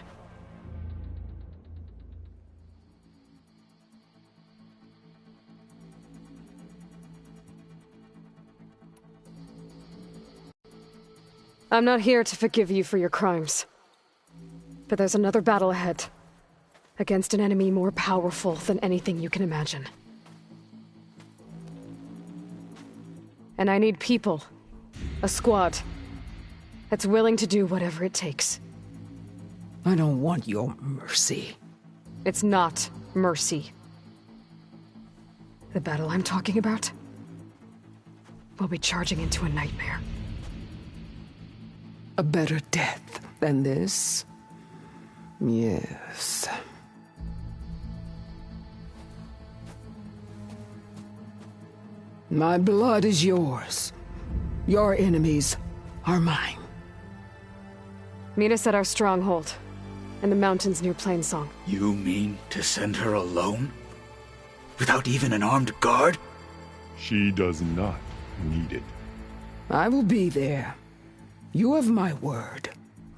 I'm not here to forgive you for your crimes. But there's another battle ahead. Against an enemy more powerful than anything you can imagine. And I need people. A squad. That's willing to do whatever it takes. I don't want your mercy. It's not mercy. The battle I'm talking about will be charging into a nightmare. A better death than this? Yes. My blood is yours. Your enemies are mine. Meet us at our stronghold, in the mountains near Plainsong. You mean to send her alone? Without even an armed guard? She does not need it. I will be there. You have my word.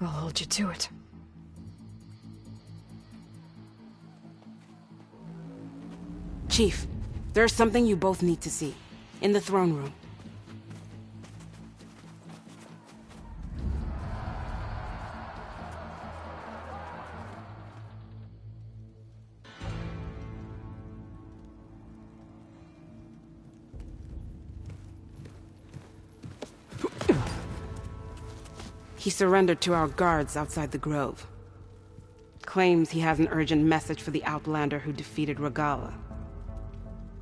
I'll hold you to it. Chief, there's something you both need to see. In the throne room. He surrendered to our guards outside the grove. Claims he has an urgent message for the Outlander who defeated Regala.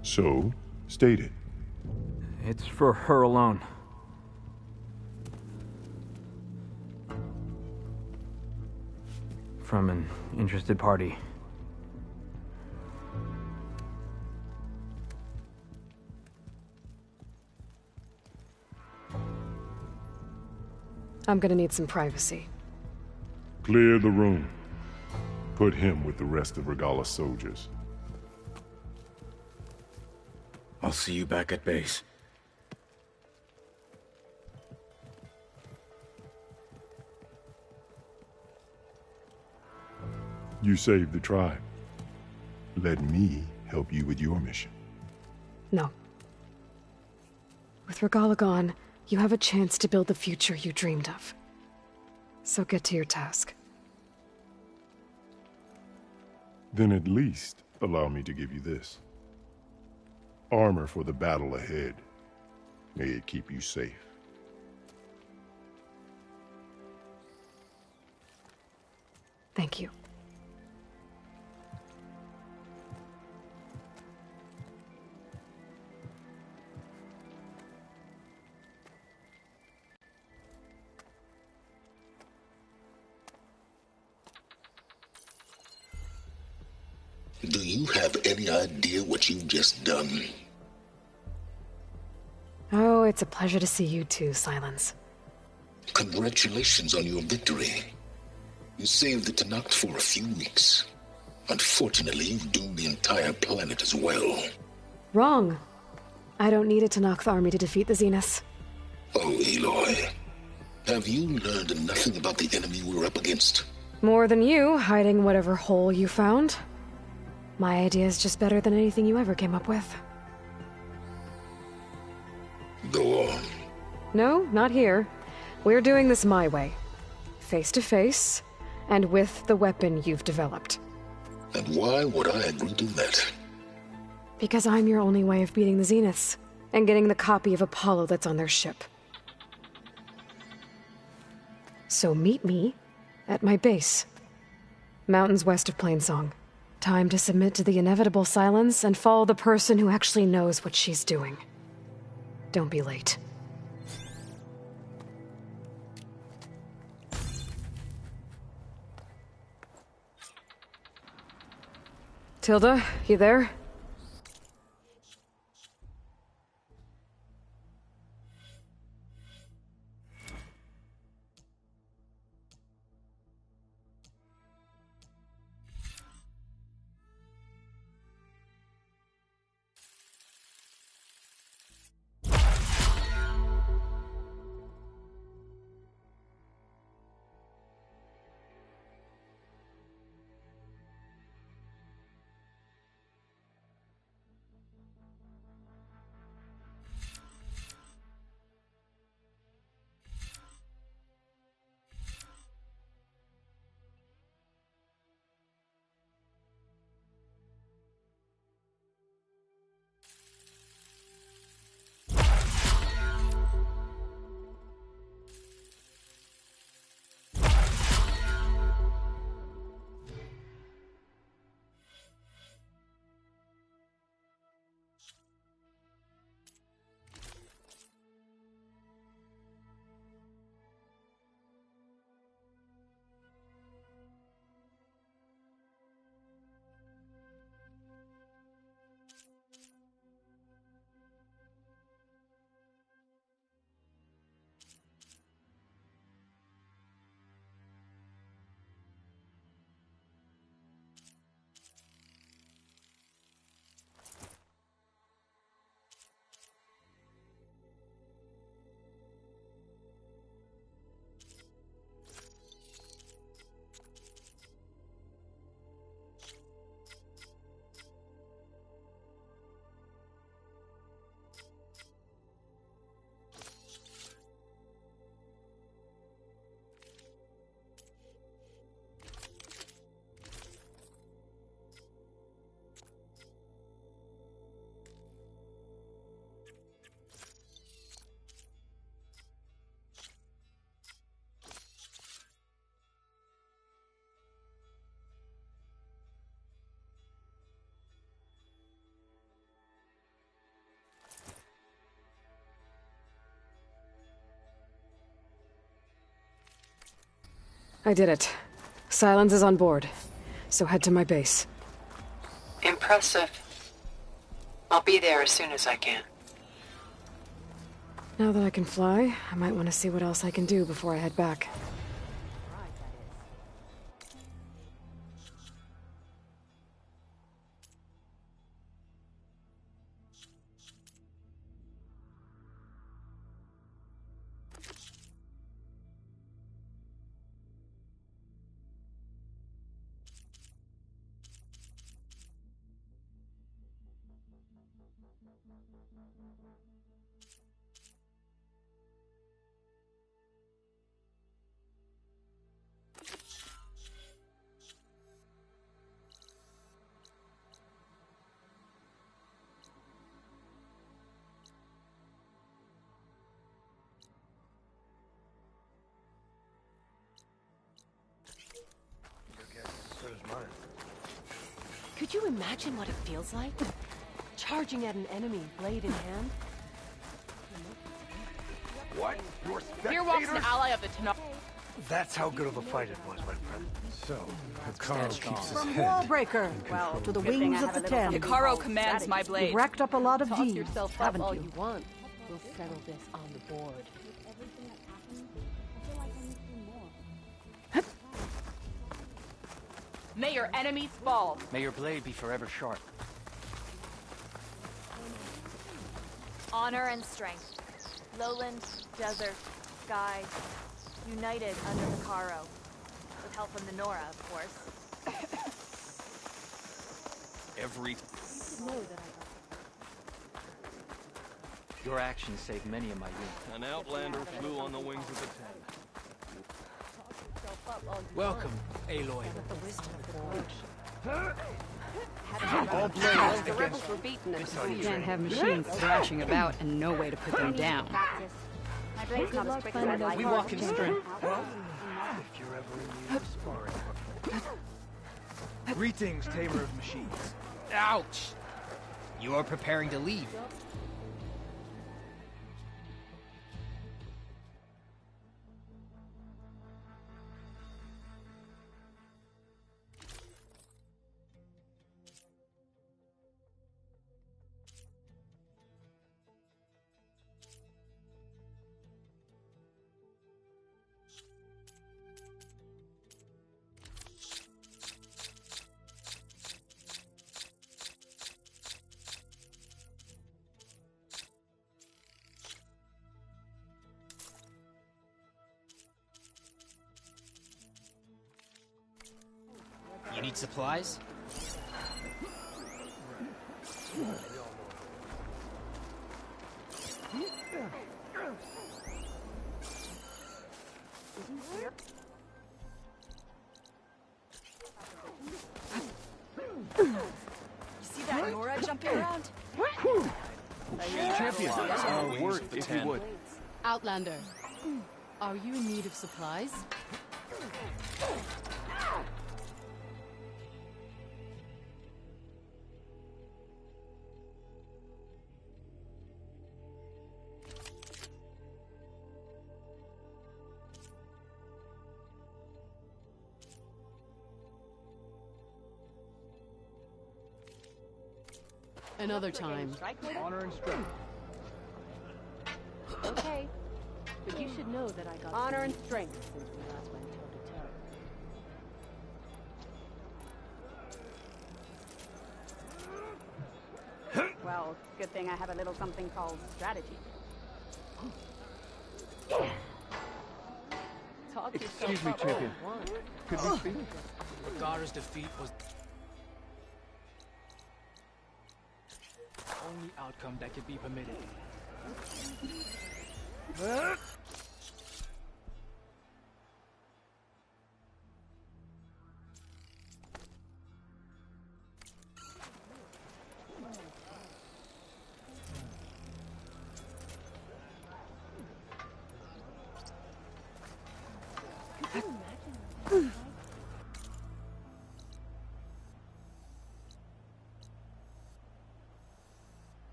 So, state it. It's for her alone. From an interested party. I'm gonna need some privacy. Clear the room. Put him with the rest of Regala's soldiers. I'll see you back at base. You saved the tribe. Let me help you with your mission. No. With Regala gone, you have a chance to build the future you dreamed of. So get to your task. Then at least allow me to give you this. Armor for the battle ahead. May it keep you safe. Thank you. Do you have any idea what you've just done? Oh, it's a pleasure to see you too, Silence. Congratulations on your victory. You saved the Tenakth for a few weeks. Unfortunately, you've doomed the entire planet as well. Wrong. I don't need a Tenakth army to defeat the Zeniths. Oh, Aloy. Have you learned nothing about the enemy we're up against? More than you, hiding whatever hole you found. My idea is just better than anything you ever came up with. Go on. No, not here. We're doing this my way. Face to face, and with the weapon you've developed. And why would I agree to that? Because I'm your only way of beating the Zeniths, and getting the copy of Apollo that's on their ship. So meet me at my base. Mountains west of Plainsong. Time to submit to the inevitable silence and follow the person who actually knows what she's doing. Don't be late. Tilda, you there? I did it. Silence is on board. So head to my base. Impressive. I'll be there as soon as I can. Now that I can fly, I might want to see what else I can do before I head back. Could you imagine what it feels like? Charging at an enemy, blade in hand? What? Your Here walks an spectators? ally of the Tenor. That's how good of a fight it was, my friend. So, Hikaru keeps his From head. Wallbreaker in well, control. to the Good thing wings I of have the a little ten. something Hikaru called commands static. my blade. You've racked up a lot of Talk deeds, yourself up haven't all you? you want. We'll settle this on the board. May your enemies fall. May your blade be forever sharp. Honor and strength. Lowland, desert, sky, united under the Caro. With help from the Nora, of course. Every... Your actions saved many of my units. An outlander flew on the wings of the Ten. Welcome, Aloy. All blades the rebels were beaten at the You can't have machines thrashing about and no way to put them down. My blade's not as quick as I'd like. We walk in strength. If you're ever in need of sparring. Greetings, tamer of machines. Ouch! You are preparing to leave. You need supplies? You see that Nora jumping around? Champion, worth if you would. Outlander, are you in need of supplies? Another time. Honor and strength. Okay. But you should know that I got honor and strength since we last went toe-to-toe. Well, good thing I have a little something called strategy. Talk yourself Excuse me, up. champion. Could we speak? Ragara's defeat was the only outcome that could be permitted.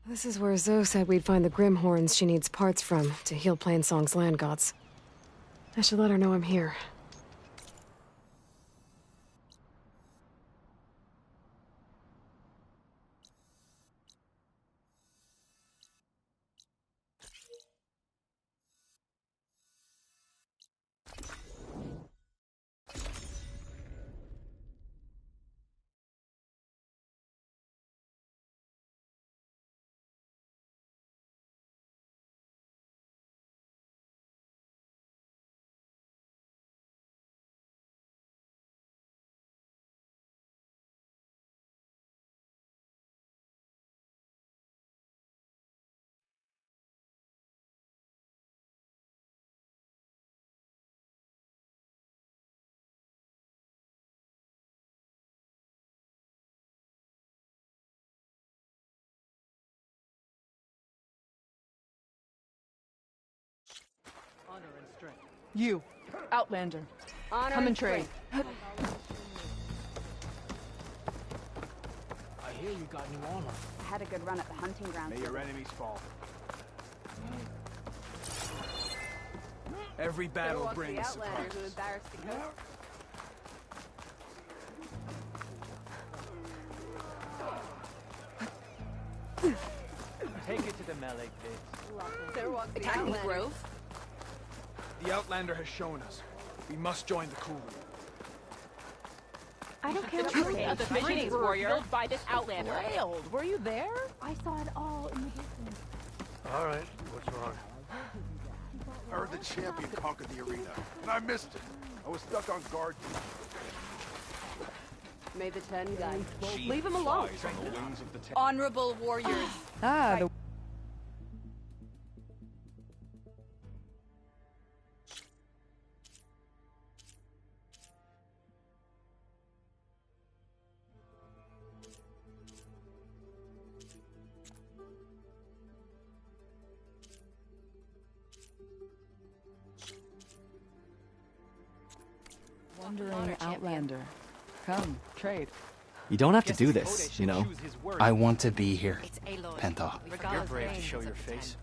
This is where Zoe said we'd find the Grimhorns she needs parts from to heal Plainsong's land gods. I should let her know I'm here. Honor and strength. You, Outlander. Honor Come and trade. I hear you got new armor. I had a good run at the hunting grounds. May your enemies fall. Every battle brings the surprise. Outlander who embarrassed the coast. Take it to the melee pits. There walks the Attacking the Outlander. grove? The Outlander has shown us. We must join the crew. I don't care what The you tree say. of the Phoenix warrior built by this Outlander. Railed, were you there? I saw it all in the distance. All right, what's wrong? I heard the champion conquered the arena, and I missed it. I was stuck on guard duty. May the 10 guide. She Leave him alone. flies on the wings of the Honorable warriors. Ah, the... Wandering Outlander. Come, trade. You don't have to do this, you know. I want to be here, Penta. You're brave to show your face.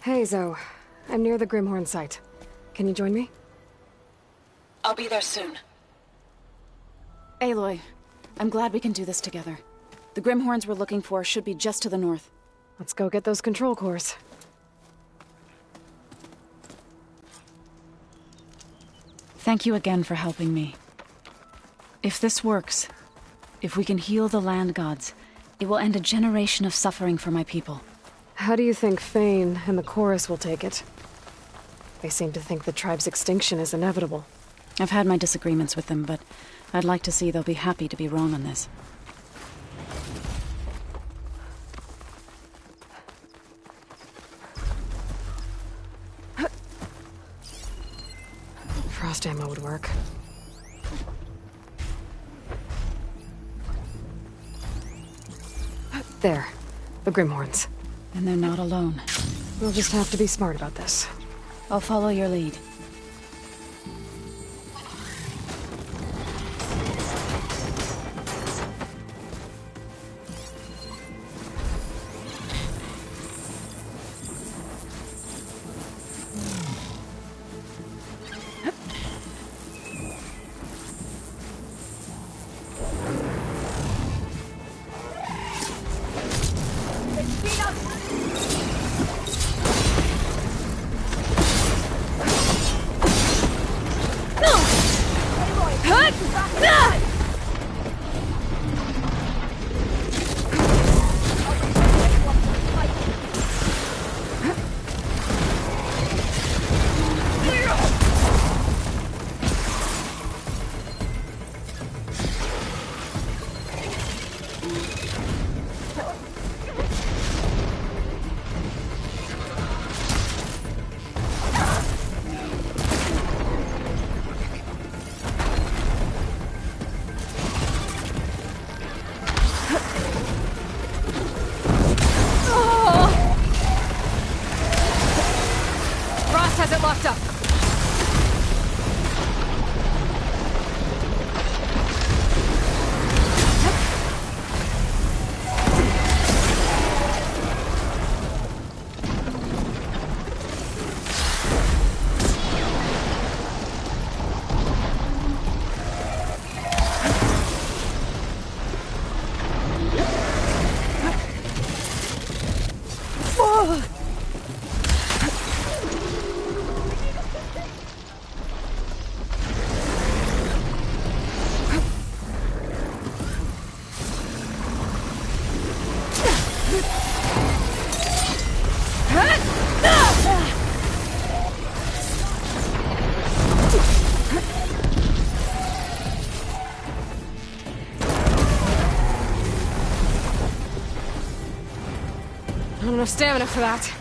Hey, Zoe. I'm near the Grimhorn site. Can you join me? I'll be there soon. Aloy, I'm glad we can do this together. The Grimhorns we're looking for should be just to the north. Let's go get those control cores. Thank you again for helping me. If this works, if we can heal the land gods, it will end a generation of suffering for my people. How do you think Fane and the chorus will take it? They seem to think the tribe's extinction is inevitable. I've had my disagreements with them, but I'd like to see they'll be happy to be wrong on this. Frost ammo would work. There. The Grimhorns. And they're not alone. We'll just have to be smart about this. I'll follow your lead. Has it locked up? Not enough stamina for that.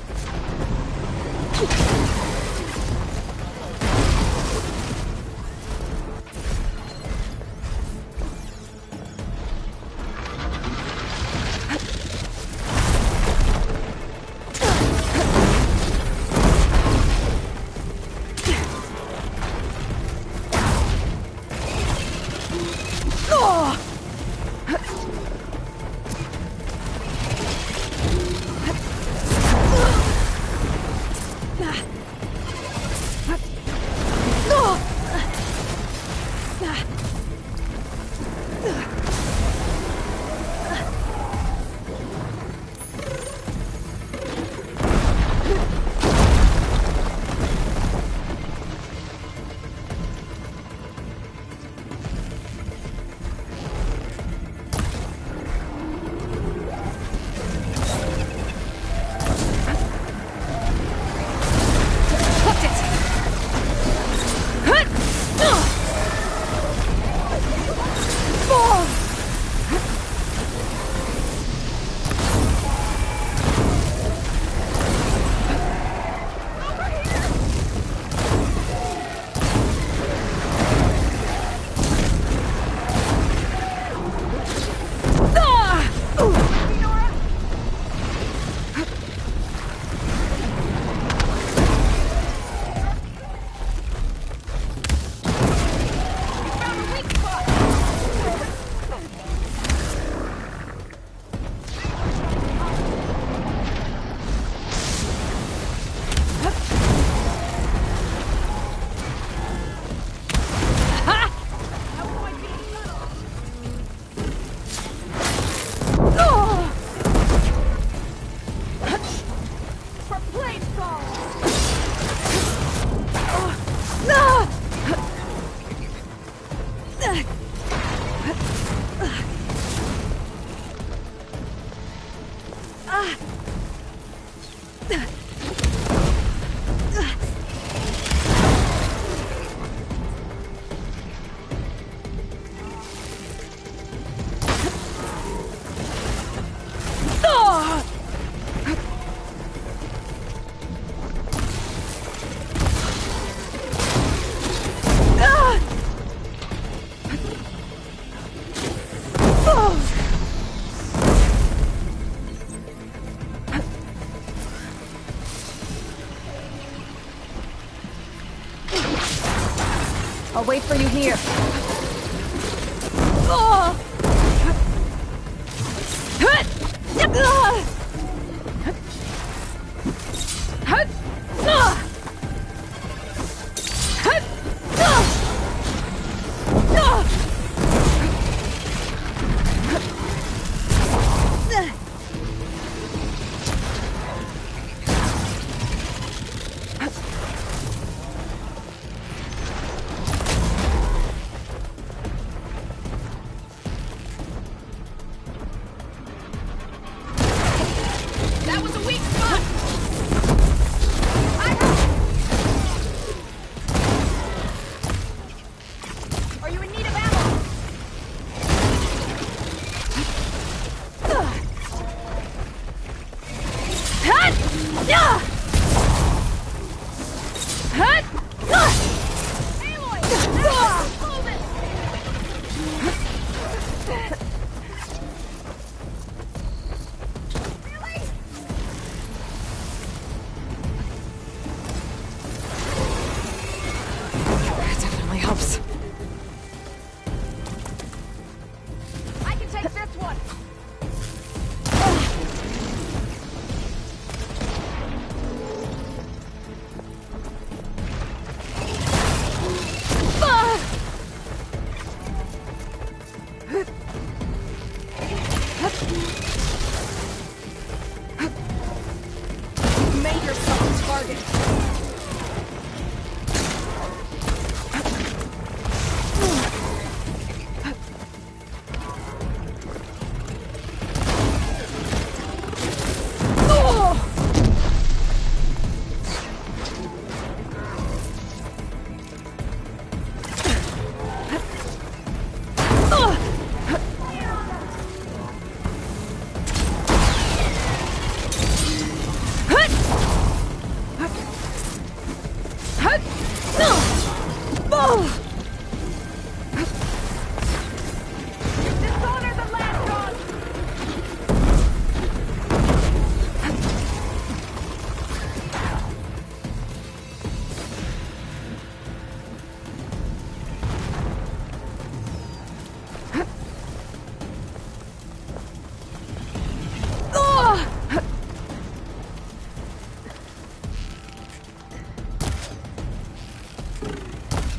I'll wait for you here. Oh! That was a weak spot! Are you in need of ammo? Definitely helps. I can take this one! You made yourself a target. Dishonor the land god!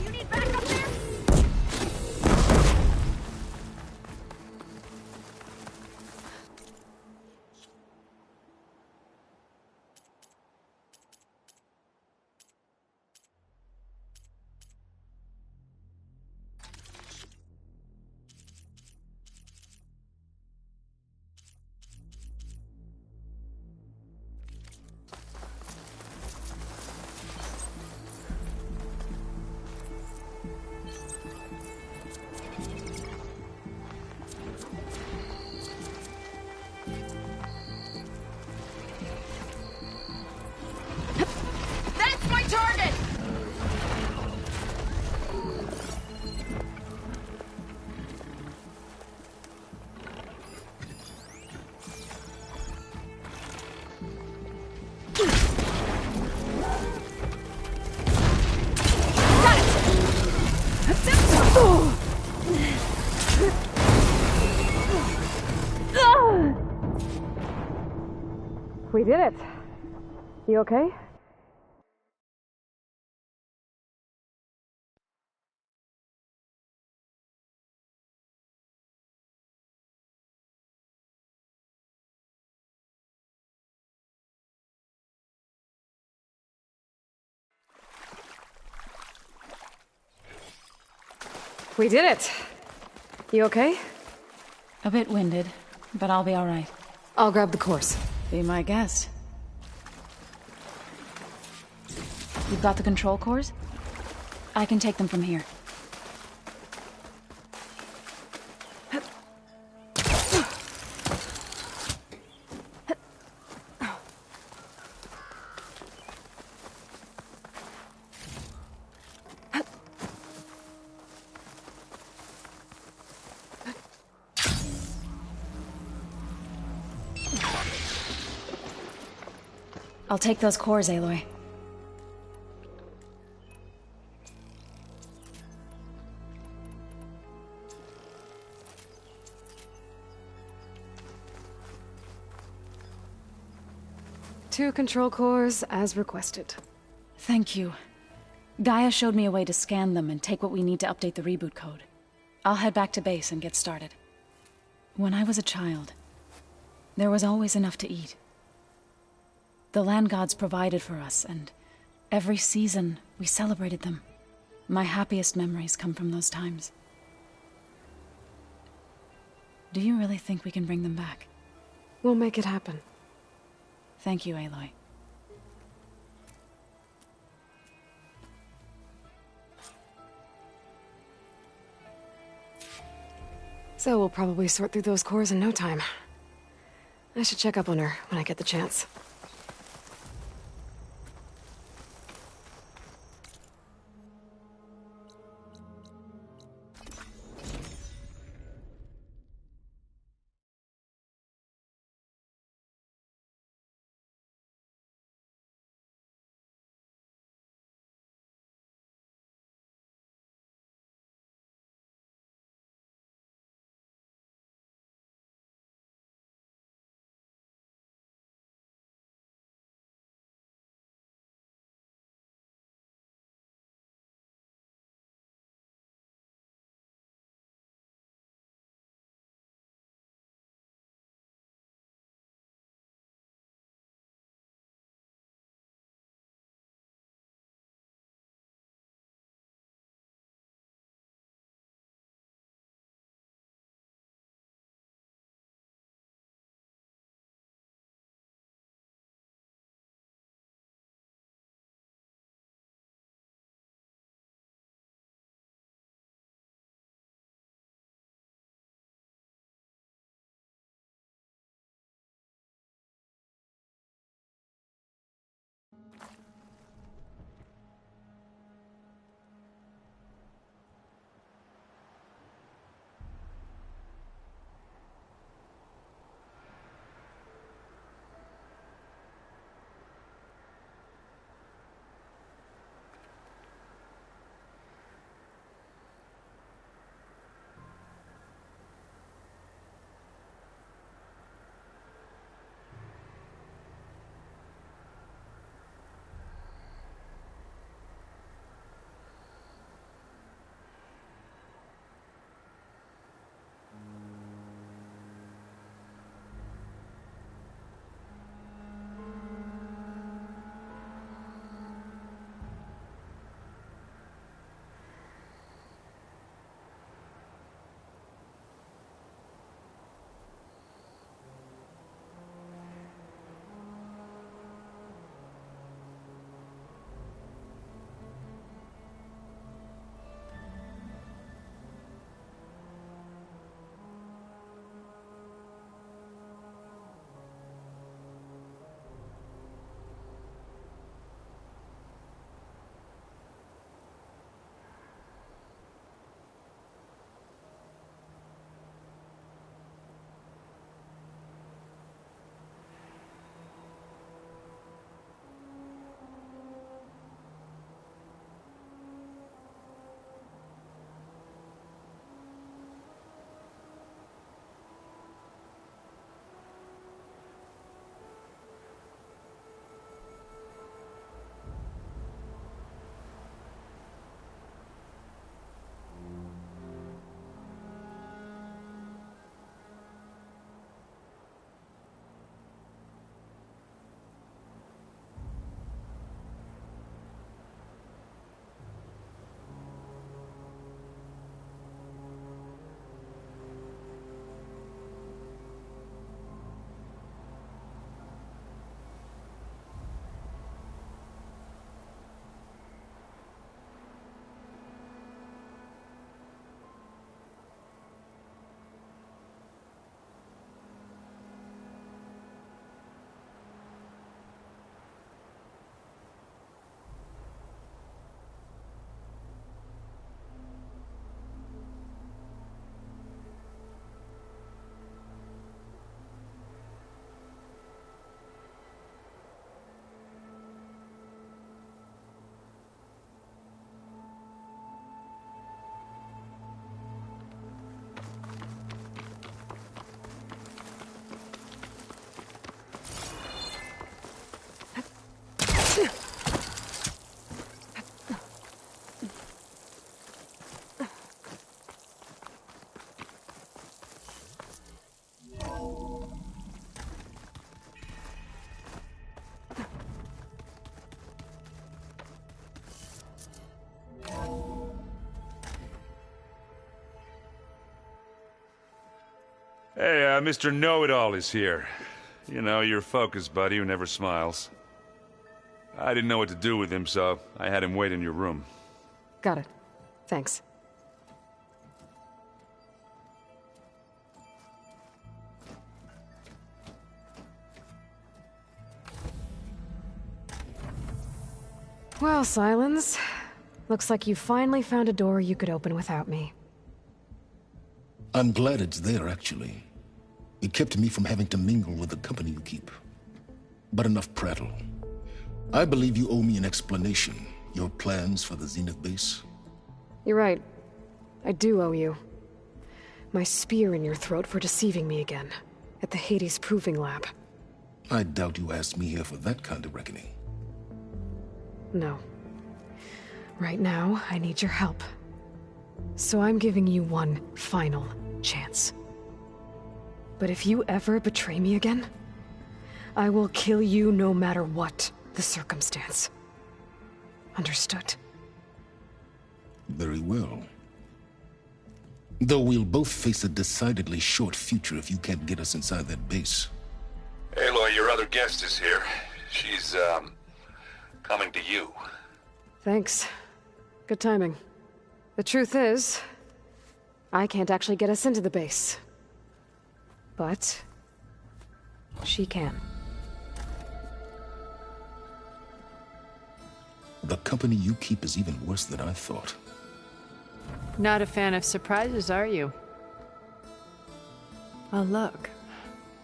You need backup there? That's my target! We did it. You okay? We did it. You okay? A bit winded, but I'll be all right. I'll grab the course. Be my guest. You've got the control cores? I can take them from here. I'll take those cores, Aloy. 2 control cores, as requested. Thank you. Gaia showed me a way to scan them and take what we need to update the reboot code. I'll head back to base and get started. When I was a child, there was always enough to eat. The land gods provided for us, and every season we celebrated them. My happiest memories come from those times. Do you really think we can bring them back? We'll make it happen. Thank you, Aloy. So we'll probably sort through those cores in no time. I should check up on her when I get the chance. Mr. Know-It-All is here. You know, your focus buddy who never smiles. I didn't know what to do with him, so I had him wait in your room. Got it. Thanks. Well, Silence. Looks like you finally found a door you could open without me. I'm glad it's there, actually. It kept me from having to mingle with the company you keep. But enough prattle. I believe you owe me an explanation. Your plans for the Zenith base? You're right. I do owe you. My spear in your throat for deceiving me again. At the Hades Proving Lab. I doubt you asked me here for that kind of reckoning. No. Right now, I need your help. So I'm giving you one final chance. But if you ever betray me again, I will kill you no matter what the circumstance. Understood? Very well. Though we'll both face a decidedly short future if you can't get us inside that base. Aloy, your other guest is here. She's, coming to you. Thanks. Good timing. The truth is, I can't actually get us into the base. But she can. The company you keep is even worse than I thought. Not a fan of surprises, are you? Oh, look.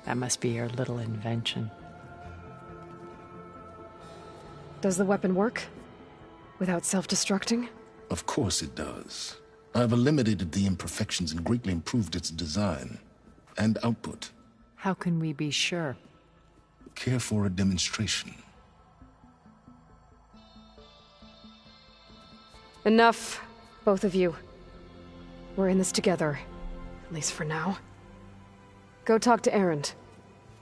That must be your little invention. Does the weapon work? Without self-destructing? Of course it does. I've eliminated the imperfections and greatly improved its design and output. How can we be sure? Care for a demonstration? Enough, both of you. We're in this together, at least for now. Go talk to Erend.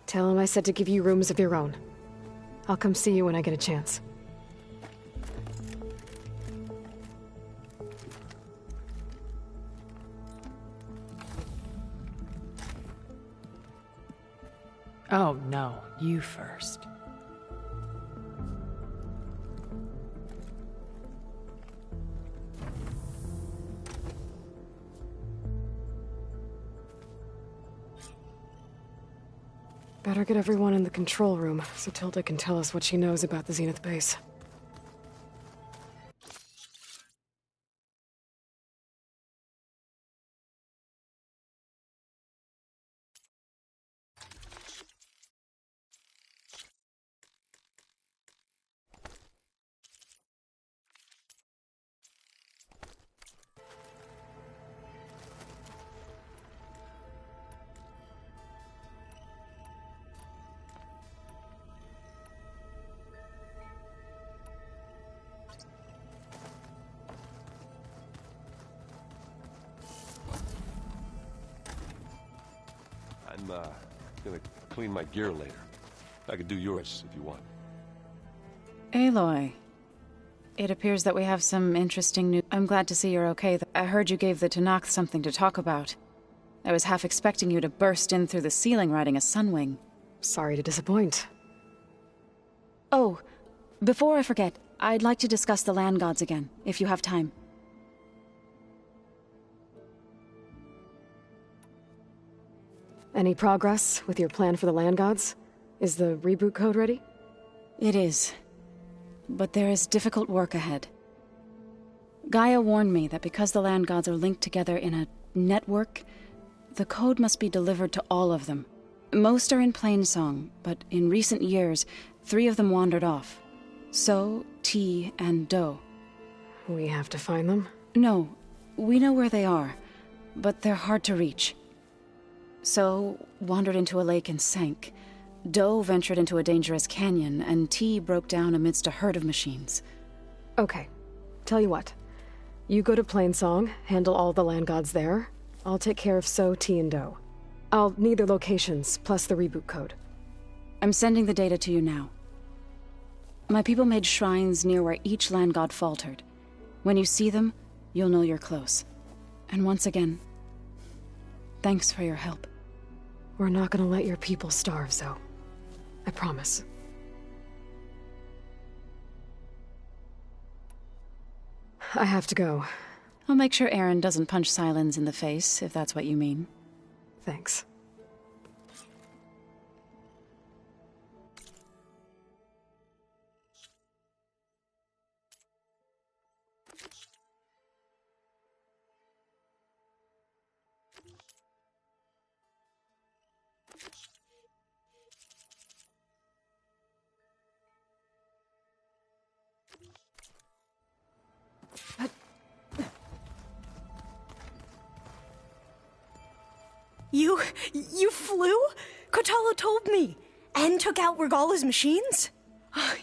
Tell him I said to give you rooms of your own. I'll come see you when I get a chance. Oh, no. You first. Better get everyone in the control room so Tilda can tell us what she knows about the Zenith base. I'm, gonna clean my gear later. I could do yours if you want. Aloy. It appears that we have some interesting news. I'm glad to see you're okay. I heard you gave the Tenakth something to talk about. I was half expecting you to burst in through the ceiling riding a sunwing. Sorry to disappoint. Oh, before I forget, I'd like to discuss the land gods again, if you have time. Any progress with your plan for the land gods? Is the reboot code ready? It is. But there is difficult work ahead. Gaia warned me that because the land gods are linked together in a network, the code must be delivered to all of them. Most are in Plainsong, but in recent years, 3 of them wandered off. So, T, and Do. We have to find them? No, we know where they are, but they're hard to reach. So, wandered into a lake and sank. Do ventured into a dangerous canyon, and T broke down amidst a herd of machines. Okay. Tell you what. You go to Plainsong, handle all the land gods there. I'll take care of So, T, and Do. I'll need their locations, plus the reboot code. I'm sending the data to you now. My people made shrines near where each land god faltered. When you see them, you'll know you're close. And once again, thanks for your help. We're not gonna let your people starve, Zoe. I promise. I have to go. I'll make sure Aaron doesn't punch Silence in the face, if that's what you mean. Thanks. You flew? Kotalo told me. And took out Regalla's machines?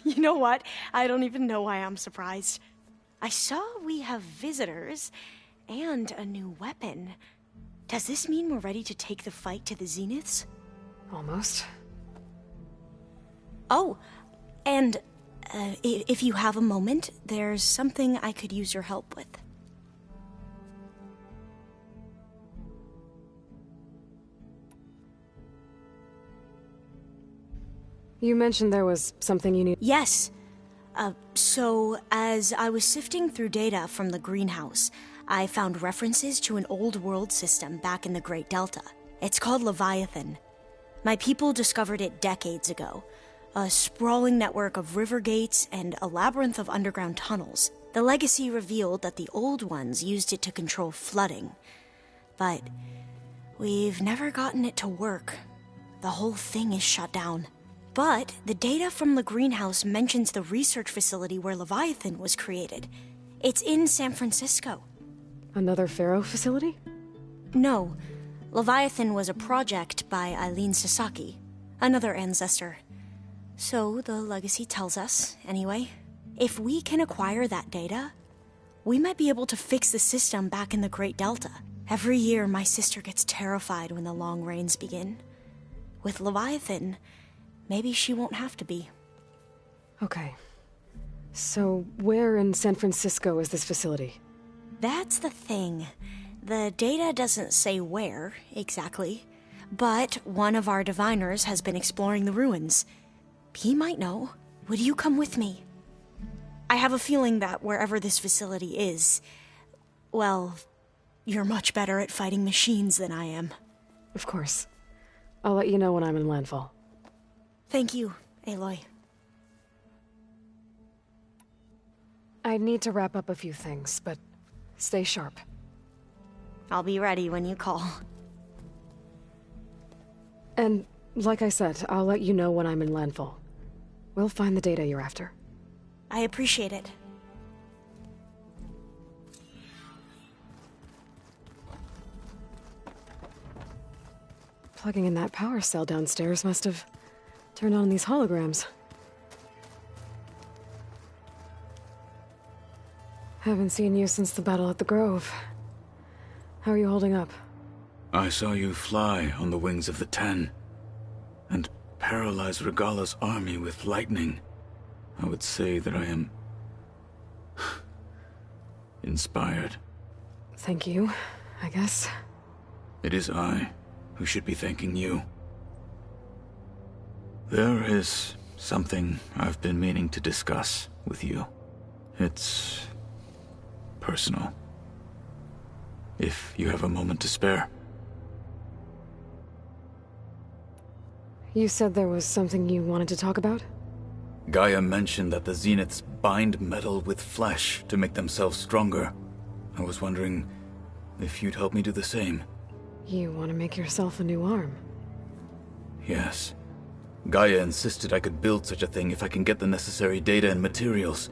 You know what? I don't even know why I'm surprised. I saw we have visitors and a new weapon. Does this mean we're ready to take the fight to the Zeniths? Almost. Oh, and if you have a moment, there's something I could use your help with. You mentioned there was something you need. Yes. So, as I was sifting through data from the greenhouse, I found references to an old world system back in the Great Delta. It's called Leviathan. My people discovered it decades ago. A sprawling network of river gates and a labyrinth of underground tunnels. The legacy revealed that the old ones used it to control flooding. But we've never gotten it to work. The whole thing is shut down. But the data from the greenhouse mentions the research facility where Leviathan was created. It's in San Francisco. Another Pharaoh facility? No. Leviathan was a project by Eileen Sasaki, another ancestor. So the legacy tells us, anyway. If we can acquire that data, we might be able to fix the system back in the Great Delta. Every year, my sister gets terrified when the long rains begin. With Leviathan, maybe she won't have to be. Okay. So, where in San Francisco is this facility? That's the thing. The data doesn't say where, exactly. But one of our diviners has been exploring the ruins. He might know. Would you come with me? I have a feeling that wherever this facility is, well, you're much better at fighting machines than I am. Of course. I'll let you know when I'm in landfall. Thank you, Aloy. I need to wrap up a few things, but stay sharp. I'll be ready when you call. And, like I said, I'll let you know when I'm in landfall. We'll find the data you're after. I appreciate it. Plugging in that power cell downstairs must have turned on these holograms. Haven't seen you since the battle at the Grove. How are you holding up? I saw you fly on the wings of the Ten, and paralyze Regalla's army with lightning. I would say that I am inspired. Thank you, I guess. It is I who should be thanking you. There is something I've been meaning to discuss with you. It's personal. If you have a moment to spare. You said there was something you wanted to talk about? Gaia mentioned that the Zeniths bind metal with flesh to make themselves stronger. I was wondering if you'd help me do the same. You want to make yourself a new arm? Yes. Gaia insisted I could build such a thing if I can get the necessary data and materials.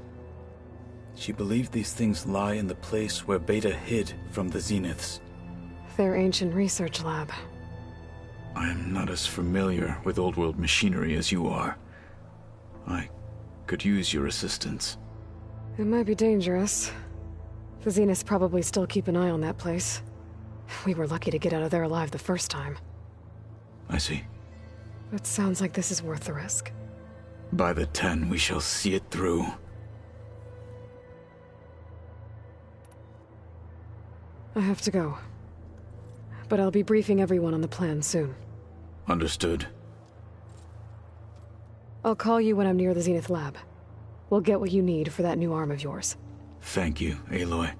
She believed these things lie in the place where Beta hid from the Zeniths. Their ancient research lab. I am not as familiar with old world machinery as you are. I could use your assistance. It might be dangerous. The Zeniths probably still keep an eye on that place. We were lucky to get out of there alive the first time. I see. It sounds like this is worth the risk. By the 10, we shall see it through. I have to go. But I'll be briefing everyone on the plan soon. Understood. I'll call you when I'm near the Zenith lab. We'll get what you need for that new arm of yours. Thank you, Aloy.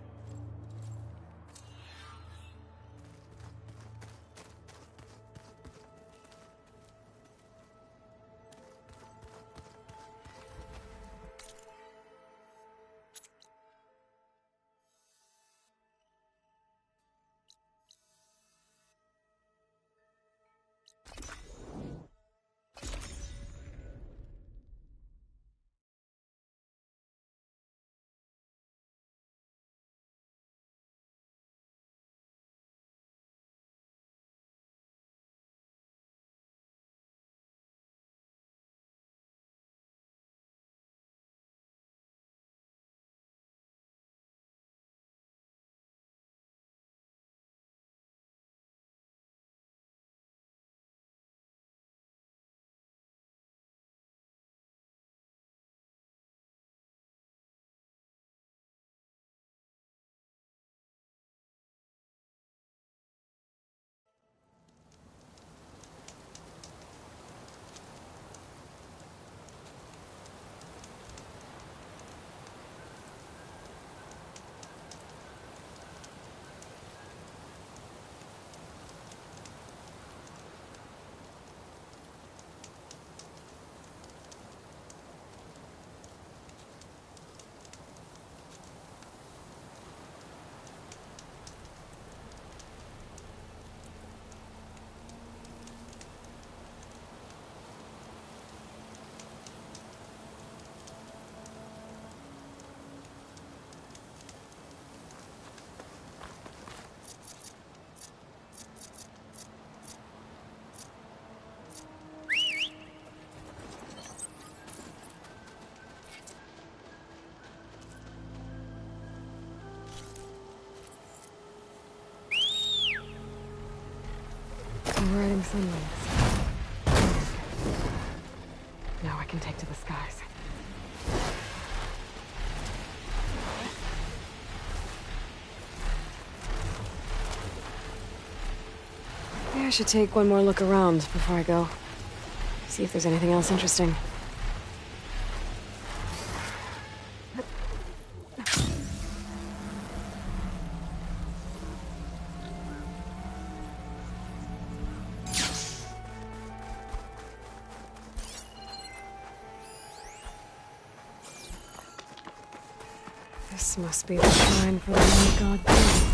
I'm riding sunlight. Now I can take to the skies. Maybe I should take one more look around before I go. See if there's anything else interesting. This must be the shrine for the Land God thing.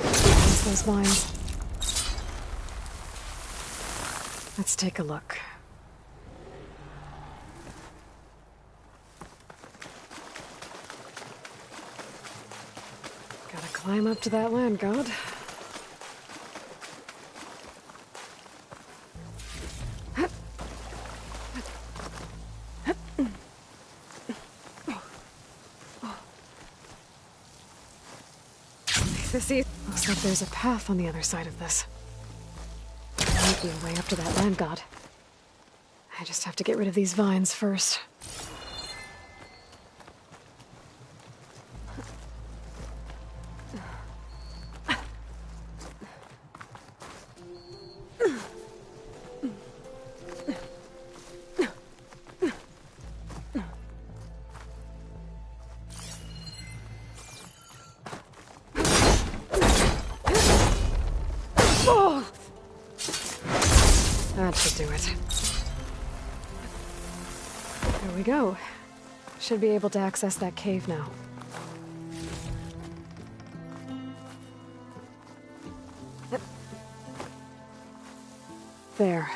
There's those vines. Let's take a look. Gotta climb up to that Land God. Looks like there's a path on the other side of this. There might be a way up to that Land God. I just have to get rid of these vines first. That should do it. There we go. Should be able to access that cave now. There,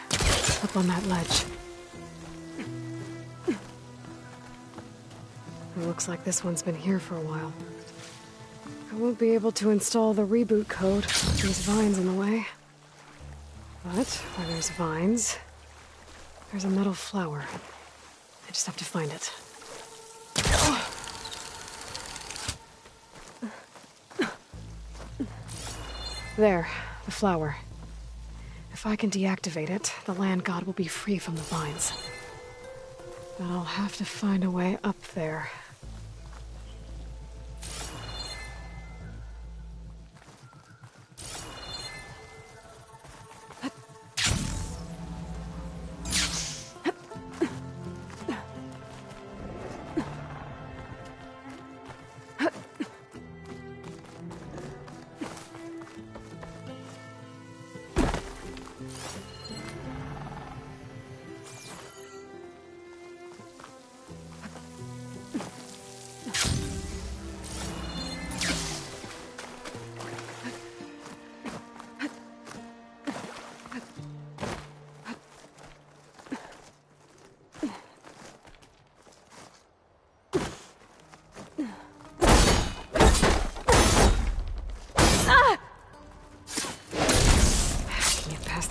up on that ledge. It looks like this one's been here for a while. I won't be able to install the reboot code with these vines in the way. But where there's vines, there's a metal flower. I just have to find it. There, the flower. If I can deactivate it, the Land God will be free from the vines. But I'll have to find a way up there.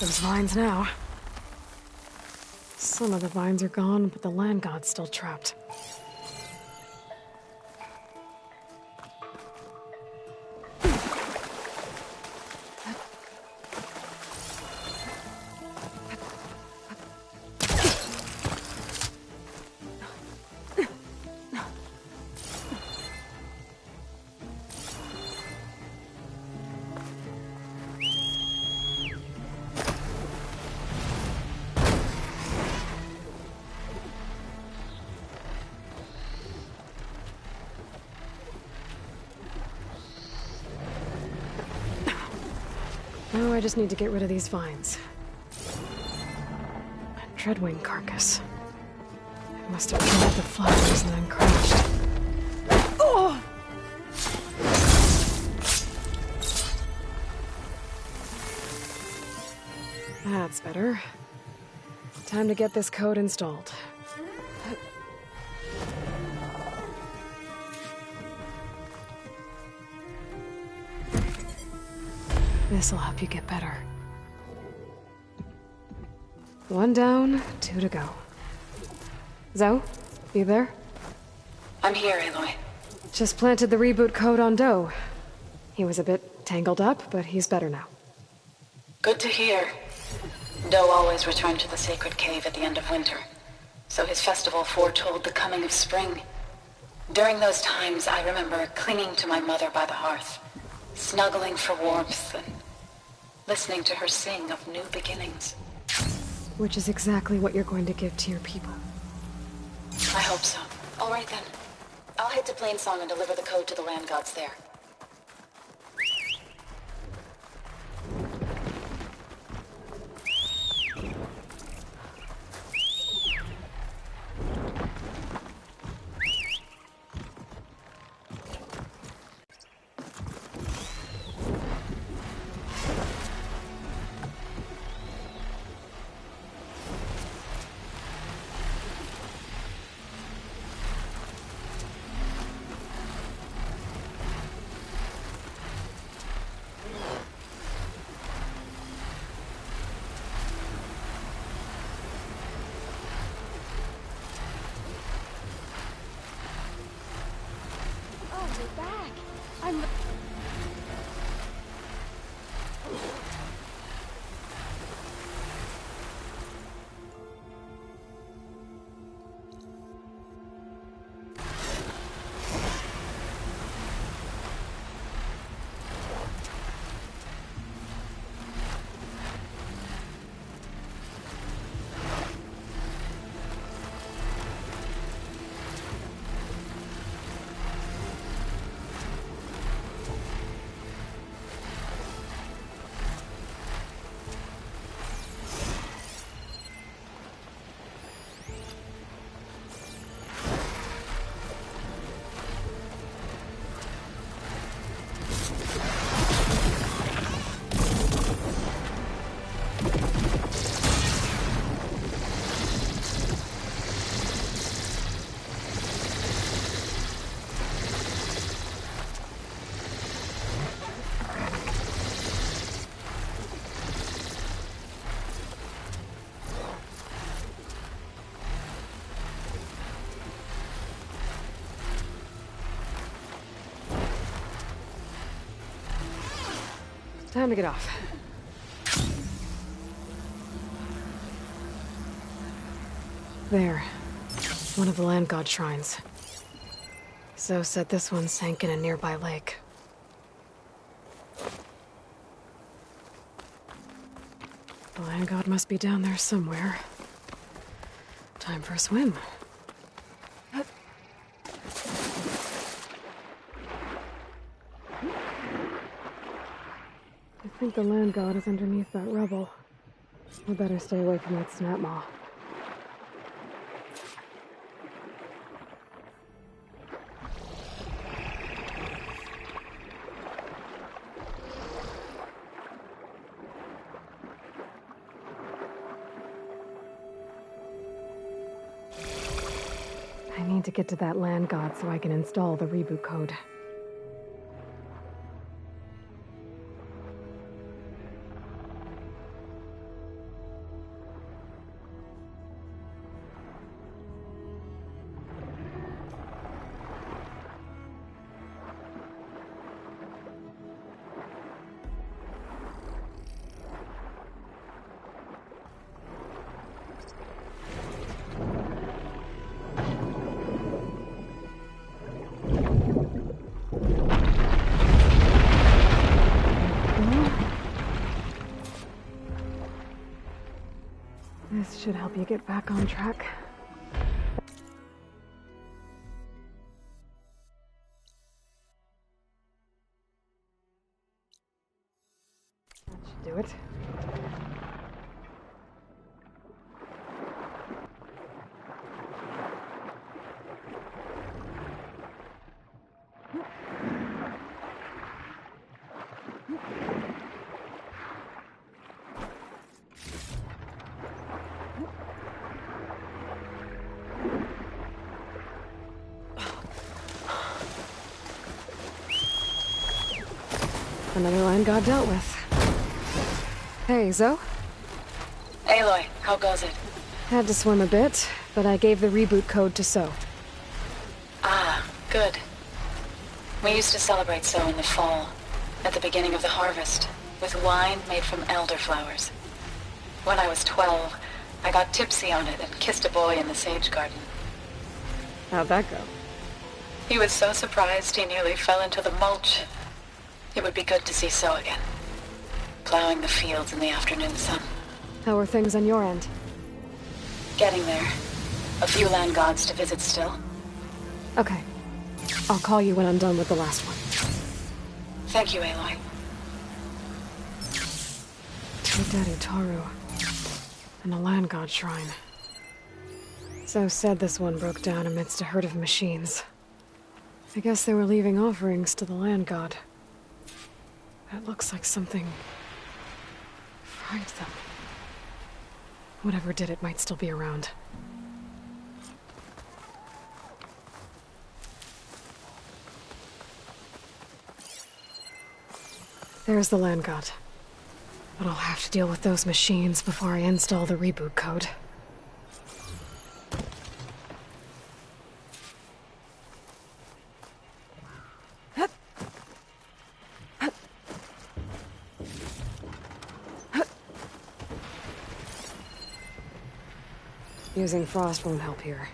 those vines now. Some of the vines are gone, but the land god's still trapped. Now I just need to get rid of these vines. A Dreadwing carcass. It must have killed the flowers and then crashed. Oh! That's better. Time to get this code installed. This'll help you get better. 1 down, 2 to go. Zoe, you there? I'm here, Aloy. Just planted the reboot code on Doe. He was a bit tangled up, but he's better now. Good to hear. Doe always returned to the sacred cave at the end of winter, so his festival foretold the coming of spring. During those times, I remember clinging to my mother by the hearth, snuggling for warmth and listening to her sing of new beginnings. Which is exactly what you're going to give to your people. I hope so. All right then. I'll head to Plainsong and deliver the code to the land gods there. Time to get off. There. One of the land god shrines. Zoe said this one sank in a nearby lake. The land god must be down there somewhere. Time for a swim. I think the land god is underneath that rubble. We better stay away from that snap maw. I need to get to that land god so I can install the reboot code. This should help you get back on track. That should do it. Another line got dealt with. Hey, Zoe? Aloy, how goes it? Had to swim a bit, but I gave the reboot code to So. Ah, good. We used to celebrate So in the fall, at the beginning of the harvest, with wine made from elderflowers. When I was 12, I got tipsy on it and kissed a boy in the sage garden. How'd that go? He was so surprised he nearly fell into the mulch. It would be good to see So again, plowing the fields in the afternoon sun. How are things on your end? Getting there. A few land gods to visit still. Okay. I'll call you when I'm done with the last one. Thank you, Aloy. Dear Daddy Taru. And a land god shrine. So said this one broke down amidst a herd of machines. I guess they were leaving offerings to the land god. It looks like something fried them. Whatever did it might still be around. There's the land god. But I'll have to deal with those machines before I install the reboot code. Using frost won't help here.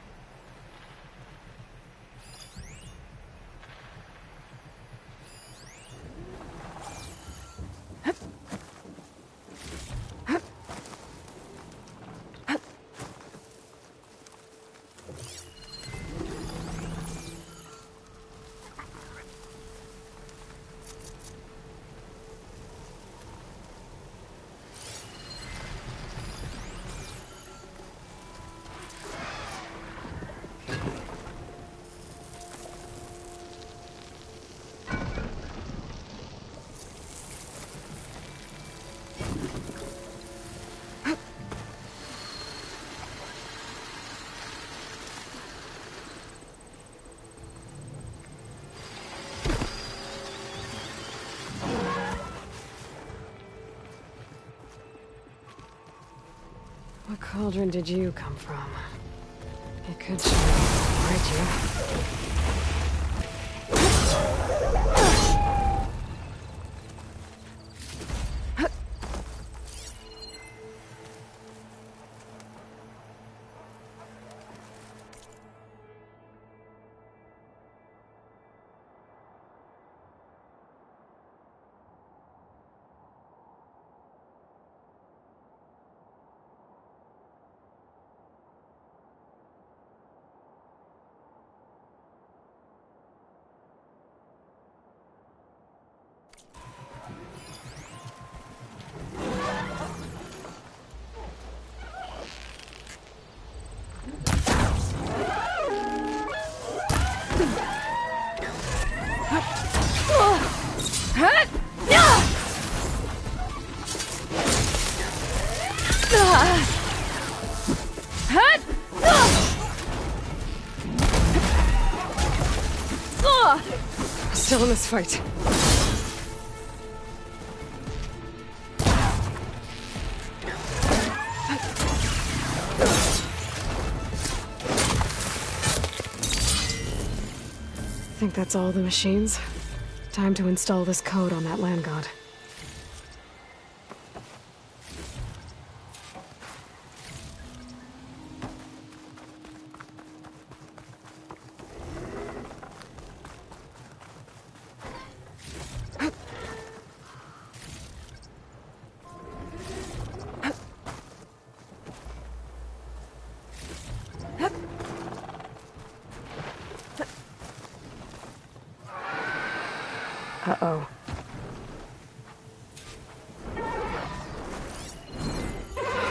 What cauldron did you come from? It could show hide you. Still in this fight. Think that's all the machines? Time to install this code on that land god. Uh-oh.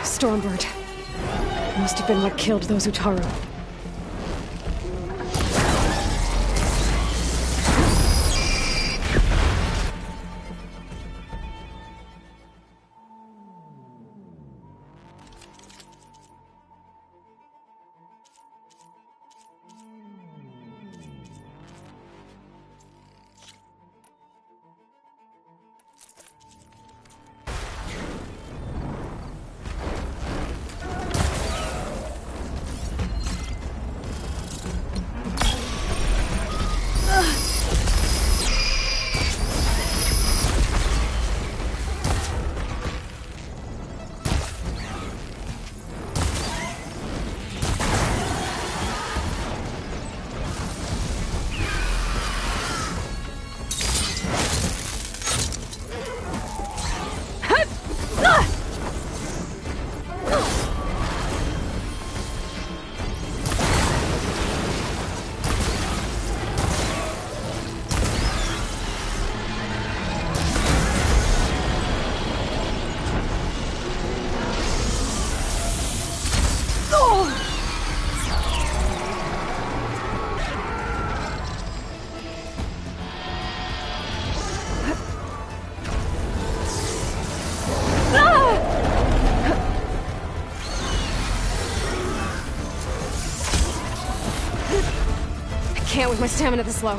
Stormbird. Must have been what killed those Utaru. Can't with my stamina this low.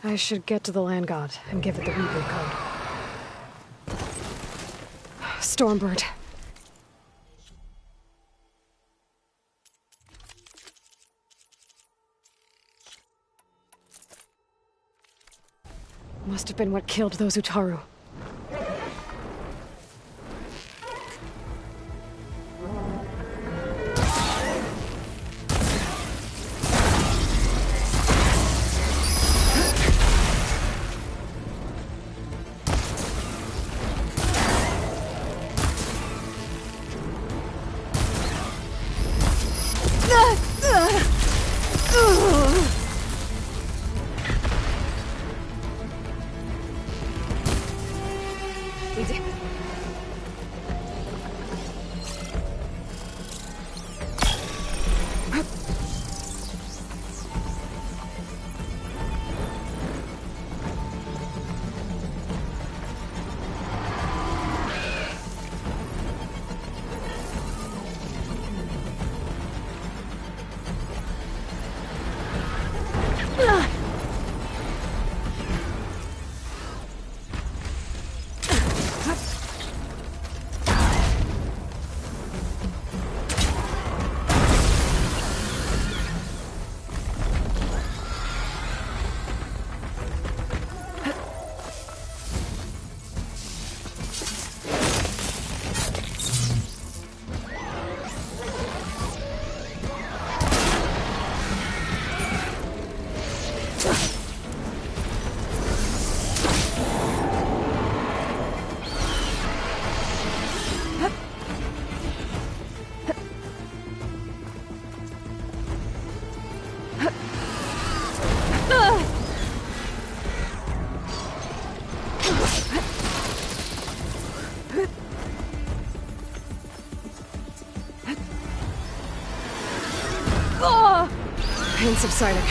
I should get to the Land God and give it the reboot code. Stormbird. Must have been what killed those Utaru. pain subsiding.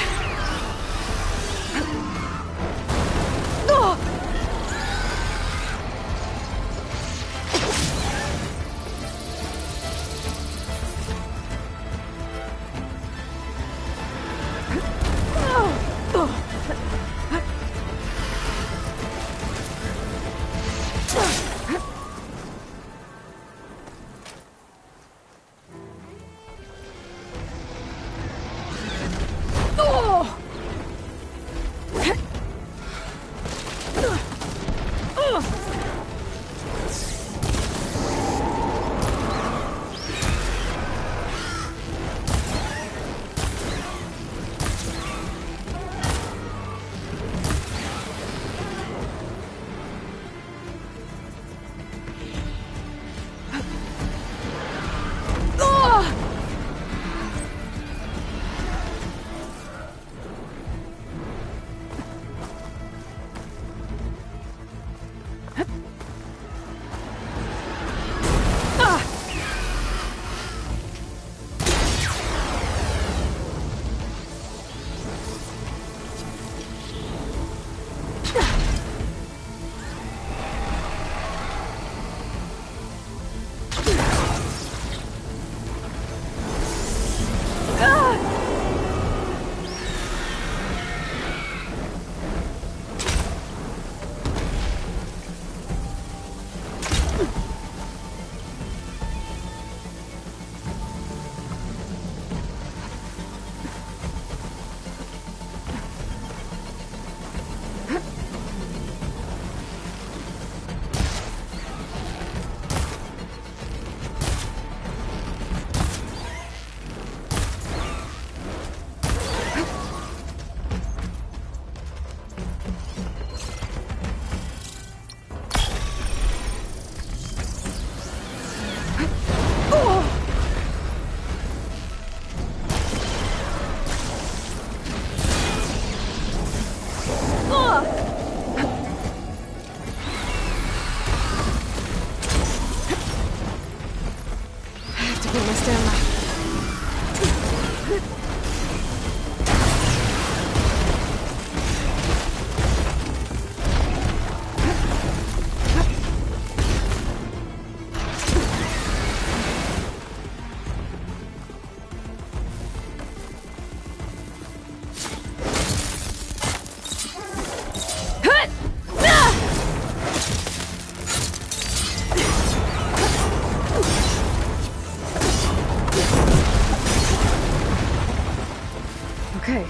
Okay,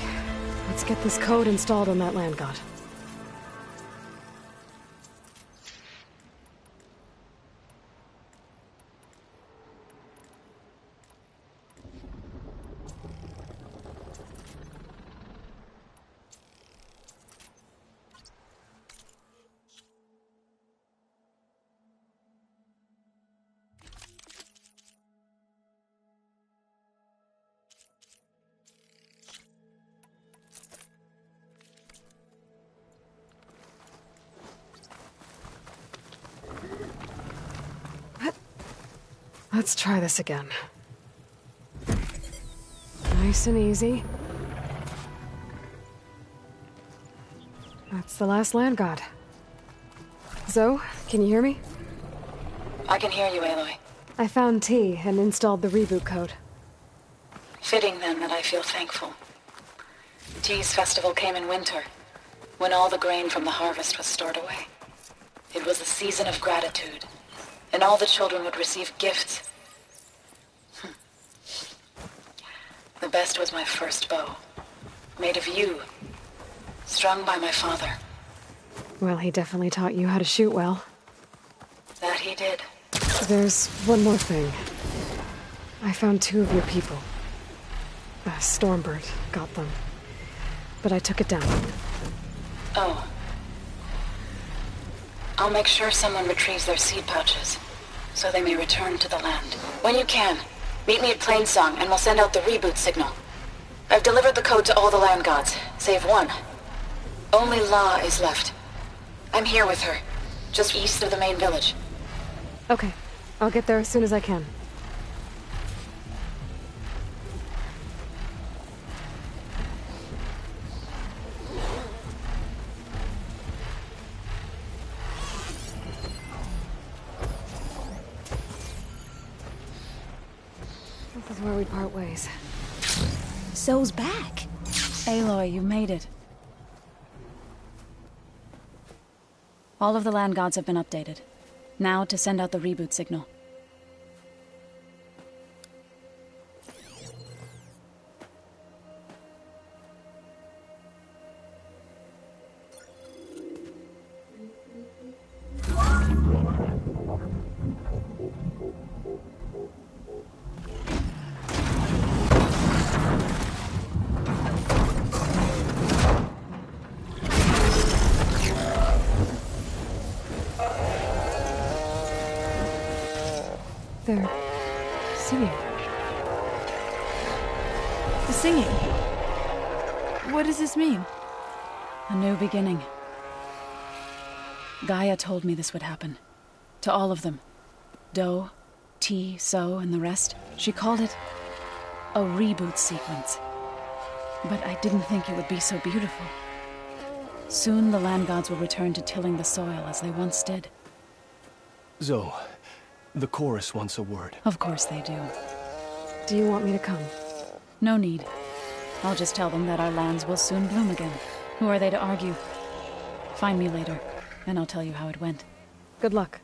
let's get this code installed on that land god. Let's try this again. Nice and easy. That's the last land god. Zoe, can you hear me? I can hear you, Aloy. I found T and installed the reboot code. Fitting then that I feel thankful. T's festival came in winter, when all the grain from the harvest was stored away. It was a season of gratitude, and all the children would receive gifts. The best was my first bow, made of yew, strung by my father. Well, he definitely taught you how to shoot well. That he did. There's one more thing. I found 2 of your people. A Stormbird got them, but I took it down. Oh. I'll make sure someone retrieves their seed pouches, so they may return to the land. When you can, meet me at Plainsong, and we'll send out the reboot signal. I've delivered the code to all the land gods, save one. Only La is left. I'm here with her, just east of the main village. Okay, I'll get there as soon as I can. is where we part ways. So's back. Aloy, you made it. All of the land gods have been updated. Now to send out the reboot signal. They're singing. The singing? What does this mean? A new beginning. Gaia told me this would happen. To all of them. Do, T, So, and the rest. She called it a reboot sequence. But I didn't think it would be so beautiful. Soon the land gods will return to tilling the soil as they once did. Zoe, the chorus wants a word. Of course they do. Do you want me to come? No need. I'll just tell them that our lands will soon bloom again. Who are they to argue? Find me later, and I'll tell you how it went. Good luck.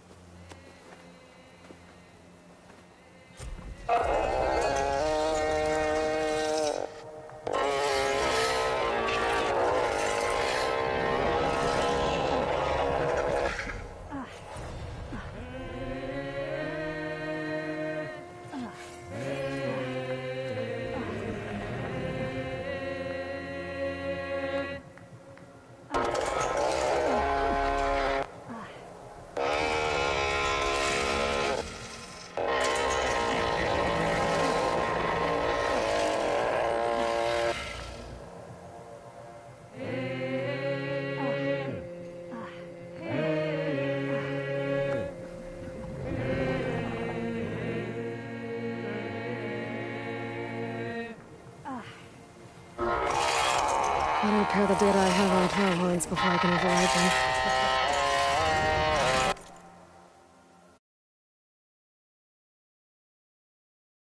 I'll repair the data I have on tower horns before I can override them.